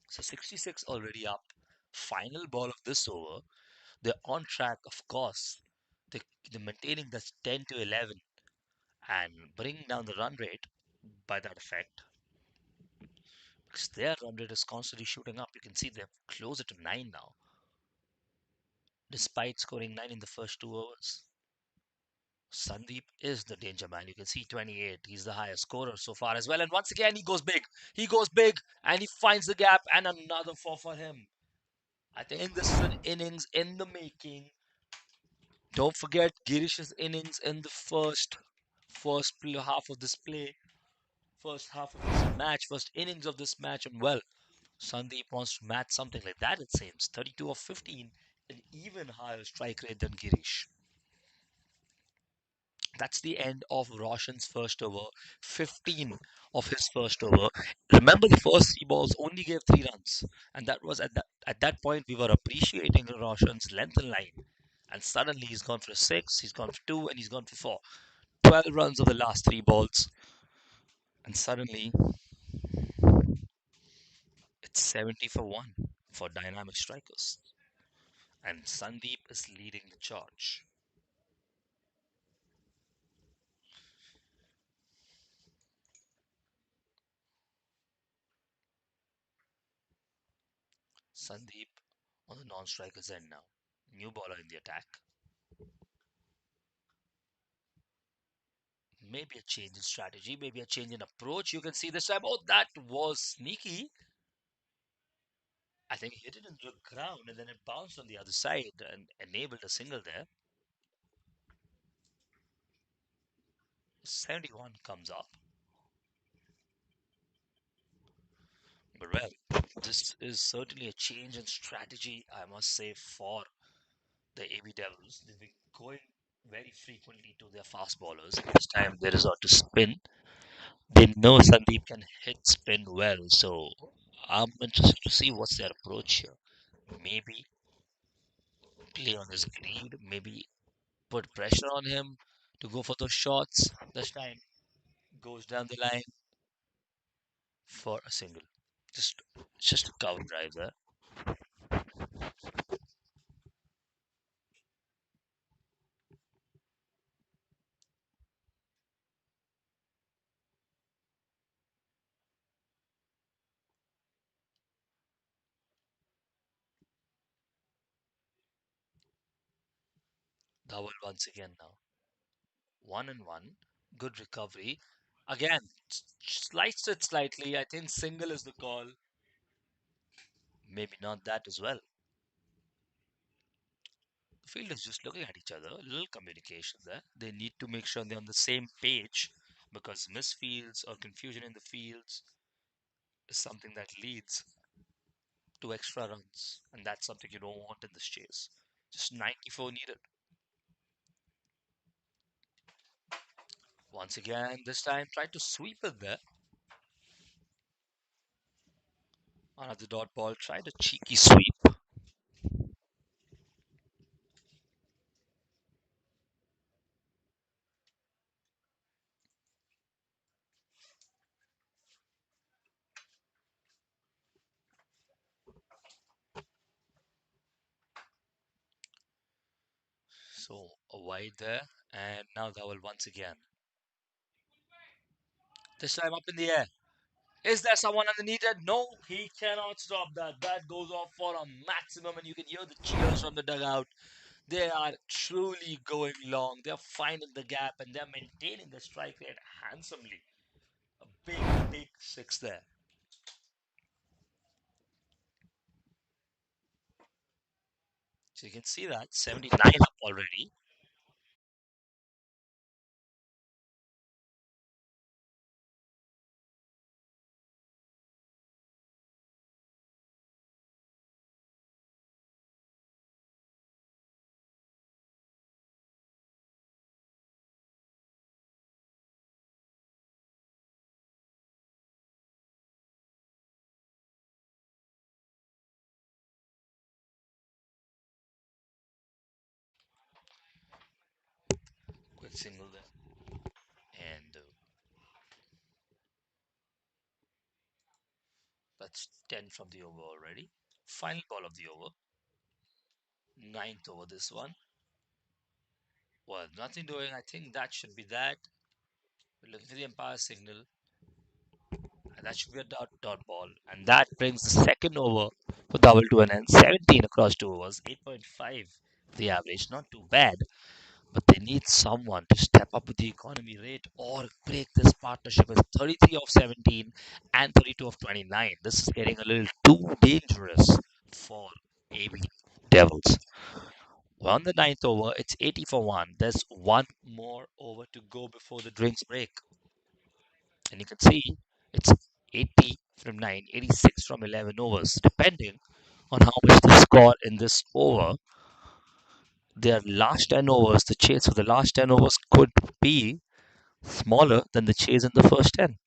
So 66 already up. Final ball of this over. They're on track, of course. They, they're maintaining that 10 to 11 and bringing down the run rate by that effect. Because their run rate is constantly shooting up. You can see they're closer to 9 now, despite scoring 9 in the first 2 overs. Sandeep is the danger man. You can see 28. He's the highest scorer so far as well. And once again, he goes big. He goes big and he finds the gap and another four for him. I think this is an innings in the making. Don't forget Girish's innings in the half of this play, first half of this match, first innings of this match. And well, Sandeep wants to match something like that, it seems. 32 of 15, an even higher strike rate than Girish. That's the end of Roshan's first over, 15 of his first over. Remember, the first three balls only gave 3 runs, and that was at that point we were appreciating Roshan's length and line. And suddenly he's gone for a six, he's gone for two, and he's gone for four. 12 runs of the last three balls, and suddenly it's 70 for one for dynamic strikers. And Sandeep is leading the charge. Sandeep on the non striker's end now. New bowler in the attack. Maybe a change in strategy, maybe a change in approach. You can see this time. Oh, that was sneaky. I think he hit it into the ground and then it bounced on the other side and enabled a single there. 71 comes up. But well, this is certainly a change in strategy, I must say, for the AB Devils. They've been going very frequently to their fast bowlers. This time they resort to spin. They know Sandeep can hit spin well, so I'm interested to see what's their approach here. Maybe play on his greed, maybe put pressure on him to go for those shots. This time goes down the line for a single. Just just a cover drive there. Double once again now. 1-1. Good recovery. Again, sliced it slightly. I think single is the call. Maybe not that as well. The field is just looking at each other. A little communication there. They need to make sure they're on the same page because misfields or confusion in the fields is something that leads to extra runs, and that's something you don't want in this chase. Just 94 needed. Once again, this time tried to sweep it there. Another dot ball, tried a cheeky sweep. So a wide there, and now Dhawal once again. This time up in the air. Is there someone underneath it? No, he cannot stop that. That goes off for a maximum, and you can hear the cheers from the dugout. They are truly going long. They're finding the gap, and they're maintaining the strike rate handsomely. A big, big six there. So you can see that 79 up already. Quick single there. And that's 10 from the over already. Final ball of the over. Ninth over this one. Well, nothing doing. I think that should be that. We're looking for the umpire signal. And that should be a dot ball. And that brings the second over for double to an end. 17 across two overs. 8.5 the average. Not too bad. But they need someone to step up with the economy rate or break this partnership. It's 33 of 17 and 32 of 29. This is getting a little too dangerous for AB Devils. Well, on the ninth over, it's 80 for 1. There's one more over to go before the drinks break. And you can see it's 80 from 9, 86 from 11 overs. Depending on how much they score in this over, their last 10 overs, the chase for the last 10 overs could be smaller than the chase in the first 10.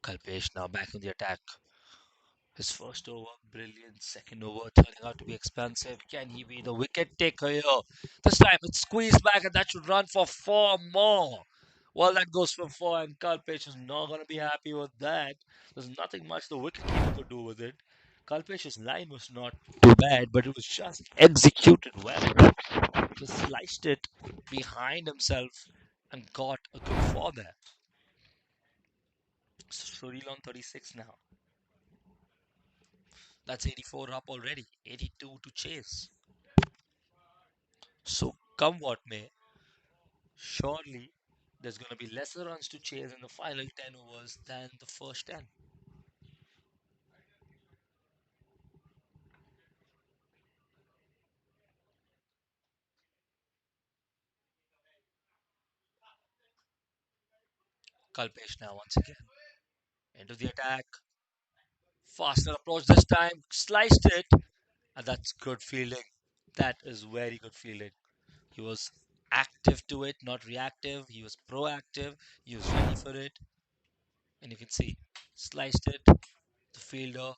Kalpesh now back in the attack. His first over, brilliant. Second over, turning out to be expensive. Can he be the wicket taker here? This time it's squeezed back, and that should run for four more. Well, that goes for four, and Kalpesh is not going to be happy with that. There's nothing much the wicketkeeper could do with it. Kalpesh's line was not too bad, but it was just executed well. Just sliced it behind himself and got a good four there. Surreal on 36 now. That's 84 up already. 82 to chase. So come what may, surely there's going to be lesser runs to chase in the final 10 overs than the first 10. Kalpesh now once again into the attack. Faster approach this time. Sliced it. And that's good fielding. That is very good fielding. He was active to it, not reactive. He was proactive. He was ready for it. And you can see, sliced it. The fielder,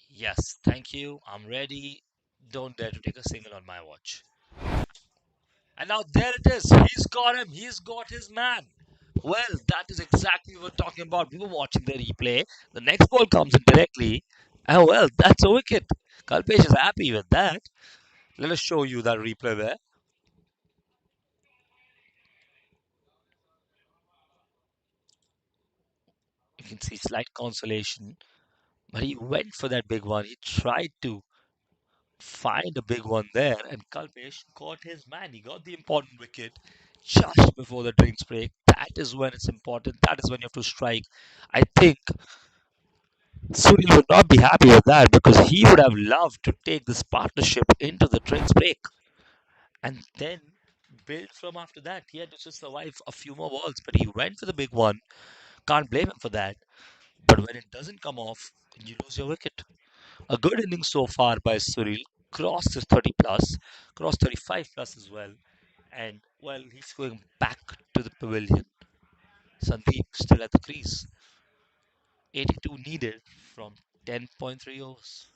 yes, thank you. I'm ready. Don't dare to take a single on my watch. And now there it is. He's got him. He's got his man. Well, that is exactly what we're talking about. We were watching the replay. The next ball comes in directly. And well, that's a wicket. Kalpesh is happy with that. Let us show you that replay there. You can see slight consolation. But he went for that big one. He tried to find a big one there. And Kalpesh got his man. He got the important wicket just before the drinks break. That is when it's important. That is when you have to strike. I think Sunil would not be happy with that because he would have loved to take this partnership into the drinks break and then build from after that. He had to just survive a few more balls, but he went for the big one. Can't blame him for that. But when it doesn't come off, you lose your wicket. A good inning so far by Sunil. Crossed his 30 plus, crossed 35 plus as well. And well, he's going back to the pavilion. Sandeep still at the crease. 82 needed from 10.3 overs.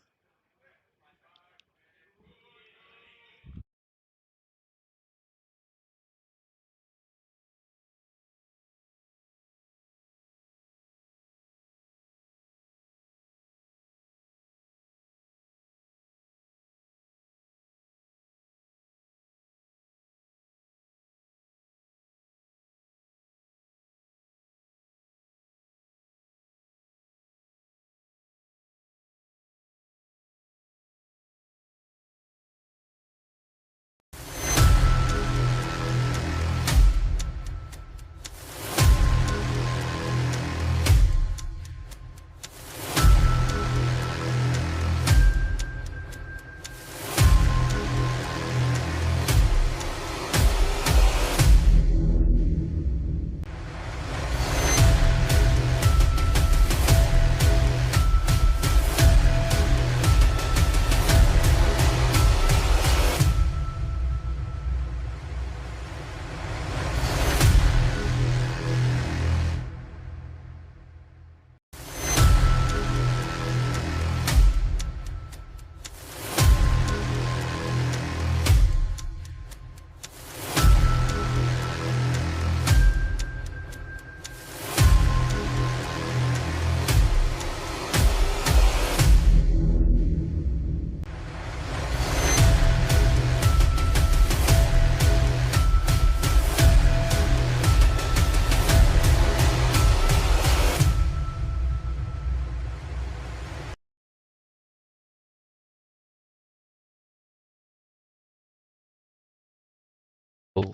Oh,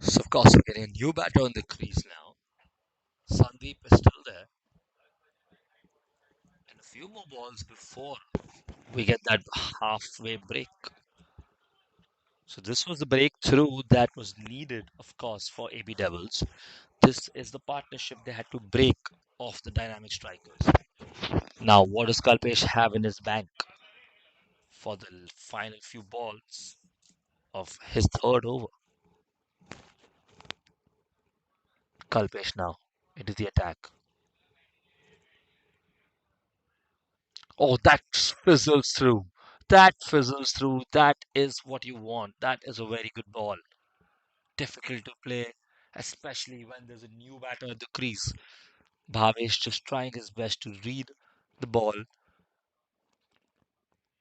so of course, we're getting a new batter on the crease now. Sandeep is still there. And a few more balls before we get that halfway break. So this was the breakthrough that was needed, of course, for AB Devils. This is the partnership they had to break off the dynamic strikers. Now, what does Kalpesh have in his bank for the final few balls of his third over? Kalpesh now into the attack. Oh, that fizzles through. That fizzles through. That is what you want. That is a very good ball. Difficult to play, especially when there's a new batter at the crease. Bhavesh just trying his best to read the ball.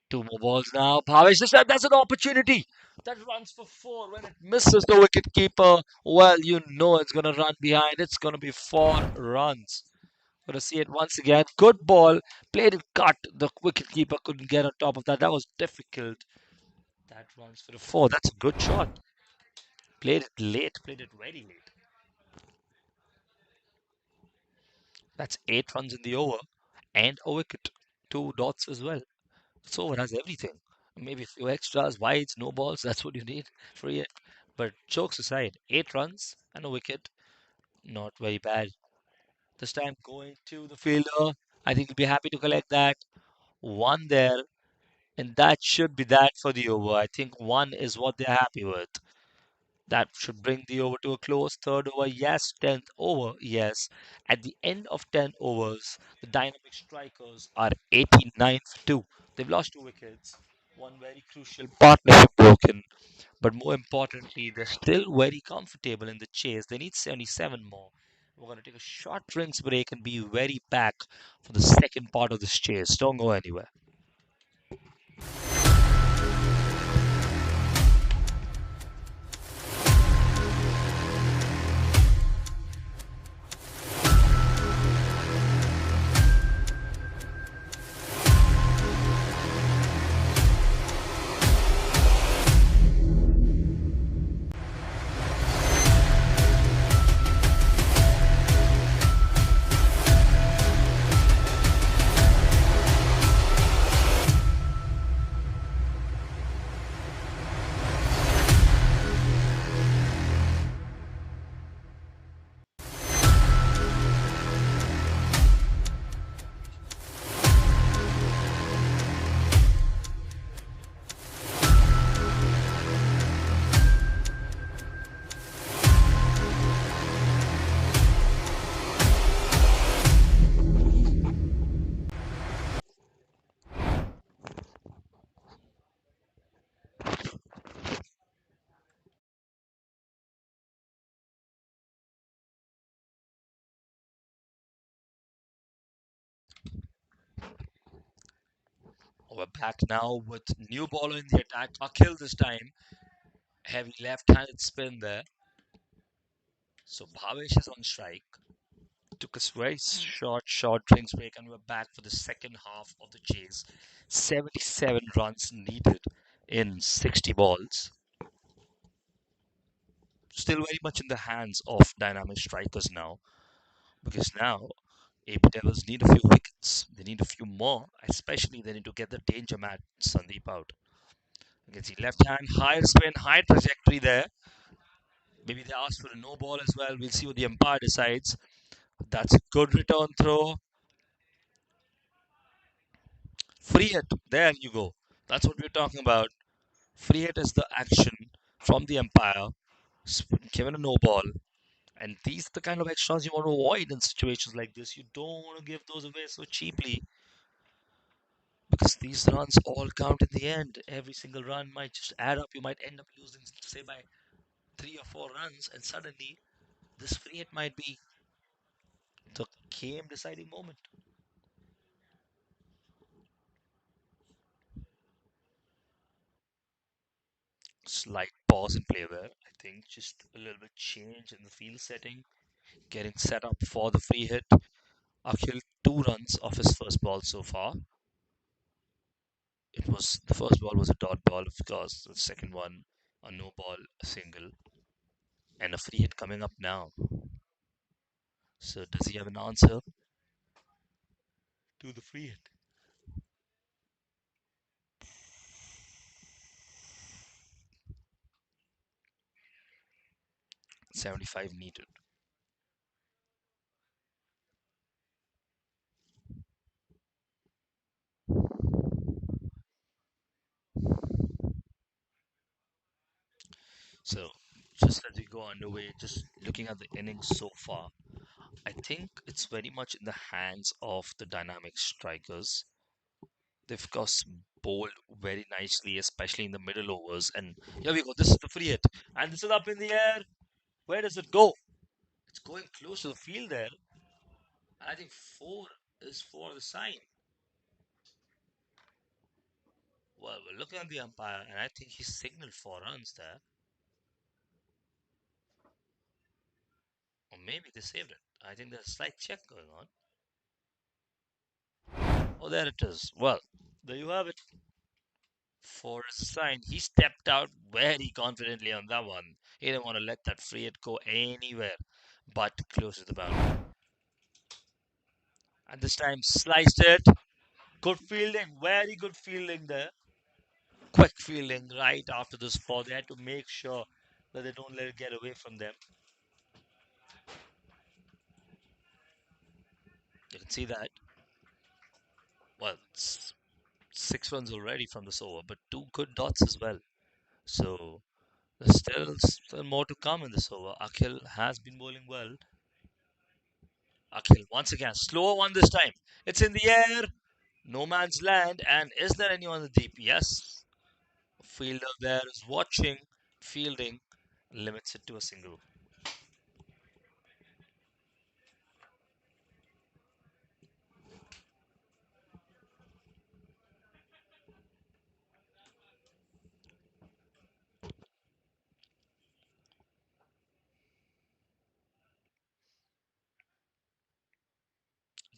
Two more balls now. Bhavesh just said that's an opportunity. That runs for four. When it misses the wicket keeper, well, you know it's going to run behind. It's going to be 4 runs. Going to see it once again. Good ball. Played it cut. The wicket keeper couldn't get on top of that. That was difficult. That runs for the four. That's a good shot. Played it late. Played it very late. That's 8 runs in the over and a wicket. Two dots as well. This over has everything. Maybe a few extras, wides, no balls. That's what you need for it. But jokes aside, 8 runs and a wicket, not very bad. This time going to the fielder. I think he'll be happy to collect that. One there. And that should be that for the over. I think one is what they're happy with. That should bring the over to a close. Third over, yes. 10th over, yes. At the end of 10 overs, the dynamic strikers are 89 for 2. They've lost 2 wickets. One very crucial partnership broken. But more importantly, they're still very comfortable in the chase. They need 77 more. We're going to take a short drinks break and be very back for the second part of this chase. Don't go anywhere. We're back now with new bowler in the attack. Akhil this time. Heavy left-handed spin there. So Bhavesh is on strike. Took a very short drinks break, and we're back for the second half of the chase. 77 runs needed in 60 balls. Still very much in the hands of dynamic strikers now, because now AP Devils need a few wickets. They need a few more, especially they need to get the danger man Sandeep out. You can see left hand, high spin, high trajectory there. Maybe they ask for a no ball as well. We'll see what the umpire decides. That's a good return throw. Free hit. There you go. That's what we're talking about. Free hit is the action from the umpire, given a no ball. And these are the kind of extras you want to avoid in situations like this. You don't want to give those away so cheaply because these runs all count in the end. Every single run might just add up. You might end up losing, say, by 3 or 4 runs, and suddenly this free hit might be the game deciding moment. Slight pause in play there. I think just a little bit change in the field setting, getting set up for the free hit. Akhil 2 runs off his first ball so far. It was the first ball was a dot ball, of course. The second one, a no ball, a single, and a free hit coming up now. So does he have an answer to the free hit? 75 needed. So just as we go underway, just looking at the innings so far, I think it's very much in the hands of the dynamic strikers. They've of course bowled very nicely, especially in the middle overs. And here we go. This is the free hit, and this is up in the air. Where does it go? It's going close to the field there. And I think four is for the sign. Well, we're looking at the umpire, and I think he signaled 4 runs there. Or maybe they saved it. I think there's a slight check going on. Oh, there it is. Well, there you have it. For a sign, he stepped out very confidently on that one. He didn't want to let that free hit go anywhere but close to the boundary. And this time, sliced it. Good fielding, very good fielding there. Quick fielding right after this ball. They had to make sure that they don't let it get away from them. You can see that. Well, it's 6 runs already from this over, but two good dots as well. So there's still more to come in this over. Akhil has been bowling well. Akhil once again, slower one this time. It's in the air, no man's land, and is there anyone in the deep? Yes. Fielder there is watching, fielding, limits it to a single.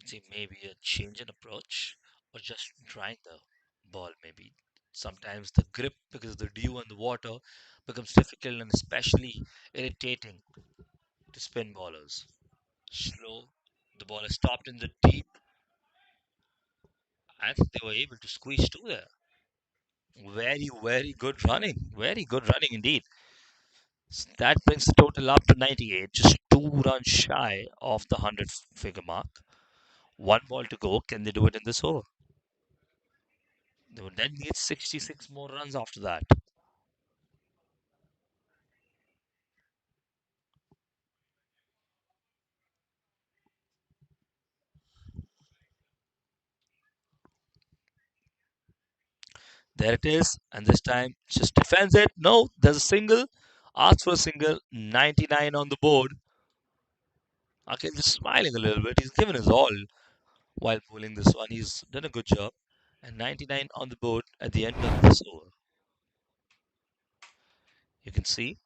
See, maybe a change in approach or just trying the ball, maybe. Sometimes the grip, because of the dew and the water, becomes difficult and especially irritating to spin bowlers. Slow, the ball is stopped in the deep. I think they were able to squeeze two there. Very, very good running. Very good running indeed. That brings the total up to 98, just 2 runs shy of the 100 figure mark. One ball to go. Can they do it in this over? They would then need 66 more runs after that. There it is, and this time just defends it. No, there's a single. Asks for a single. 99 on the board. Akhil just smiling a little bit. He's given his all while pulling this one. He's done a good job. And 99 on the board at the end of this over. You can see.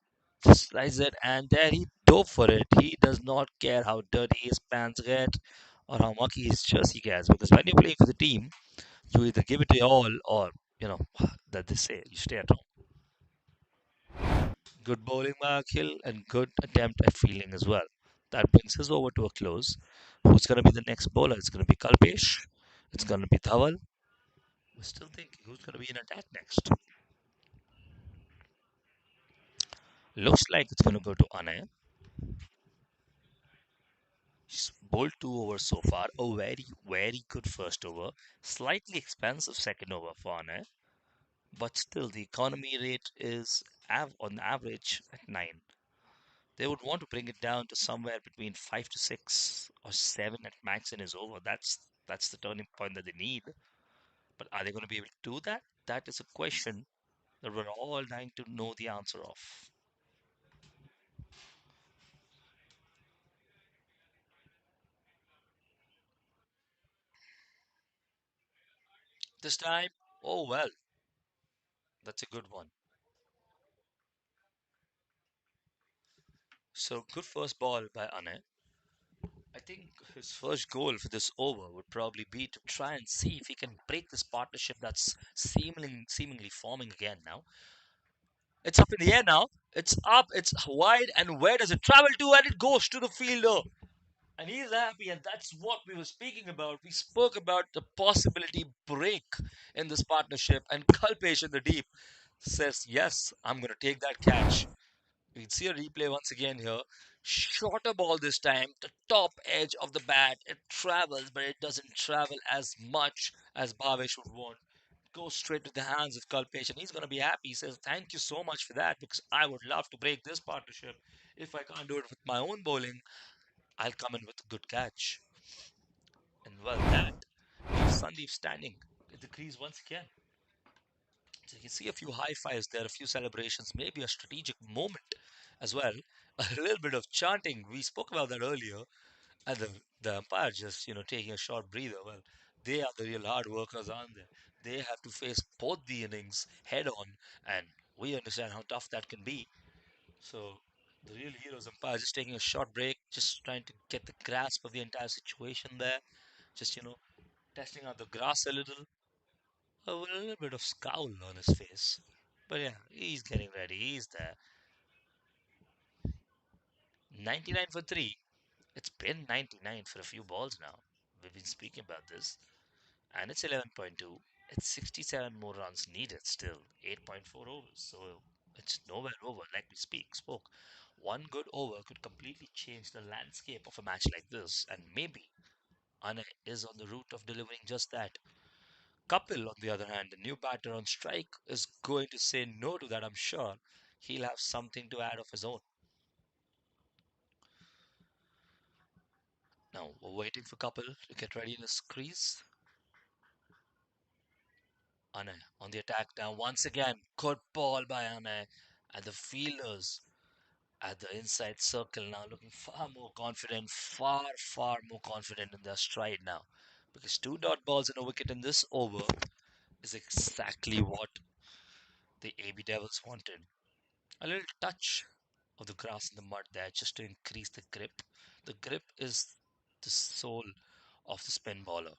Just slides it, and there he dove for it. He does not care how dirty his pants get or how mucky his jersey gets, because when you're playing for the team, you either give it your all or, you know, that they say, you stay at home. Good bowling by Akhil and good attempt at fielding as well. That brings us over to a close. Who's going to be the next bowler? It's going to be Kalpesh. It's going to be Dhawal. We're still thinking who's going to be in attack next. Looks like it's going to go to Anay. He's bowled 2 overs so far. A very, very good first over. Slightly expensive second over for Anay. But still, the economy rate is on average at 9. They would want to bring it down to somewhere between 5 to 6 or 7 at max in his over. That's the turning point that they need. But are they going to be able to do that? That is a question that we're all dying to know the answer of. This time, oh well, that's a good one. So good first ball by Ane. I think his first goal for this over would probably be to try and see if he can break this partnership that's seemingly forming again now. It's up in the air now. It's up, it's wide, and where does it travel to? And it goes to the fielder. And he's happy, and that's what we were speaking about. We spoke about the possibility break in this partnership, and Kalpesh in the deep says, yes, I'm going to take that catch. We can see a replay once again here. Shorter ball this time, the top edge of the bat. It travels, but it doesn't travel as much as Bhavesh would want. Goes straight to the hands of Kalpesh, and he's going to be happy. He says, thank you so much for that, because I would love to break this partnership. If I can't do it with my own bowling, I'll come in with a good catch. And well, that leaves Sandeep standing at the crease once again. So you can see a few high fives there, a few celebrations, maybe a strategic moment as well. A little bit of chanting. We spoke about that earlier. And the umpire just, taking a short breather. Well, they are the real hard workers, aren't they? They have to face both the innings head on, and we understand how tough that can be. So the real heroes umpire just taking a short break, just trying to get the grasp of the entire situation there. Just, testing out the grass a little, a little bit of scowl on his face. But yeah, he's getting ready. He's there. 99 for 3. It's been 99 for a few balls now. We've been speaking about this. And it's 11.2. It's 67 more runs needed still. 8.4 overs. So it's nowhere over like we spoke. One good over could completely change the landscape of a match like this. And maybe Anna is on the route of delivering just that. Kapil, on the other hand, the new batter on strike, is going to say no to that, I'm sure. He'll have something to add of his own. Now, we're waiting for Kapil to get ready in his crease. Ane on the attack now. Once again, good ball by Ane. And the fielders at the inside circle now looking far more confident, far more confident in their stride now. Because two dot balls and a wicket in this over is exactly what the AB Devils wanted. A little touch of the grass in the mud there just to increase the grip. The grip is the soul of the spin bowler.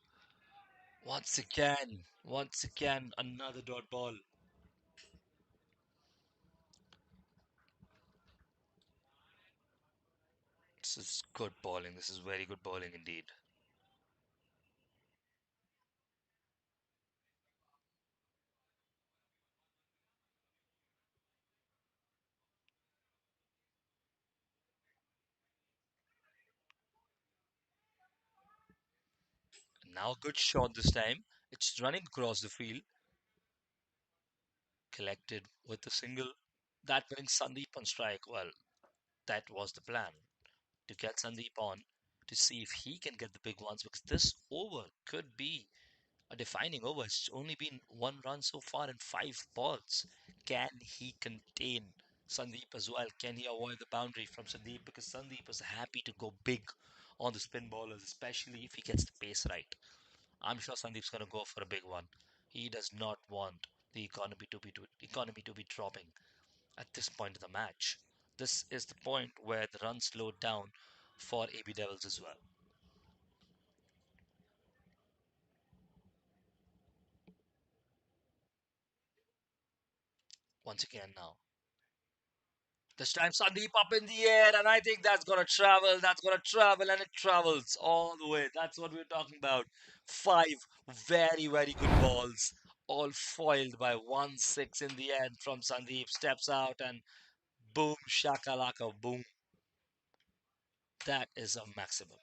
Once again, another dot ball. This is good bowling. This is very good bowling indeed. Now a good shot this time. It's running across the field, collected with a single. That brings Sandeep on strike. Well, that was the plan to get Sandeep on to see if he can get the big ones because this over could be a defining over. It's only been one run so far in five balls. Can he contain Sandeep as well? Can he avoid the boundary from Sandeep? Because Sandeep is happy to go big on the spin bowlers, especially if he gets the pace right. I'm sure Sandeep's going to go for a big one. He does not want the economy to be dropping at this point of the match. This is the point where the run slowed down for AB Devils as well. Once again now. This time Sandeep up in the air, and I think that's gonna travel, and it travels all the way. That's what we're talking about. Five very good balls, all foiled by 1-6 in the end from Sandeep. Steps out and boom, shakalaka, boom. That is a maximum.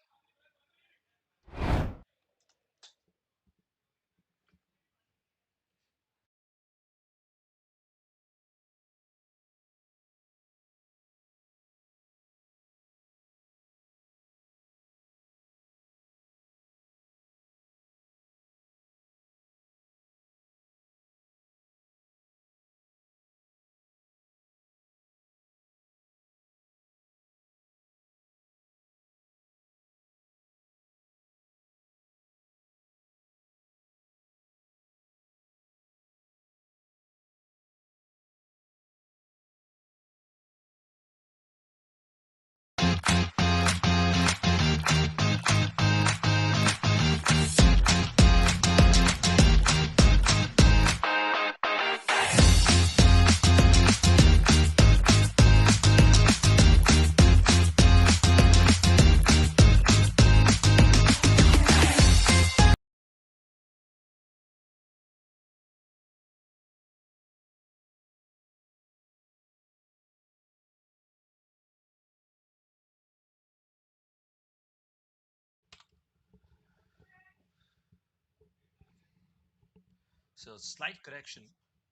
So slight correction.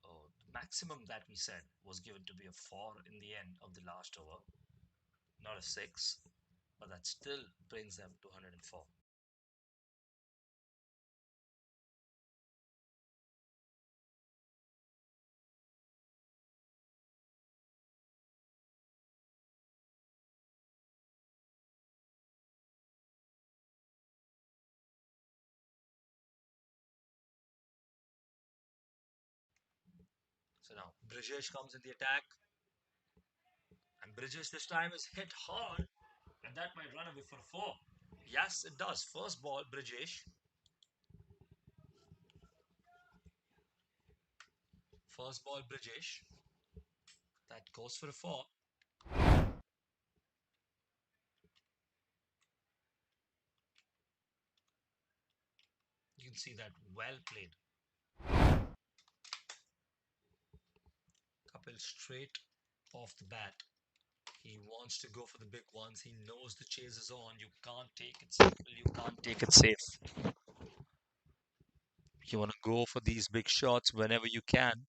The maximum that we said was given to be a 4 in the end of the last over, not a 6, but that still brings them to 104. So now Brijesh comes in the attack, and Brijesh this time is hit hard, and that might run away for a 4. Yes, it does. First ball, Brijesh. First ball, Brijesh. That goes for a 4. You can see that well played. Kapil straight off the bat. He wants to go for the big ones. He knows the chase is on. You can't take it simple. You can't take it safe. You want to go for these big shots whenever you can.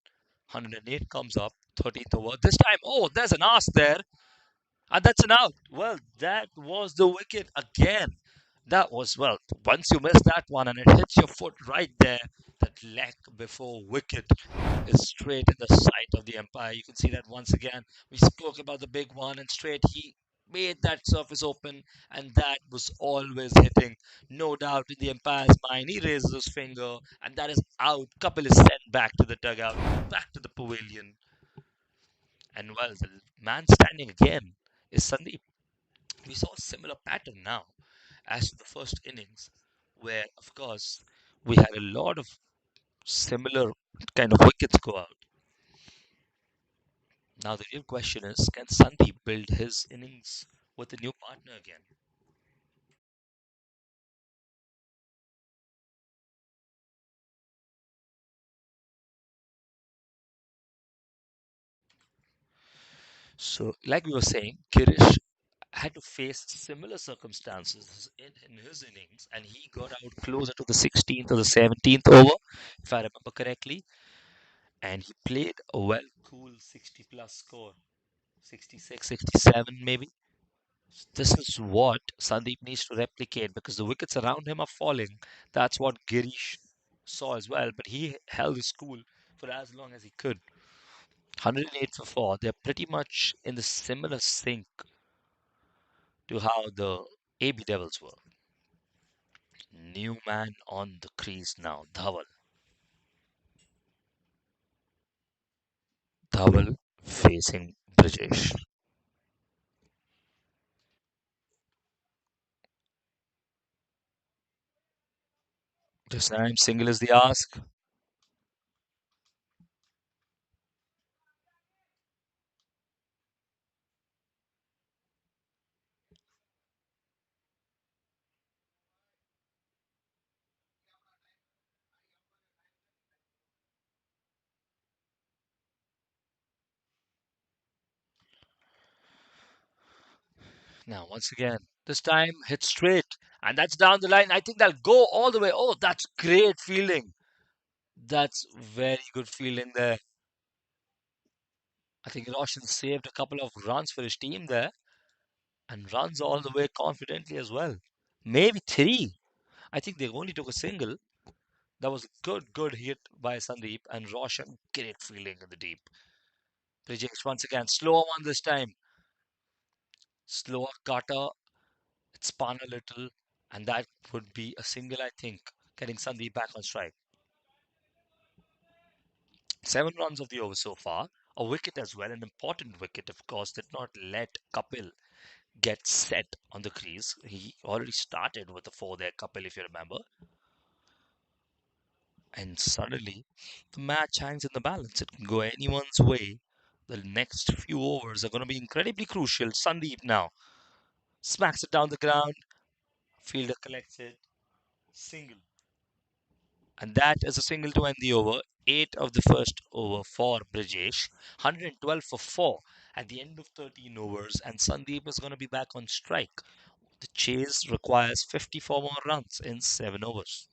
108 comes up, 13th over. This time, oh, there's an ask there. And that's an out. Well, that was the wicket again. That was, well, once you miss that one and it hits your foot right there, that leg before wicket is straight in the sight of the umpire. You can see that once again. We spoke about the big one and straight he made that surface open and that was always hitting. No doubt in the umpire's mind. He raises his finger and that is out. Kapil is sent back to the dugout, back to the pavilion. And well, the man standing again is Sandeep. We saw a similar pattern now as to the first innings, where, of course, we had a lot of similar kind of wickets go out. Now, the real question is can Sandeep build his innings with a new partner again? So, like we were saying, Girish had to face similar circumstances in his innings, and he got out closer to the 16th or the 17th over, if I remember correctly, and he played a well cool 60 plus score, 66, 67 maybe. This is what Sandeep needs to replicate because the wickets around him are falling. That's what Girish saw as well, but he held his cool for as long as he could. 108 for 4. They're pretty much in the similar sync to how the AB Devils were. New man on the crease now, Dhawal. Dhawal facing Brijesh. This time, single is the ask. Now, once again, this time hit straight, and that's down the line. I think that'll go all the way. Oh, that's great fielding. That's very good fielding there. I think Roshan saved a couple of runs for his team there and runs all the way confidently as well. Maybe three. I think they only took a single. That was a good hit by Sandeep and Roshan. Great fielding in the deep. Bridges once again, slower one this time. Slower cutter. It spun a little, and that would be a single, I think, getting Sandeep back on strike. 7 runs of the over so far. A wicket as well, an important wicket, of course, did not let Kapil get set on the crease. He already started with the four there, Kapil, if you remember. And suddenly, the match hangs in the balance. It can go anyone's way. The next few overs are going to be incredibly crucial. Sandeep now smacks it down the ground. Fielder collects it. Single. And that is a single to end the over. 8 of the first over for Brijesh. 112 for 4 at the end of 13 overs. And Sandeep is going to be back on strike. The chase requires 54 more runs in 7 overs.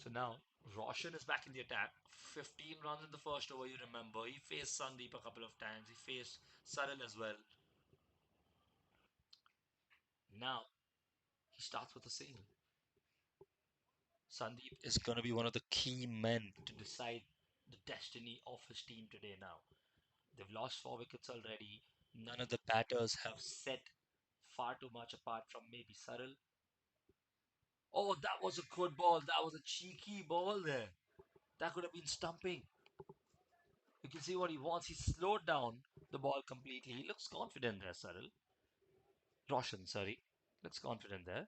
So now Roshan is back in the attack. 15 runs in the first over, you remember. He faced Sandeep a couple of times. He faced Saril as well. Now he starts with a single. Sandeep is going to be one of the key men to decide the destiny of his team today now. They've lost 4 wickets already. None of the batters have set far too much apart from maybe Saril. Oh, that was a good ball. That was a cheeky ball there. That could have been stumping. You can see what he wants. He slowed down the ball completely. He looks confident there, Saril. Roshan, sorry. Looks confident there.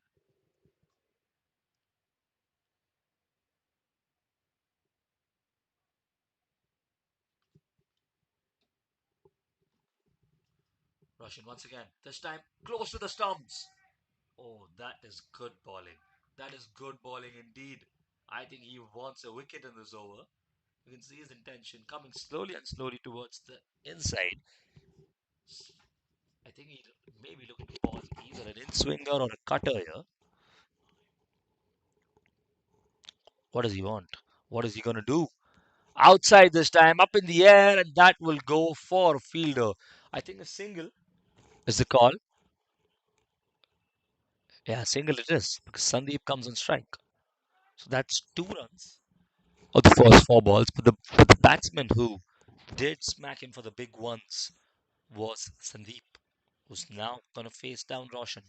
Roshan once again. This time close to the stumps. Oh, that is good bowling. That is good bowling indeed. I think he wants a wicket in this over. You can see his intention coming slowly and slowly towards the inside. I think he may be looking to bowl either an in swinger or a cutter here. What does he want? What is he going to do? Outside this time, up in the air, and that will go for a fielder. I think a single is the call. Yeah, single it is because Sandeep comes on strike. So that's 2 runs of the first 4 balls. But the batsman who did smack him for the big ones was Sandeep, who's now going to face down Roshan.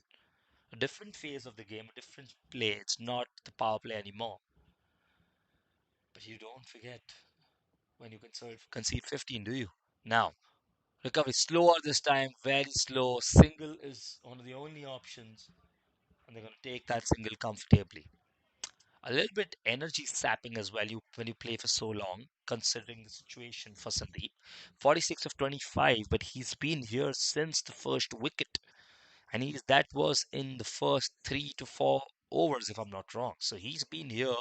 A different phase of the game, a different play. It's not the power play anymore. But you don't forget when you concede 15, do you? Now, recovery slower this time, very slow. Single is one of the only options, and they're going to take that single comfortably. A little bit energy sapping as well you when you play for so long, considering the situation for Sandeep. 46 of 25, but he's been here since the first wicket, and that was in the first 3 to 4 overs, if I'm not wrong. So he's been here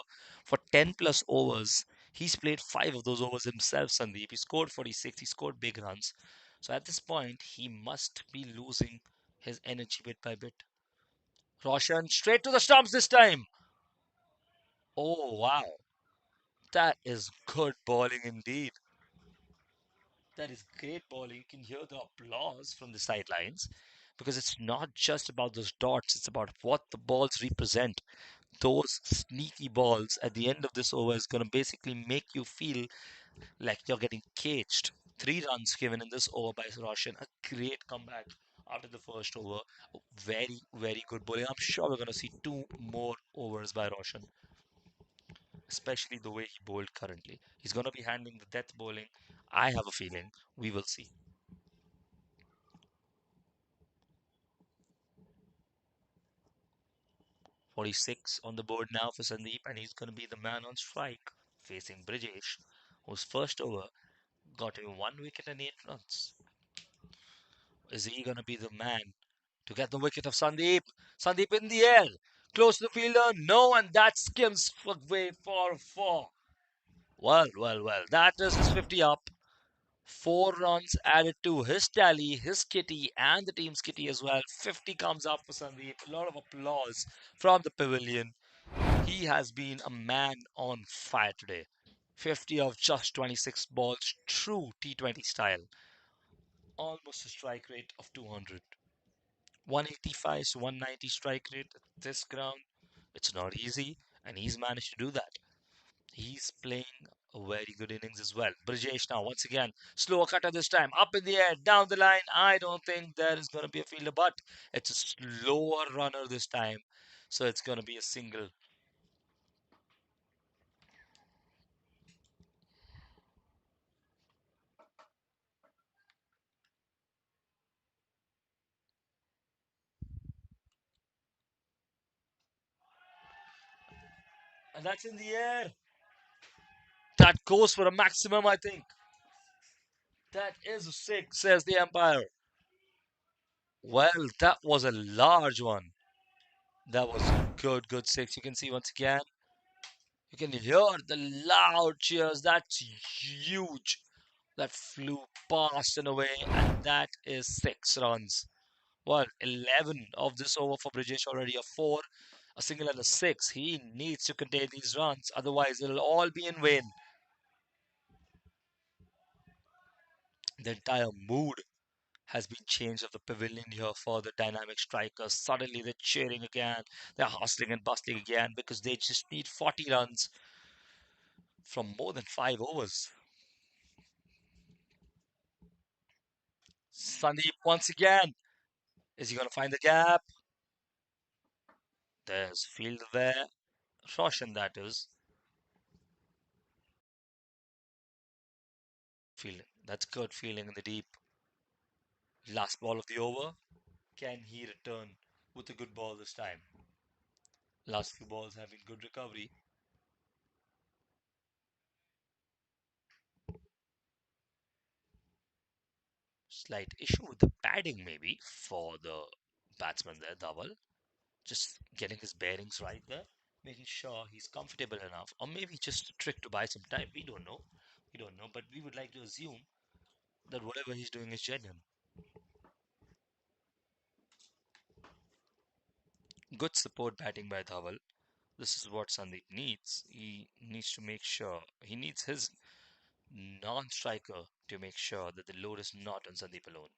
for 10 plus overs. He's played 5 of those overs himself, Sandeep. He scored 46, he scored big runs. So at this point, he must be losing his energy bit by bit. Roshan straight to the stumps this time. Oh, wow. That is good bowling indeed. That is great bowling. You can hear the applause from the sidelines because it's not just about those dots, it's about what the balls represent. Those sneaky balls at the end of this over is going to basically make you feel like you're getting caged. 3 runs given in this over by Roshan. A great comeback after the first over. Very, very good bowling. I'm sure we're going to see 2 more overs by Roshan, especially the way he bowled currently. He's going to be handling the death bowling. I have a feeling we will see. 46 on the board now for Sandeep, and he's going to be the man on strike facing Brijesh, whose first over got him 1 wicket and 8 runs. Is he going to be the man to get the wicket of Sandeep? Sandeep in the air, close to the fielder. No, and that skims away for 4. Well, that is his 50 up. 4 runs added to his tally, his kitty, and the team's kitty as well. 50 comes up for Sandeep. A lot of applause from the pavilion. He has been a man on fire today. 50 of just 26 balls, true T20 style. Almost a strike rate of 200. 185 to 190 strike rate at this ground. It's not easy, and he's managed to do that. He's playing a very good innings as well. Brijesh now, once again, slower cutter this time, up in the air, down the line. I don't think there is going to be a fielder, but it's a slower runner this time. So it's going to be a single. And that's in the air. That goes for a maximum, I think. That is a six, says the umpire. Well, that was a large one. That was a good six. You can see once again, you can hear the loud cheers. That's huge. That flew past and away, and that is 6 runs. Well, 11 of this over for Brijesh already. A 4, a single and a six. He needs to contain these runs, otherwise it'll all be in vain. The entire mood has been changed of the pavilion here for the dynamic strikers. Suddenly they're cheering again, they're hustling and bustling again because they just need 40 runs from more than 5 overs. Sandeep once again. Is he going to find the gap? There's field there. Roshan, that is. Fielding. That's good fielding in the deep. Last ball of the over. Can he return with a good ball this time? Last few balls have been good recovery. Slight issue with the padding maybe for the batsman there, Dhaval. Just getting his bearings right there, making sure he's comfortable enough, or maybe just a trick to buy some time. We don't know. We don't know, but we would like to assume that whatever he's doing is genuine. Good support batting by Dhaval. This is what Sandeep needs. He needs to make sure he needs his non-striker to make sure that the load is not on Sandeep alone.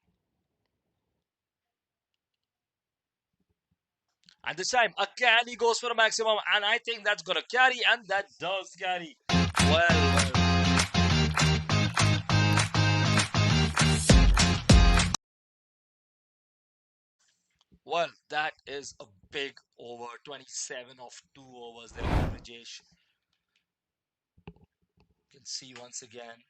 And this time, again, he goes for a maximum, and I think that's gonna carry, and that does carry. Well, that is a big over. 27 of 2 overs there for Brijesh. You can see once again.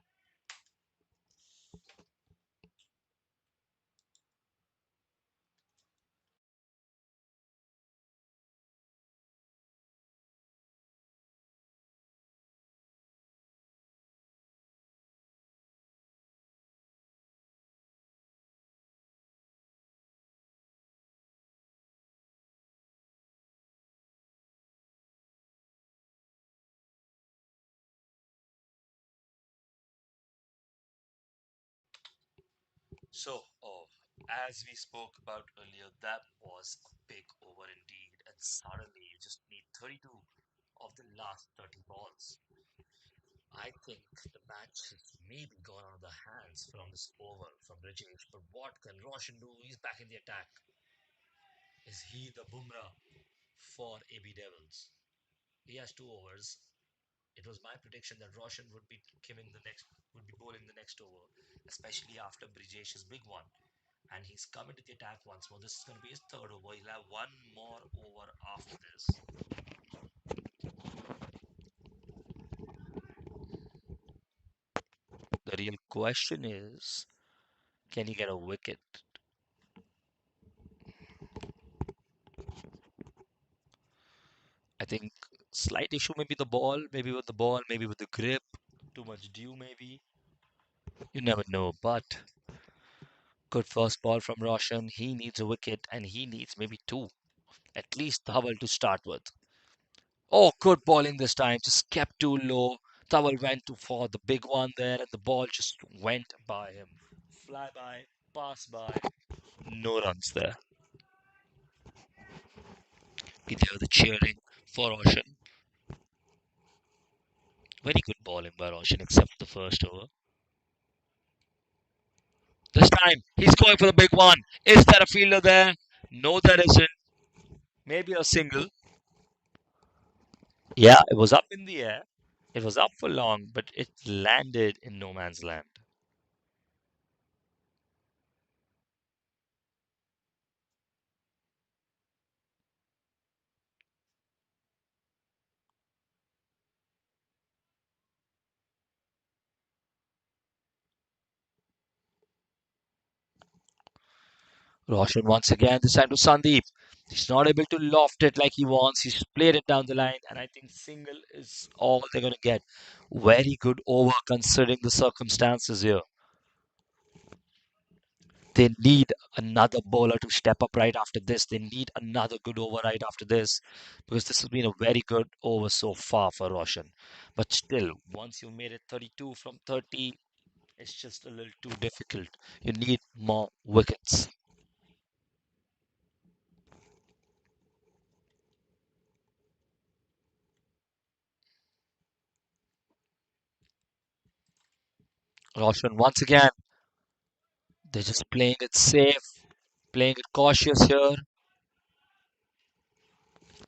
As we spoke about earlier, that was a big over indeed, and suddenly you just need 32 of the last 30 balls. I think the match has maybe gone out of the hands from this over from Brijesh, but what can Roshan do? He's back in the attack. Is he the Bumrah for AB Devils? He has 2 overs. It was my prediction that Roshan would be would be bowling the next over, especially after Brijesh's big one. And he's coming to the attack once more. This is going to be his third over. He'll have one more over after this. The real question is, can he get a wicket? I think slight issue maybe the ball, maybe with the ball, maybe with the grip, too much dew maybe. You never know, but good first ball from Roshan. He needs a wicket and he needs maybe two, at least Dhawal to start with. Oh, good bowling this time. Just kept too low. Dhawal went for the big one there and the ball just went by him. Fly by, pass by, no runs there. We hear the cheering for Roshan. Very good bowling by Roshan except the first over. This time, he's going for the big one. Is there a fielder there? No, there isn't. Maybe a single. Yeah, it was up in the air. It was up for long, but it landed in no man's land. Roshan once again, this time to Sandeep. He's not able to loft it like he wants. He's played it down the line, and I think single is all they're going to get. Very good over considering the circumstances here. They need another bowler to step up right after this. They need another good over right after this because this has been a very good over so far for Roshan. But still, once you made it 32 from 30, it's just a little too difficult. You need more wickets. Roshan once again, they're just playing it safe, playing it cautious here.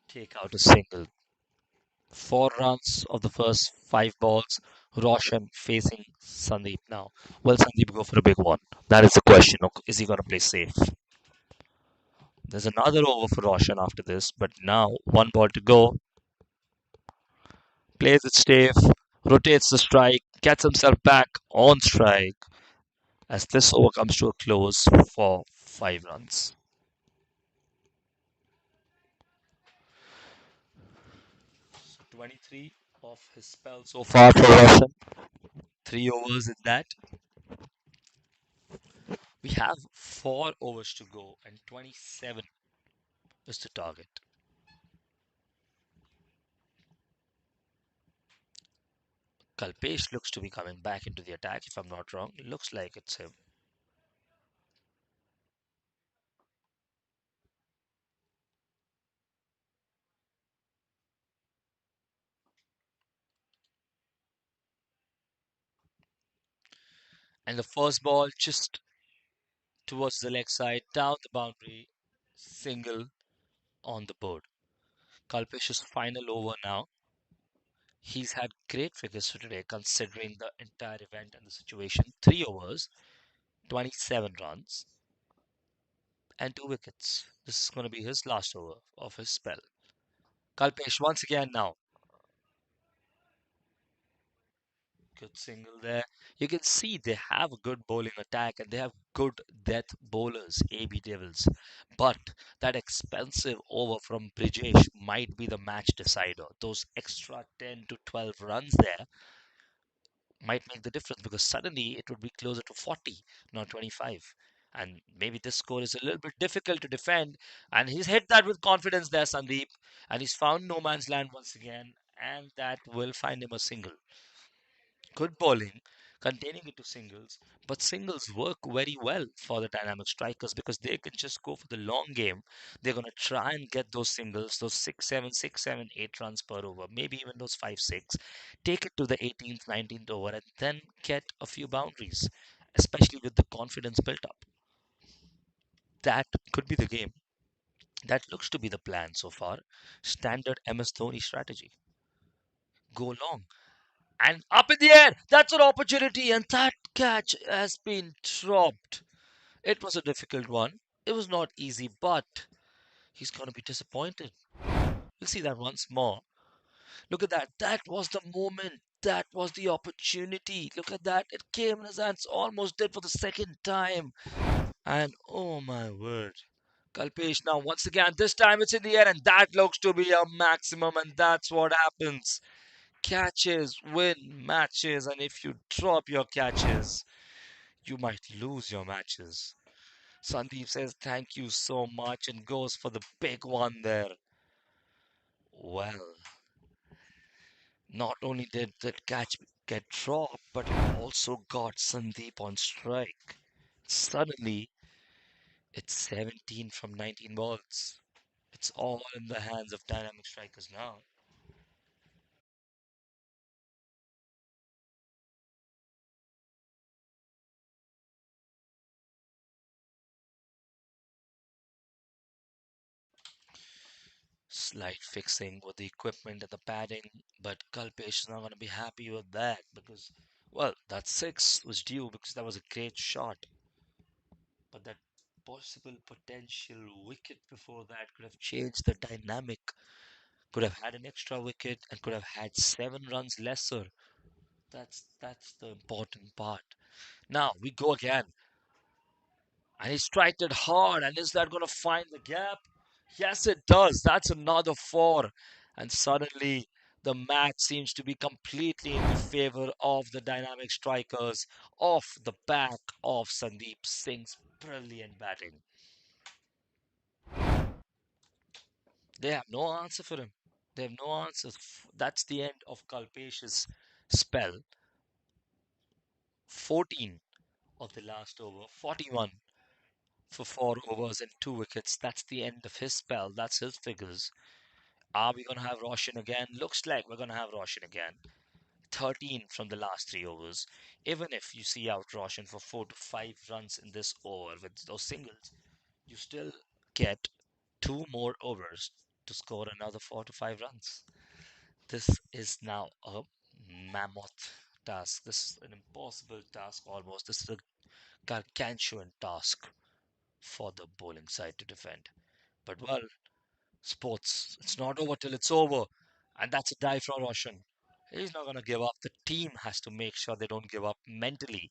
Take out a single. 4 runs of the first 5 balls. Roshan facing Sandeep now. Will Sandeep go for a big one? That is the question. Is he going to play safe? There's another over for Roshan after this, but now 1 ball to go. Plays it safe, rotates the strike, gets himself back on strike as this over comes to a close for 5 runs. 23 of his spell so far for Roshan. 3 overs in that. We have 4 overs to go, and 27 is the target. Kalpesh looks to be coming back into the attack, if I'm not wrong. It looks like it's him. And the first ball just towards the leg side, down the boundary, single on the board. Kalpesh's final over now. He's had great figures for today considering the entire event and the situation. 3 overs, 27 runs, and 2 wickets. This is going to be his last over of his spell. Kalpesh once again now. Good single there. You can see they have a good bowling attack and they have good death bowlers, AB Devils. But that expensive over from Brijesh might be the match decider. Those extra 10 to 12 runs there might make the difference because suddenly it would be closer to 40, not 25. And maybe this score is a little bit difficult to defend. And he's hit that with confidence there, Sandeep. And he's found no man's land once again. And that will find him a single. Good bowling, containing it to singles, but singles work very well for the dynamic strikers because they can just go for the long game. They're going to try and get those singles, those 6, 7, 6, 7, 8 runs per over, maybe even those 5, 6. Take it to the 18th, 19th over, and then get a few boundaries, especially with the confidence built up. That could be the game. That looks to be the plan so far. Standard MS Dhoni strategy. Go long and up in the air. That's an opportunity, and that catch has been dropped. It was a difficult one. It was not easy, but he's going to be disappointed. We'll see that once more. Look at that. That was the moment. That was the opportunity. Look at that. It came in his hands, almost did for the second time. And oh my word. Kalpesh now once again. This time it's in the air, and that looks to be a maximum, and that's what happens. Catches win matches, and if you drop your catches, you might lose your matches. Sandeep says thank you so much and goes for the big one there. Well, not only did that catch get dropped, but it also got Sandeep on strike. Suddenly, it's 17 from 19 balls. It's all in the hands of dynamic strikers now. Slight fixing with the equipment and the padding, but Kalpesh is not going to be happy with that because, well, that 6 was due because that was a great shot. But that possible potential wicket before that could have changed the dynamic, could have had an extra wicket and could have had 7 runs lesser. That's the important part. Now we go again. And he striked it hard. And is that going to find the gap? Yes, it does. That's another 4. And suddenly, the match seems to be completely in the favor of the dynamic strikers off the back of Sandeep Singh's brilliant batting. They have no answer for him. They have no answers. That's the end of Kalpesh's spell. 14 of the last over, 41 for 4 overs and 2 wickets. That's the end of his spell. That's his figures. Are we going to have Roshan again? Looks like we're going to have Roshan again. 13 from the last 3 overs. Even if you see out Roshan for 4 to 5 runs in this over with those singles, you still get 2 more overs to score another 4 to 5 runs. This is now a mammoth task. This is an impossible task almost. This is a gargantuan task for the bowling side to defend. But well, sports, it's not over till it's over. And that's a die from Roshan. He's not going to give up. The team has to make sure they don't give up mentally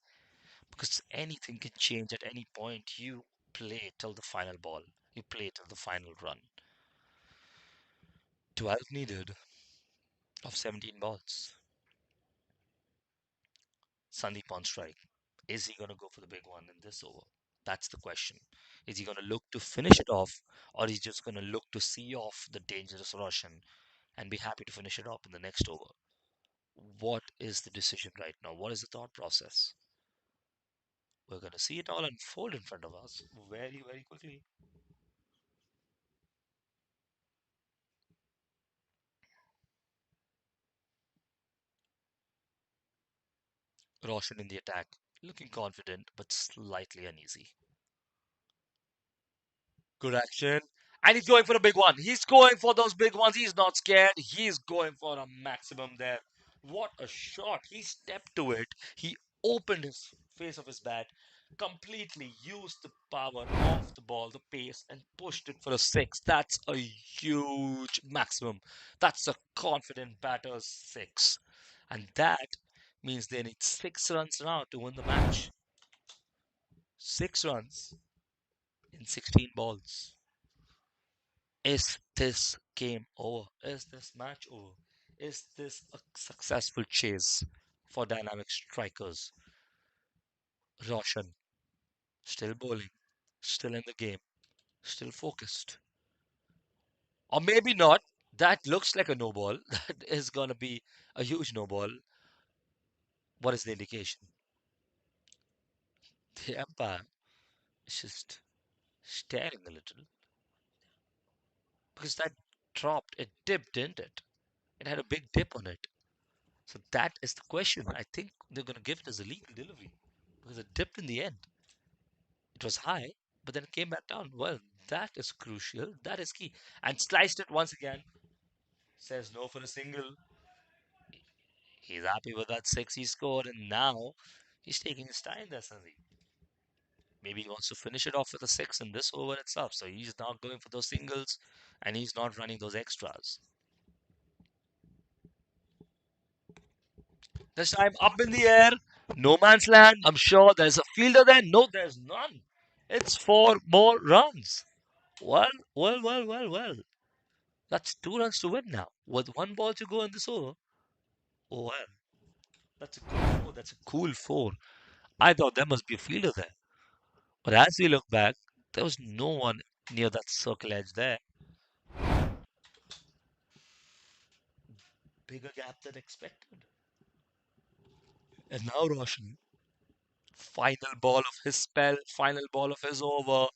because anything can change at any point. You play till the final ball, you play till the final run. 12 needed of 17 balls. Sandeep on strike. Is he going to go for the big one in this over? That's the question. Is he going to look to finish it off, or is he just going to look to see off the dangerous Roshan and be happy to finish it up in the next over? What is the decision right now? What is the thought process? We're going to see it all unfold in front of us very, very quickly. Roshan in the attack, looking confident but slightly uneasy. Good action. And he's going for a big one. He's going for those big ones. He's not scared. He's going for a maximum there. What a shot. He stepped to it. He opened his face of his bat, completely used the power of the ball, the pace, and pushed it for a six. That's a huge maximum. That's a confident batter's six. And that means they need 6 runs now to win the match. 6 runs in 16 balls. Is this game over? Is this match over? Is this a successful chase for dynamic strikers? Roshan, still bowling, still in the game, still focused. Or maybe not. That looks like a no ball. That is going to be a huge no ball. What is the indication? The umpire is just staring a little because that dropped. It dipped, didn't it? It had a big dip on it. So that is the question. I think they're going to give it as a legal delivery because it dipped in the end. It was high, but then it came back down. Well, that is crucial. That is key. And sliced it once again. Says no for a single. He's happy with that six he scored, and now he's taking his time there, Sandeep. Maybe he wants to finish it off with a six in this over itself. So he's not going for those singles and he's not running those extras. This time up in the air, no man's land. I'm sure there's a fielder there. No, there's none. It's 4 more runs. Well. That's 2 runs to win now. With 1 ball to go in this over. Oh, well, that's a cool four. That's a cool four. I thought there must be a fielder there. But as we look back, there was no one near that circle edge there. Bigger gap than expected. And now Roshan, final ball of his spell, final ball of his over.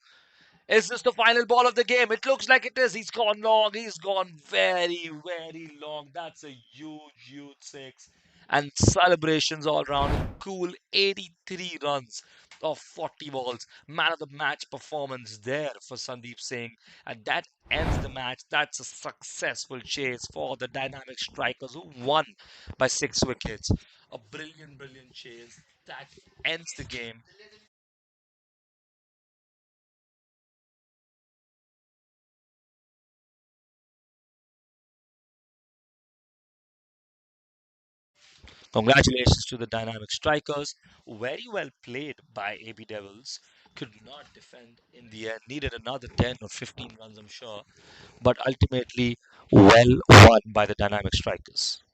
Is this the final ball of the game? It looks like it is. He's gone long. He's gone very, very long. That's a huge six. And celebrations all round. A cool 83 runs of 40 balls. Man of the match performance there for Sandeep Singh. And that ends the match. That's a successful chase for the dynamic strikers who won by 6 wickets. A brilliant chase. That ends the game. Congratulations to the dynamic strikers. Very well played by AB Devils. Could not defend in the end. Needed another 10 or 15 runs, I'm sure. But ultimately, well won by the dynamic strikers.